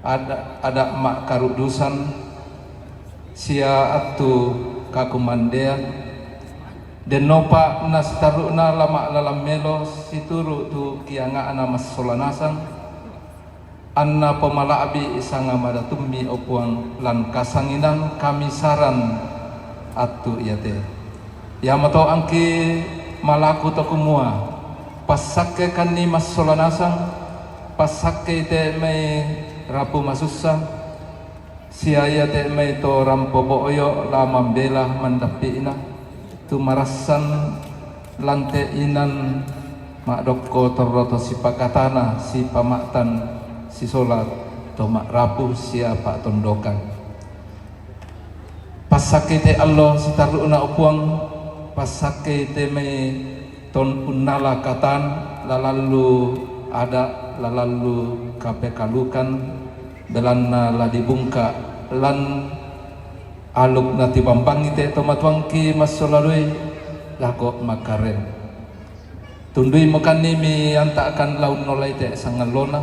ada mak karudusan sia atu kakumandea den nopa nas taruna lama lalam melo situru tu kianga ana mas solanasang anna pemalaabi isanga madatummi opuang lan kasanginan kami saran atu yate yamato angki malaku tokumua pasake kanni masolanasang pasake te mai rapu masussa siaya te mai to rampo boyo la mambela mandapiina tu marasan lante inan makdokko torroto si pakatana si pamaktan si solat to mak rapu siapa tondokan pasake te Allah si taruna upuang pasake te me ton unnala katan lalalu ada lalalu kape kalukan belanna la dibungka lan aluk nati bambangi te tomatwangki masolalui lako makaren tundui mokani mi antakan laun nolai te sangalona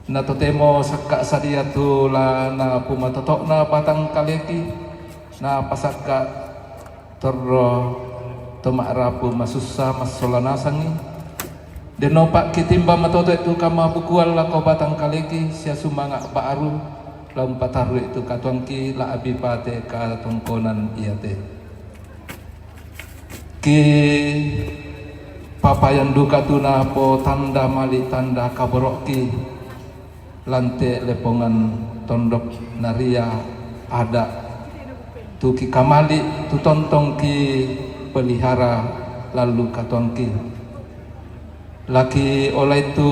na totemo sakka sadia tu la na pumatotok na patang kaleki na pasaka torro tomak rapu masussa masolana sangi deno pak kitimba matoto itu kama bukual la ko batang kaleki sia sumanga baaru laum pataru itu katuangki la abipate ka tongkonan iate ki papayan duka tuna po tanda mali tanda kaboroki lante lepongan tondok naria ada tuki kamali tu tontong ki pelihara lalu katongki laki oleh itu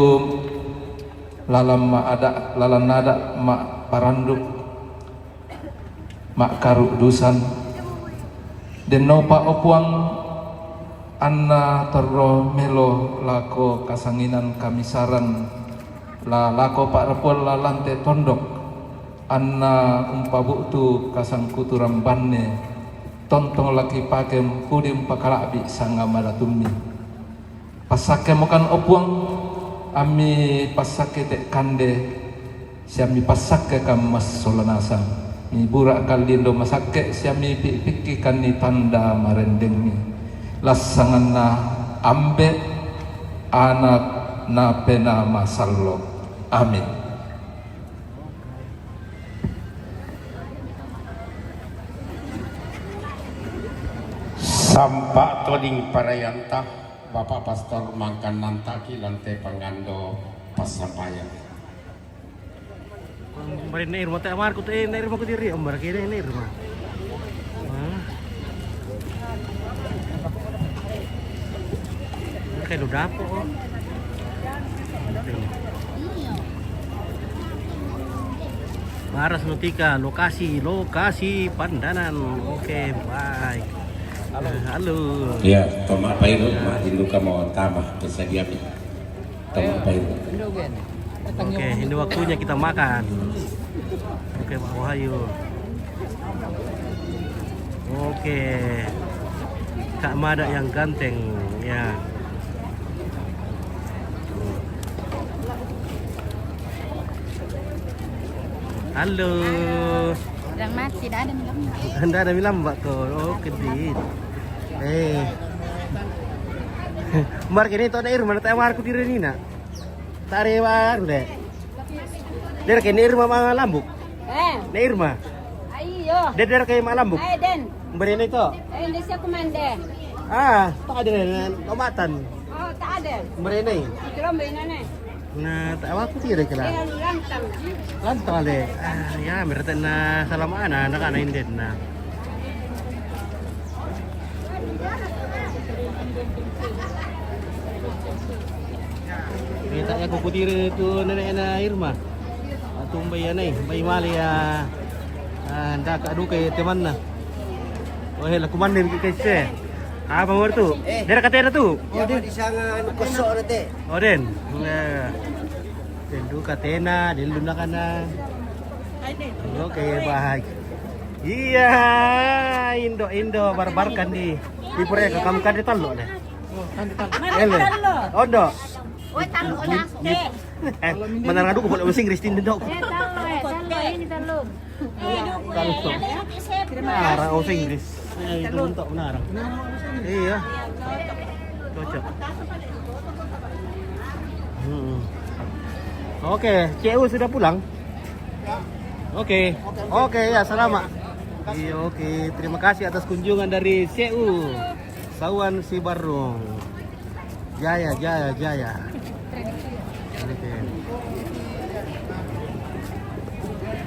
lalam ma ada lalan nada mak paranduk mak karuk dusan den nopa opuang anna terro melo lako kasanginan kamisaran la lako pak repol la lante tondok anna umpabuktu kasang kuturam banne tontong laki pakem kudim pakalabi sanga madatummi pasake mokan opuang ami pasake te kande siami pasake kam masolanasang mi burak kalindo masake siami pikki kanni tanda marendengni lasanganna ambe anak na pena masallo amin. Sampak toding parayanta Bapak Pastor mangkan nantaki lantai pangando pasampayan. Kemarin nair mata amar ku teh nair ku diri ambar kene nair mah. Kayak udah dapo. Maras Nutika, lokasi pandanan. Oke, baik. Halo. Ya, tomak pairu, mak induka mau tamah kesediaan. Tomak pairu. Oke, ini waktunya kita makan. Oke, Pak Wahyu. Oke, Kak Mada yang ganteng, ya. Halo. Orang mati dah ada milam. Anda ada milam Mbak tuh. Oh, kedit. Mar kini to nair mana ta war ku diri ni na. Tare war deh. Der ke nair mama lambuk. Nair mah. Ayo. Der ke mama lambuk. Ayo Den. Beri ni to. Ini siapa komande? Tak ada tomatan. Oh, tak ada. Beri ni. Kira beri mana? Nah, tak awak ku diri kela. Lantang. Lantang deh. Ya, mereka na salam anak ini deh na. Kita ya kuku diri itu nenek Irma. Atau bayi mali ya. Anda kak duka teman na. Oh hela kumandir kese. Apa mor tu? Dera katena tu. Oh dia di sana kosok nanti. Oh den. Den duka tena, den luna kana. Oke, baik. Iya, Indo barbarkan di pura ke kamu kan ditalo deh. Oh, kan ditalo. Oh, do. Oh, talo langsung. Mana ngadu ko boleh bahasa Inggris din dok. Talo ini talo. Nara bahasa Inggris. Itu untuk menara. Iya. Cocok. Oke, CU sudah pulang? Oke, ya selamat. Iya, oke, terima kasih atas kunjungan dari CU Sawan Sibarung. Jaya.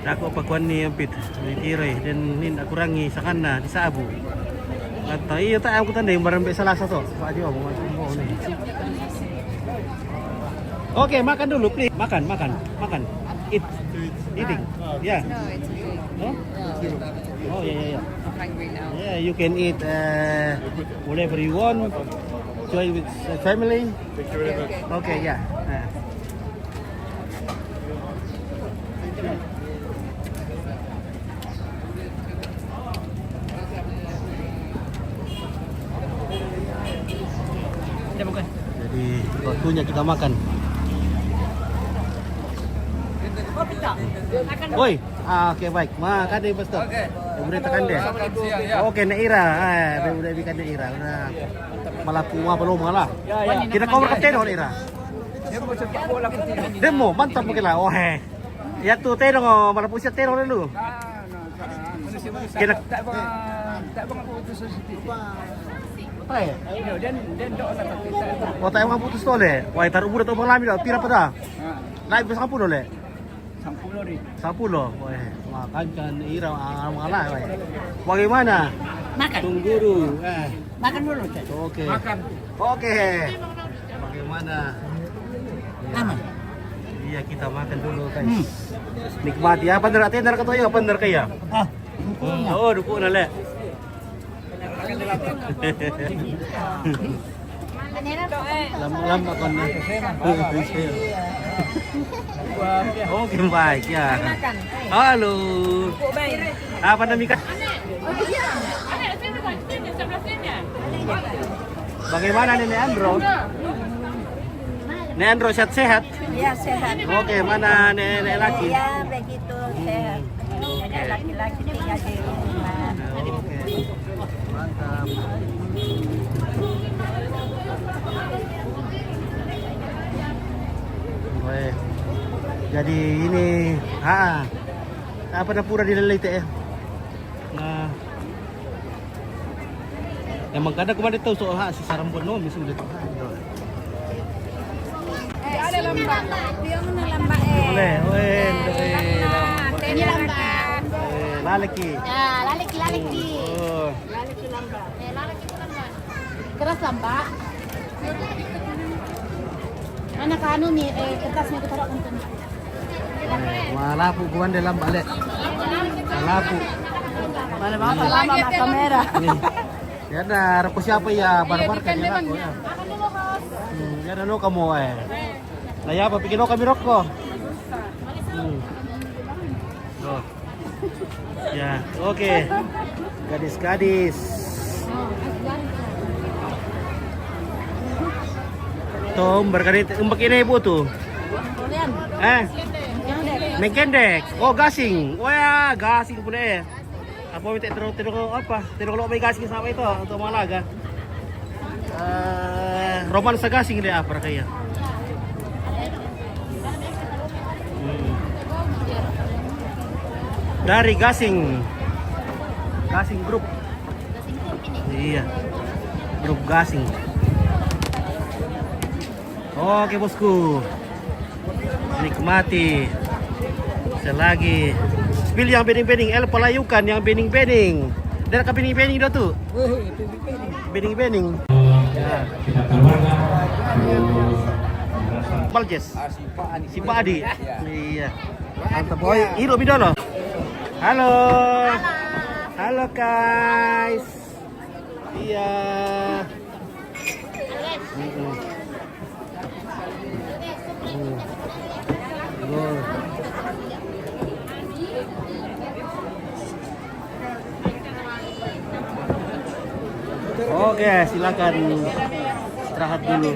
Ako pagkuhan ni Ampit, Tiroy, dan nin aku rangi sa kana di Sabu. At iyo tayo ko tanda yung barangay sa lasa to. Pwede mo mo ni. Okay, makan dulu please. Makan. Eating. Yeah. No, it's okay. No? Oh, yeah. I'm hungry now. Yeah, you can eat whatever you want. Enjoy with family. Okay, yeah. Jadi waktunya kita makan. Woi, oke baik. Makan deh Pastor. Udah tekan deh. Oke, Naira. Udah bikin Naira. Udah. Malah punya belum malah. Kita kau berkata Naira. Demo, mantap mungkin lah. Oh ya tuh teno malah pusat teno dulu. Kita tak putus oh, tayo mga putus to le. Why taruh muna to bang lami daw. Pira pa da. Live sa 10 le. 10 rin. 10. Wah, makan kan iraw ang mga la. Bagaimana? Makan. Tungguru. Makan dulu, Cek. Oke. Makan. Oke. Bagaimana? Aman. Iya, kita makan dulu guys. Nikmati ya. Pandar ate ndar katoyo, pandar kaya. Oh, duko na le. Lama-lama kon na. Oke, baik ya. Halo. Apa namanya? Bagaimana Nenek Andro? Nenek Andro sehat-sehat? Ya, sehat. Oke, mana nenek laki? Ya, begitu sehat. Ada laki-laki tinggal di rumah. Oke. Mantap. Weh. Jadi ini apa na pura dilalite na emang kada kemarin tahu soal si Sarambon no misalnya itu Ada lambak. Dia mana lambak boleh Ini lambat. Lalaki. Ya, lalaki. Oh. Lalaki lambat. Lalaki itu lambat. Keras lambat. Anak anu nih, kertasnya kita taruh untuk. Malapu kuan dalam balik. Malapu. Mana bawa lama kamera. Ya na, ko siapa ya barbar kan ya ko ya. Ya na no kamu Naya apa bikin kami rokok. Oh. Ya, oke. Gadis-gadis. Tom berkait embek ini ibu tuh. Mengkendek. Oh, gasing. Oh ya, gasing pula Apa minta terus apa? Terus kalau may gasing sama itu untuk Malaga. Roman sa gasing dia apa kaya? Dari gasing grup. Iya, grup gasing. Oke bosku, nikmati. Selagi spill yang bening-bening, pelayukan yang bening-bening. Dari ke bening-bening dah tu. Bening-bening. Ya. Maljes. Si Pak Adi. Iya. Mantap boy. Hidup dulu. Halo. Halo guys. Iya. Oke, silakan istirahat dulu.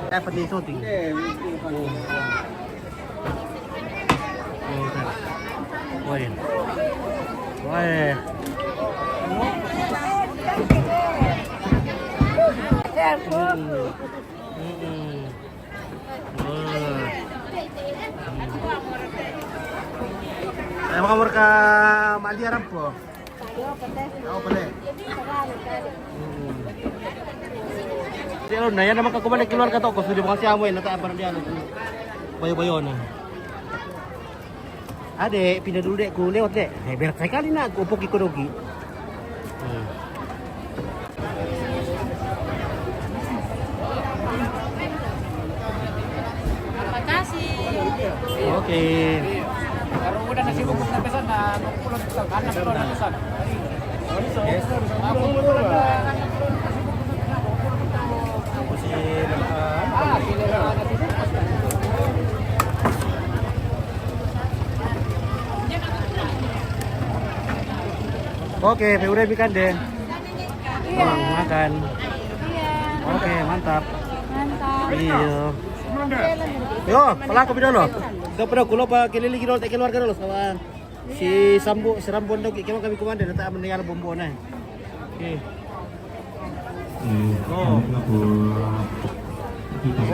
Dapat di shooting. Woi. Woi. Emang kamu ke mandi Arab po? Oh, boleh. Dia lo naya nama aku balik keluar kata aku sudah makasih amoy nata apa dia bayo-bayo na. Adek, pindah dulu dek, ku lewat dek. Biar sekali nak aku upuk ikut dogi. Terima kasih. Oke. Kalau udah nasi bungkus na pesan na pulang anak pulang na pesan. Aku Oke, udah ikan deh. Iya. Makan. Iya. Oke, mantap. Mantap. Iya. Yo, pelaku bidol lo. Kau pernah kulo pa keliling kilo tak keluarga lo sama si Sambu Serambon dok kemo kami komandan tak mendengar bombo na. Oke. Oh.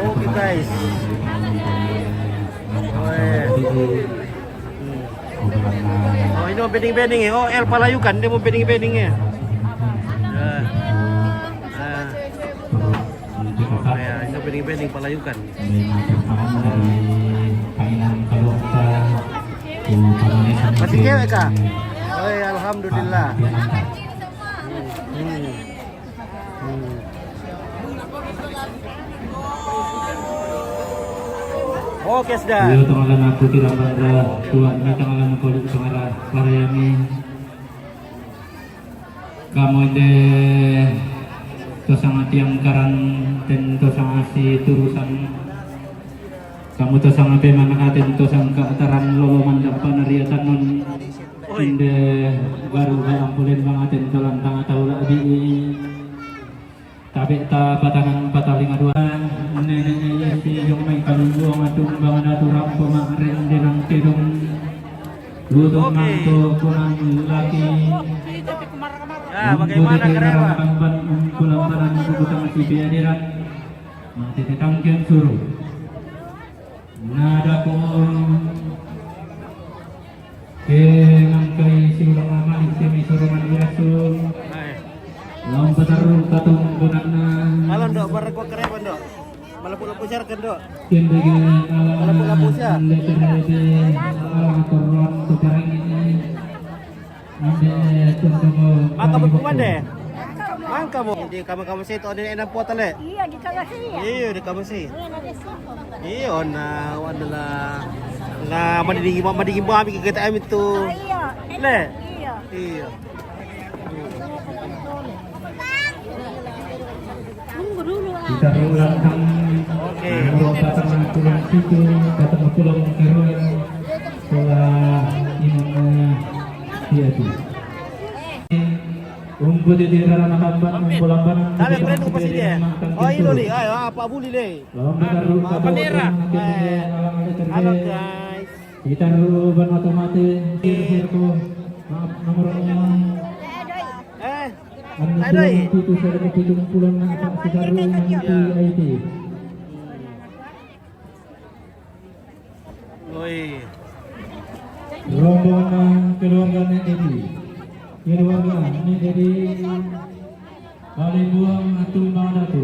Oke guys. Oh ini mau bedding-bedding ya. Oh El Palayukan dia mau bedding-bedding ya. Ya ini bedding-bedding Palayukan. Masih cewek kah? Oh ya, alhamdulillah. Oke sudah. Yo tangalan aku tidak pada tuan ni tangalan aku di tengah Parayami. Kamu de tosang tiang karan dan tosang si turusan. Kamu tosang apa mana katen tosang keataran loloman dapat nariatan non. Inde baru barang pulen bangaten tolan tanga taula di. Tapi ta patangan pataling aduan nenek si yung may kaluluang atong bangan aturang pumaren dinang tidong lutong manto kunang laki bagaimana kerawa pulang paran bukutang si biadiran matititangkian suruh nada ko ngangkay si ulang amalik si may suruman irasul Lampatarung katong bunak na. Kalau dok, barang gua keren dok. Malapu-lapu syarakan dok. Kendega Malapu-lapu syar. Leterede koron tukarang ini. Ande tunggu. Maka berkuman deh. Mangka mo. Di kamu sih itu ada enam pot le. Iya, di Kawasi ya. Iya, di kamu sih. Iya, na adalah na madigi babi kita am itu. Iya. Le. Iya. Iya. Kita ulang kang oke. Datang pulang situ, datang pulang kerja. Setelah imamnya dia tu. Umput di dalam kamban umpulan barang. Tapi keren apa sih dia? Oh ini li, ayo apa buli le? Kamera. Halo guys. Kita ruban otomatis. Maaf nomor Adoi. Itu saya kepitung pulang nak sekarang nanti IT. Oi. Rombongan keluarga Dedi. Keluarga Dedi. Kali buang atung Bangdatu.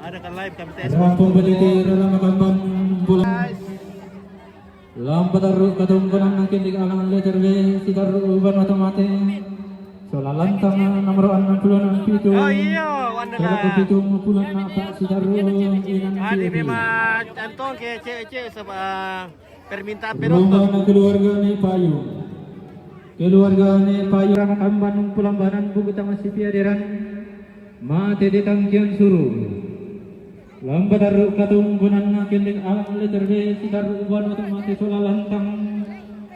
Ada kan live kami tes. Rampung berdiri dalam kambang pulang. Lampat taruh katung kunang nakin di kalangan letter B. Sikar uban otomatis. Solalantang nomor 66 itu. Oh iya, wandala. Itu pulang apa sidaru inan. Adi memang Anton ke cek sama permintaan penonton. Rombongan keluarga ni Payung. Keluarga ni Payung anak amban pulang banan buku tama si piadiran. Mati di tangkian suruh. Lambat taruh katung gunan nakin di alam letter B sidaru uban otomatis solalantang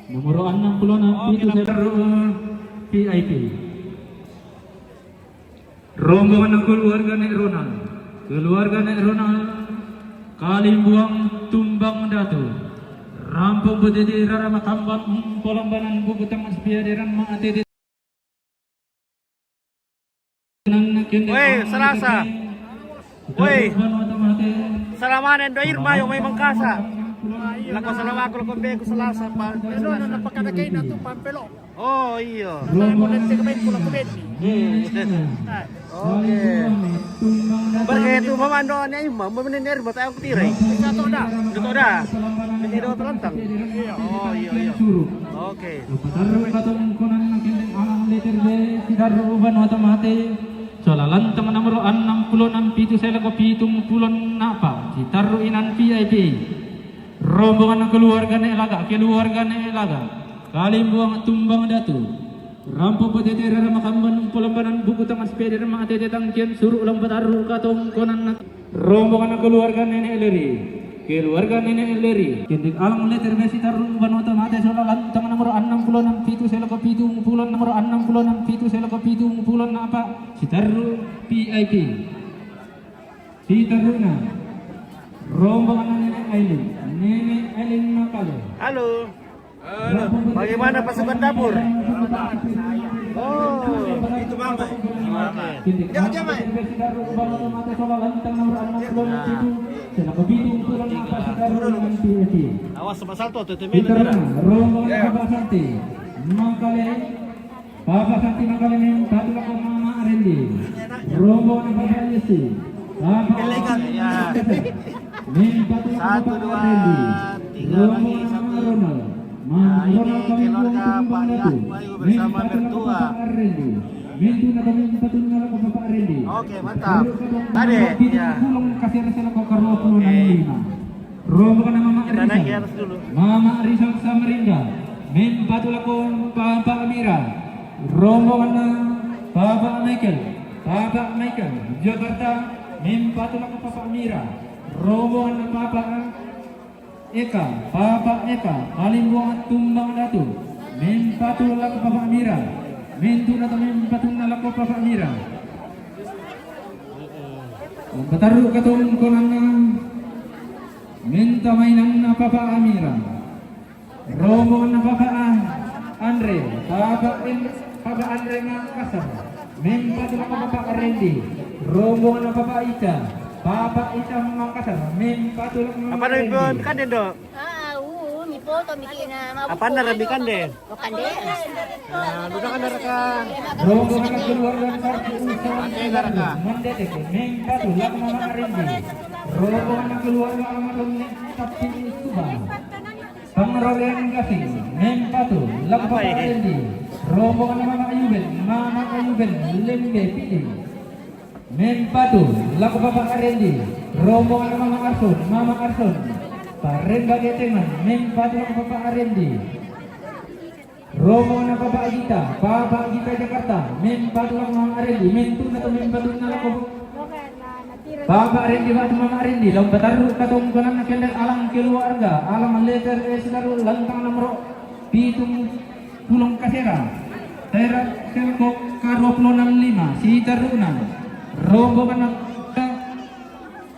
nomor 66 itu sidaru VIP. Rombongan keluarga Nek Ronald. Keluarga Nek Ronald Kalimbuang Tumbang Datu. Rampung berdiri rara makamban polambanan bubutang aspiadiran maatidi. Woi, Selasa. Woi. Salamanan do Irma yung may mangkasa. Lako salamat ko kung beko Selasa pa. Ano na napakadagay na to pampelo. Oh, iyo. Kulente kami kulang kulente. Okay. Barkaya tu mamando na Irma, maminin Irma tayo ko tiray. Ito na. Dito na. Hindi daw terantang. Oh, iyo. Okay. Patarong katong kunan ng kindeng alang letter B sidaruban otomatis. Solalantang nomor 67 sela ko 70 napa sitaruinan VIP. Rombongan ng keluarga na Ilaga. Kalimbuang tumbang datu. Rampo putiti rara makamban polambanan bukutang aspeder maatete tangkian suruh ulang pataru katong konan nak. Rombongan ng keluarga Nenek Eleri. Kindik alang letter besi taruh banota mate solalantang nomor 67 sela ko 70 nomor 67 sela ko 70 napa sitaru VIP. Sitaruna. Rombongan Nenek Aileen Makale. Halo. Bagaimana pasukan dapur? Oh, itu Mama. Jangan. Awas sama salto tuh temen. Rombongan Bapak Santi. Makale. Bapak Santi Makale nih satu lako Mama Arendi. Rombongan Bapak Yesi. Bapak ya. Satu, dua, tiga lagi satu. Nah, ini keluarga Pak Yahwayu bersama mertua. Oke, mantap. Tadi ya. Kita naik ke atas dulu. Mama Rizal Samarinda. Min patulakon Papa Amira. Rombongan Papa Michael. Jakarta. Min patulakon Papa Amira. Rombongan Papa Eka, Kalimbuang tumbang datu. Min patulak Papa Amira. Min tunat min patulak Papa Amira. Bataru katong konana. Minta mainan na Papa Amira. Rombongan na Papa Andre. Papa Andre Makassar. Min patulak Papa Arendi. Rombongan na Papa Ita. Papa Ita Makassar. Min patulak Apa na yun kanden do? Ni foto mikina Apa na rabi kanden? Kande. Duda ka na raka. Rombongan na keluarga Sarki Usaha. Ate na raka. Mendetek Min patulak Mama Arendi. Rombongan na keluarga Amadon Tapi Subang. Pengeroyokan kasih Min patulak Papa Arendi. Rombongan na Mama Ayuben Lembe Pilih. Men patu, laku Bapak Arendi, rombongan Mama Arson, Paremba Geteman, men patu laku Bapak Arendi, rombongan Bapak Agita Jakarta, men patu laku Mama Arendi, men tuna atau men patu laku Bapak Arendi, Mama Arendi, lompat taruh katong konan kendang alang keluarga, alang letter sedaru lantang nomor pitung pulong kasera, daerah Selkok K265, Sitaruna. Rombongan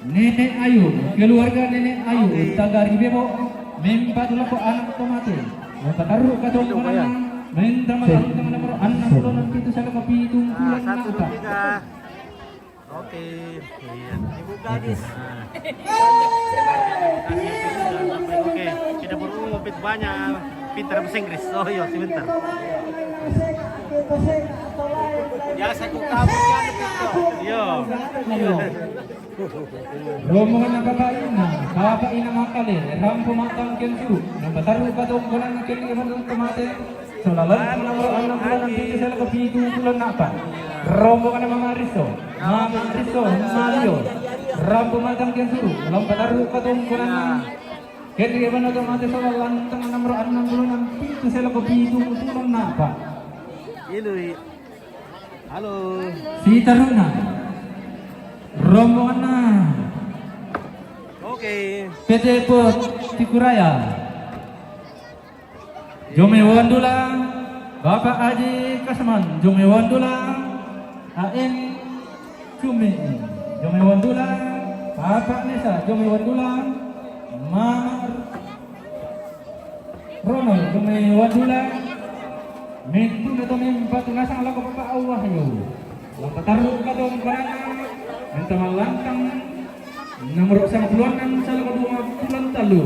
Nenek Ayu, keluarga Nenek Ayu, Tagari Bebo, mempatulah ko anak tomate. Taruh katong konan, mendramalang nomor 66 itu sa kapitung pulang na uta. Oke. Ibu gadis. Oke, kita berumpit banyak pintar bahasa Inggris. Oh iya, sebentar. Ya, saya kamu kan Yo. Rombongan na Bapak Ina Makale, Rampo Matang Kensu, nabataru katong konan ng kinikipan tomate, solalan nomor 66 sa kapitung pulang na pa. Rombongan na Mama Riso, Mario, Rampo Matang Kensu, nabataru katong konan ng kinikipan tomate, solalan nomor 66 sa kapitung pulang na pa. Iluy. Halo. Si Taruna. Rombongan na. Oke. PT Pos Tikuraya. Jome Wandula. Bapak Haji Kasman. Jome Wandula. AN Cumi. Jome Wandula. Bapak Nesa. Jome Wandula. Mamar Ronald dumay wadula. Mentu na to may patunasang ala ko pa Allah yo. Lapatarlo ka dong barana. Enta malantang nomor 90-an sa kadua bulan talu.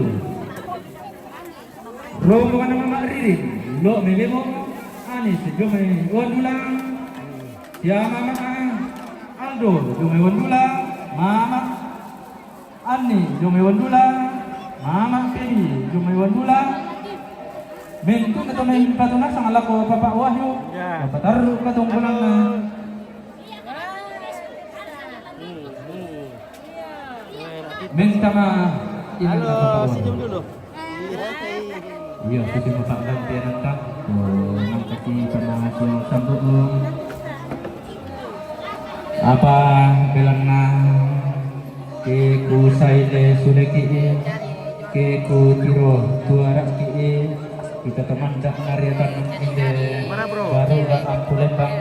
Romo ka naman maririn. Lo melemo anis dumay wadula. Ya mama Aldo dumay wadula. Mama Ani dumay wadula. Mama Pedi dumay wadula. Mentu na to may patunasang ala ko Papa Wahyu. Lapatarlo ka dong barana. Minta Halo, senyum dulu. Iya, kita masak gantian entah. Nang kaki panas yang sambung. Apa belana ke ku saile sudah ke ku tiro tuara kita teman dak nariatan inde baru aku lembang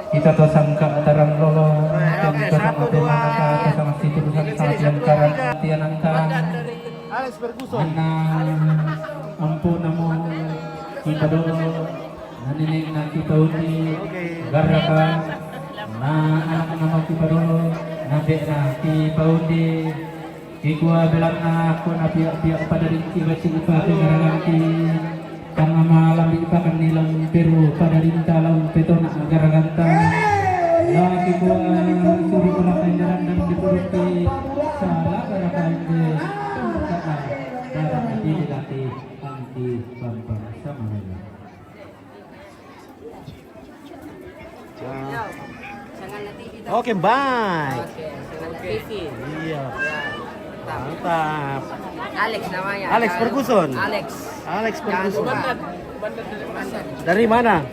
kita to sangka tarang lolo kita sama temaka kita sama situ bukan saat yang karan tian antang Alex Ferguson. Ampun namo kita dulu nanining na kita uti garaka na anak nama kita dulu nabe na kita uti Ikua belang na ako na piyak-piyak pada rinci baci ipa pengaranganti Tanga malam ipa kan nilang Peru pada rinta laun peto na agaraganta Laki kuah suri ko na kaindaran dan dipuruti Salah garakainde Tumbukaan darah hati dilati anti bampang sama lagi Oke, bye. Iya. Mantap. Alex namanya. Alex Ferguson. Alex Ferguson. Dari mana?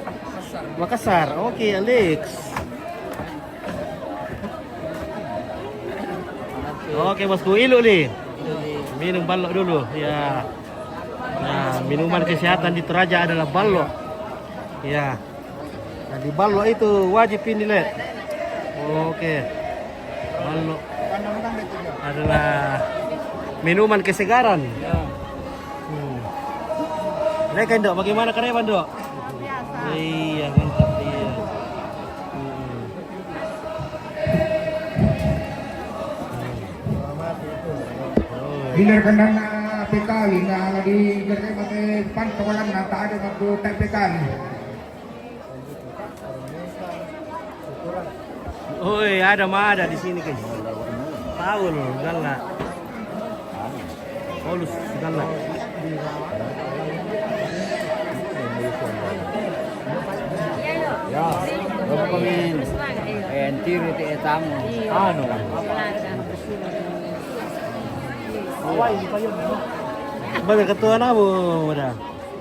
Makassar. Oke, Alex. Oke, bosku, ilu nih. Minum balok dulu. Ya. Nah, minuman kesehatan di Toraja adalah balok. Ya. Nah, di balok itu wajib ini, Le. Oke. Balok adalah minuman kesegaran. Mereka Dok, bagaimana Karewan Dok? Iya, mantap iya. Hilir ka na pikali na lagi gari mati pantawalan na tayo magdutay pikali. Oi, ada di sini guys. Paul galak. Paulus galak. Ya, berapa komin? Entir itu tamu. Anu. Bener ketua namu udah.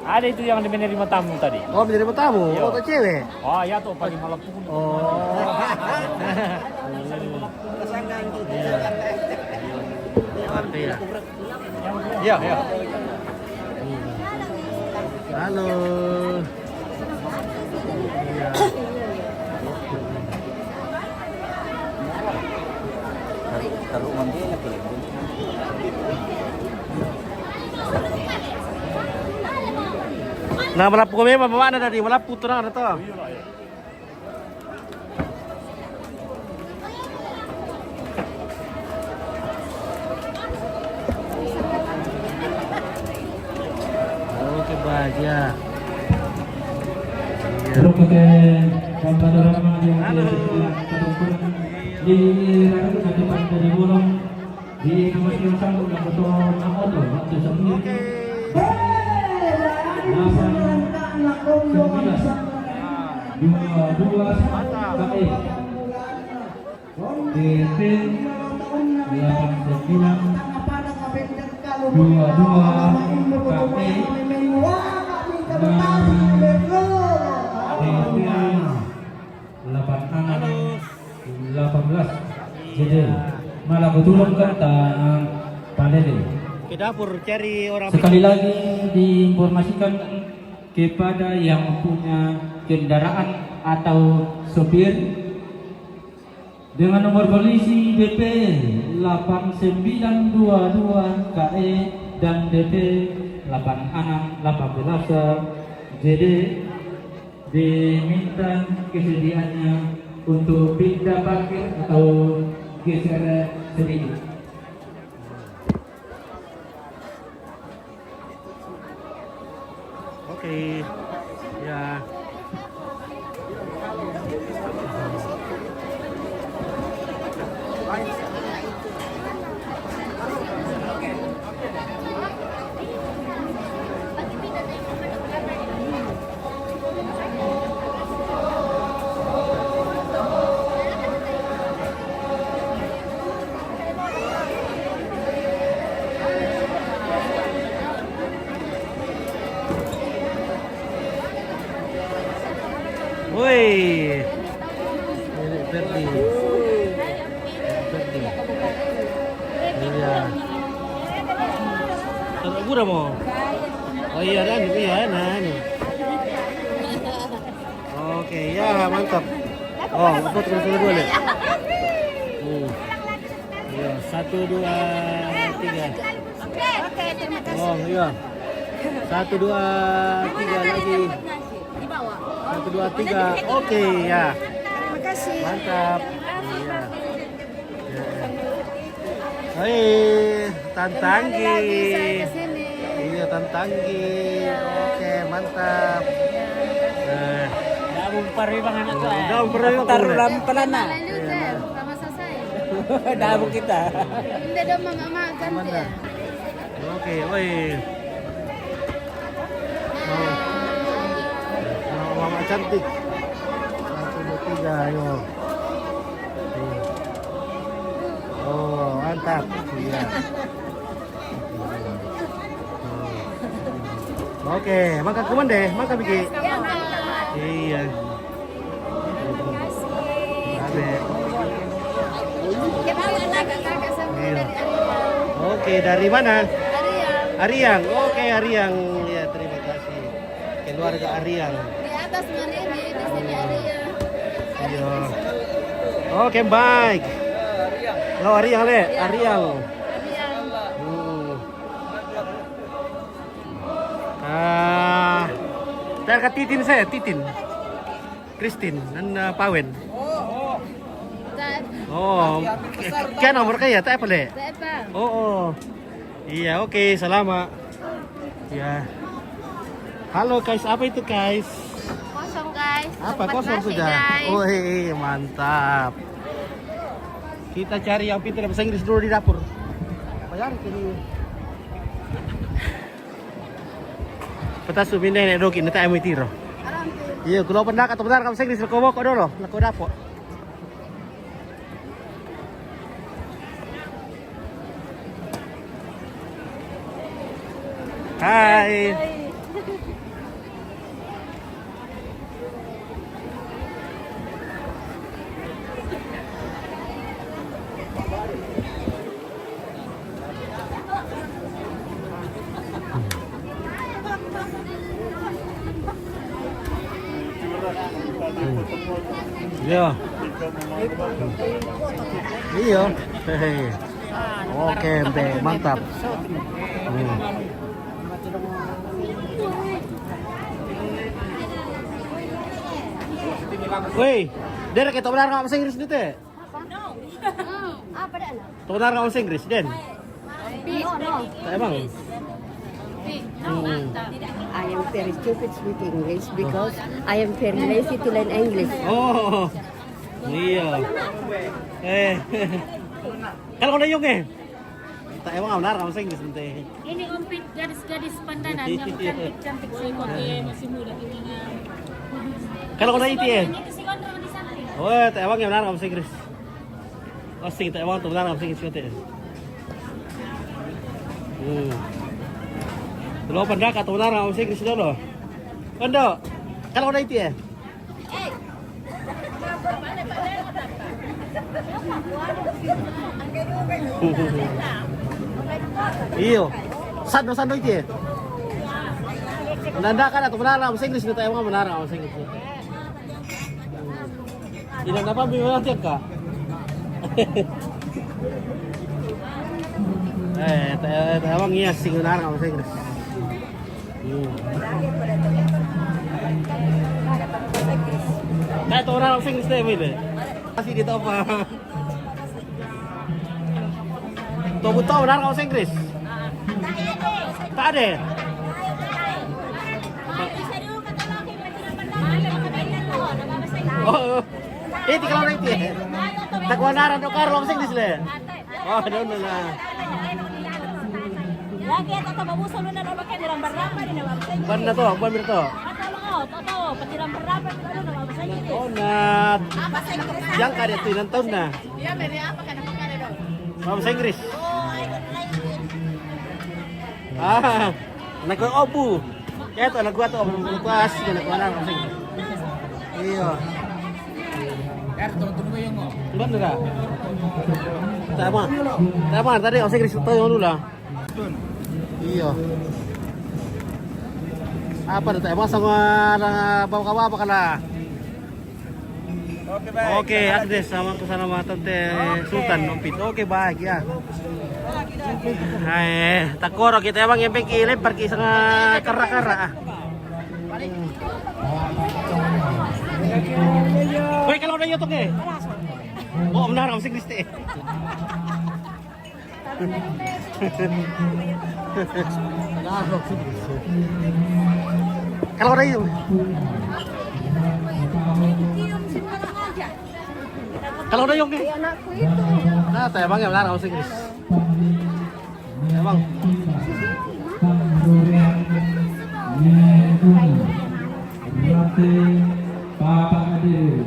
Ada itu yang menerima tamu tadi. Oh, menerima tamu. Oh, tuh cewek. Oh, ya tuh pagi malam pun. Oh. Iya, ya. Halo. Iya. Taruh mandi lagi. Nah, Malapu kami bawa mana tadi? Malapu terang ada toh. Oke, bahagia. Terus pakai gambar drama yang di rakyat di depan dari burung di nomor yang sanggup yang betul nama tu waktu sebelum. Dua KE DT 89 22 KE jadi malah betul kata pandai. Ke dapur cari orang. Sekali lagi diinformasikan kepada yang punya kendaraan atau sopir dengan nomor polisi DP 8922 KE dan DP 8618. Jadi diminta kesediaannya untuk pindah parkir atau geser sedikit. Oke, ya. Woi, ini Ferdi. Iya. Terus udah mau? Oh iya dan iya nan. Oke ya mantap. Oh foto terus boleh. Iya 1 2 3. Oh iya. 1 2 3 lagi. 1 2 3. Oke ya. Terima kasih. Mantap. Iya. Hai, Tantanggi. Iya, Tantanggi. Oke, mantap. Daun pariwang anak tuh. Daun pariwang. Taruh dalam pelana. Sama selesai. Daun kita. Hindi daw mga magan dia. Oke, woi. Mama cantik. 1 2 3, ayo. Oh, mantap. Iya. Oke, makan kuman deh, makan Biki. Iya. Abe. Iya. Oke, dari mana? Ariang. Oke, Ariang. Ya, terima kasih. Keluarga Ariang. Di atas mana ini? Di sini Ariang. Iya. Oke, baik. Lo Ariang le, Ariang. Dari Titin saya, Titin. Christine dan Pawen. Oh, kaya nomor kaya, tak apa le? Oh. Iya, oke, selamat. Ya. Halo guys, apa itu guys? Kosong guys. Apa Tempat kosong nasi, sudah? guys. Wih, mantap. Kita cari yang pintar bahasa Inggris dulu di dapur. Bayar ini. Petas subinde nek doki neta emu tiro. Iya, kalau pendak atau benar kamu bahasa Inggris lako kok dulu, lako dapur. Hai. Iya. Iya. Hehe. Oke, Mbe, mantap. Woi, Der kita benar nggak bahasa Inggris dite? Apa dah? Kita benar nggak bahasa Inggris, Den? Emang? I am very stupid with English because I am very lazy to learn English. Oh, iya. Kalau udah yung tak emang benar nggak bahasa Inggris dite? Ini umpit gadis-gadis pandanan yang cantik-cantik semua masih muda gimana? Kalau udah itu ya? Itu si Gondrong di sana. Oh, tak emang yang benar nggak bahasa Inggris? Oh, sing tak emang tuh benar nggak bahasa Inggris dite? Lo pendak atau benar nggak bahasa Inggris dulu? Kondo, kalau udah itu ya? Iyo, sando itu ya? Menandakan atau benar nggak bahasa Inggris dite? Emang benar nggak bahasa Inggris? Ini apa bilang tiap kak? Emang iya sih benar nggak bahasa Inggris? Kahit orang langsung di sini ini. Masih dito apa? Tuh butuh orang bahasa Inggris. Tak ada. Oh, itu kalau nanti. Tak wanaran do karo bahasa Inggris le. Oh, doon na. Lagi atau babuso lu na lo pakai di rambar-rambar ini bahasa Inggris. Ban na to, ban mir to. Toto, pati rambar-rambar itu na bahasa Inggris. Oh, nat. Bahasa Inggris. Yang kada itu ilang tahun na. Iya, beri apa kan pakai do? Bahasa Inggris. Oh, Nag-obu. Kaya to, nagwa to, bukas, nagwanan bahasa Inggris. Iya. Benar enggak? Tama tadi bahasa Inggris to yung lula. Iya. Apa dah emang sama bawa apa kala? Oke baik. Oke, Agnes sama kesana sama Tante Sultan Nompit. Oke baik ya. Hai, takoro kita emang yang pergi lempar ke sana kara-kara. Woi kalau udah YouTube nih. Oh benar bahasa Inggris teh. Kalau udah itu. Kalau udah yung nih. Anakku itu. Nah, teh bang yang benar bahasa Inggris. Bang. Bapak Adil,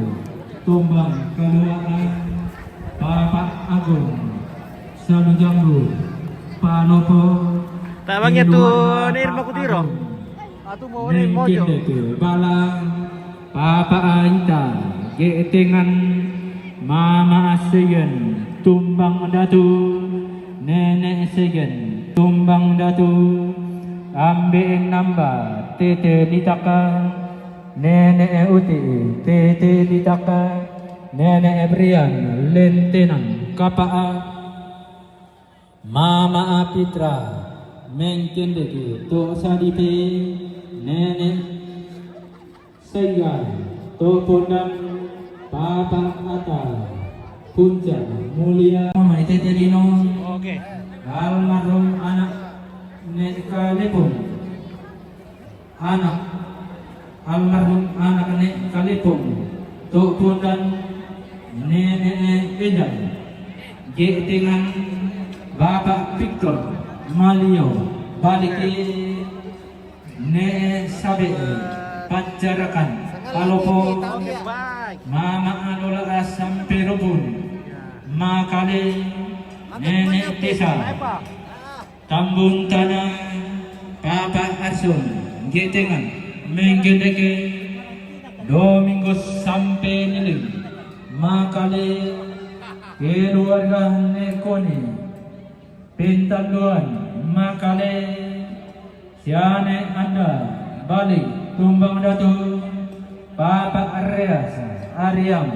tumbang keluaran Bapak Agung, Salujambu, Panopo. Tabang itu Nirma Kutiro. Atau mau ni mojo. Balang, Bapak Aita, Getengan, Mama Asegen, tumbang datu, Nenek Asegen, tumbang datu, Ambil nambah, Tete Ditaka. Nenek Uti, Tete Ditaka, Nenek Brian, Lentenan, Kapaa, Mama Apitra, Mengkendeki, Tok Sadipe, Nenek Senggan, Tok Pondang, Papa Ata, Punca, Mulia, Mama Tete Lino, Oke. Almarhum anak Nenek Kalepon, anak almarhum anak Nenek Kalipong, Tok Pundan, Nenek Endang, Getengan, Bapak Victor, Malio, Baliki, Nenek Sabe, Pacarakan, Palopo, Mama Anola sampai Rubun, Makale, Nenek Desa, Tambun Tanah, Bapak Arsun, Getengan, Menggendeke Domingo sampai Niling Makale keluarga Nekoni Pintaluan Makale Siane Anda balik tumbang datu Papa Areas Ariam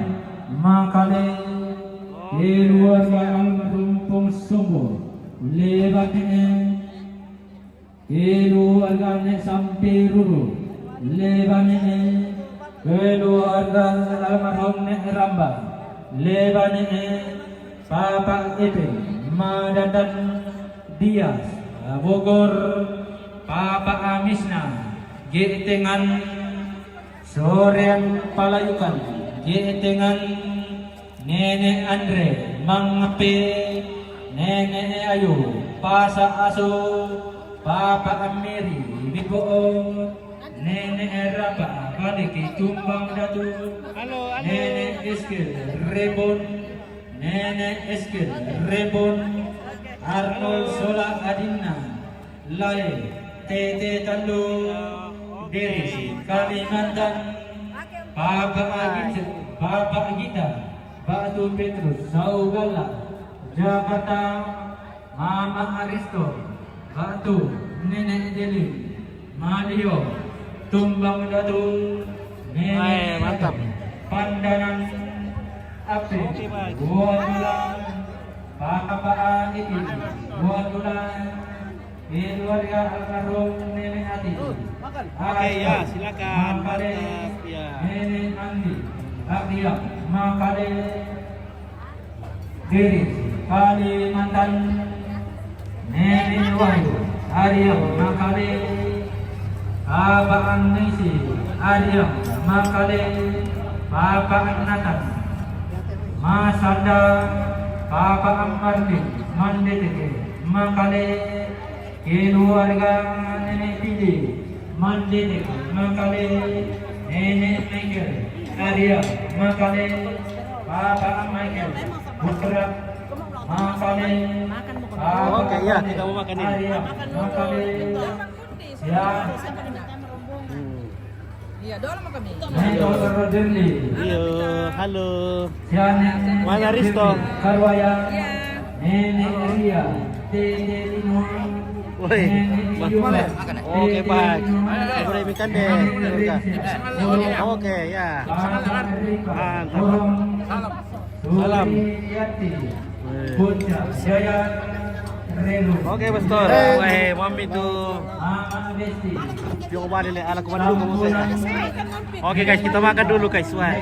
Makale keluarga Rumpung Sumbo Lebatnya keluarga sampai Ruru Lebane keluarga almarhum Nek Ramba Lebane Papa Ipin Madadan Dias Bogor Papa Amisna Getengan Sorean Palayukan Getengan Nenek Andre Mangape Nenek Ayu Pasa Asu Papa Amiri Bibo Nenek Rapa Baliki tumbang datu Nenek Eskil Rebon Nenek Eskil Rebon Arnold Sola Adina Lai Tete Tandu Deris Kalimantan Papa Gita Batu Petrus Saugala Jakarta Mama Aristo Batu Nenek Deli Madio tumbang datu Nenek mantap. Pandangan Api Buat Papa Iki Buat keluarga almarhum Nenek Ati. Oke ya, silakan. Mantap ya. Nenek Andi, Arya, Makale, Diri, Kalimantan. Nenek Wahyu, Arya, Makale, Abang Nisi, Arya, Makale, Papa Nathan, Mas Anda, Papa Amardi, Mandete, Makale, keluarga Nenek Pidi, Mandete, Makale, Nenek Michael, Arya, Makale, Papa Michael, Putra, Makale, Oke ya, kita mau makan ini. Arya, Makale, ya. Iya, doang kami. Mentor Roderli. Iyo, halo. Sianen. Mana Risto? Karwaya. Nenek Ria. Tete Lino. Woi, oke baik. Boleh ikan deh. Oke ya. Mantap. Salam. Oke, Pastor. Wah, mami tuh. Yung balik le ala kumain dulu kamu saya. Oke guys, kita makan dulu guys. Wah.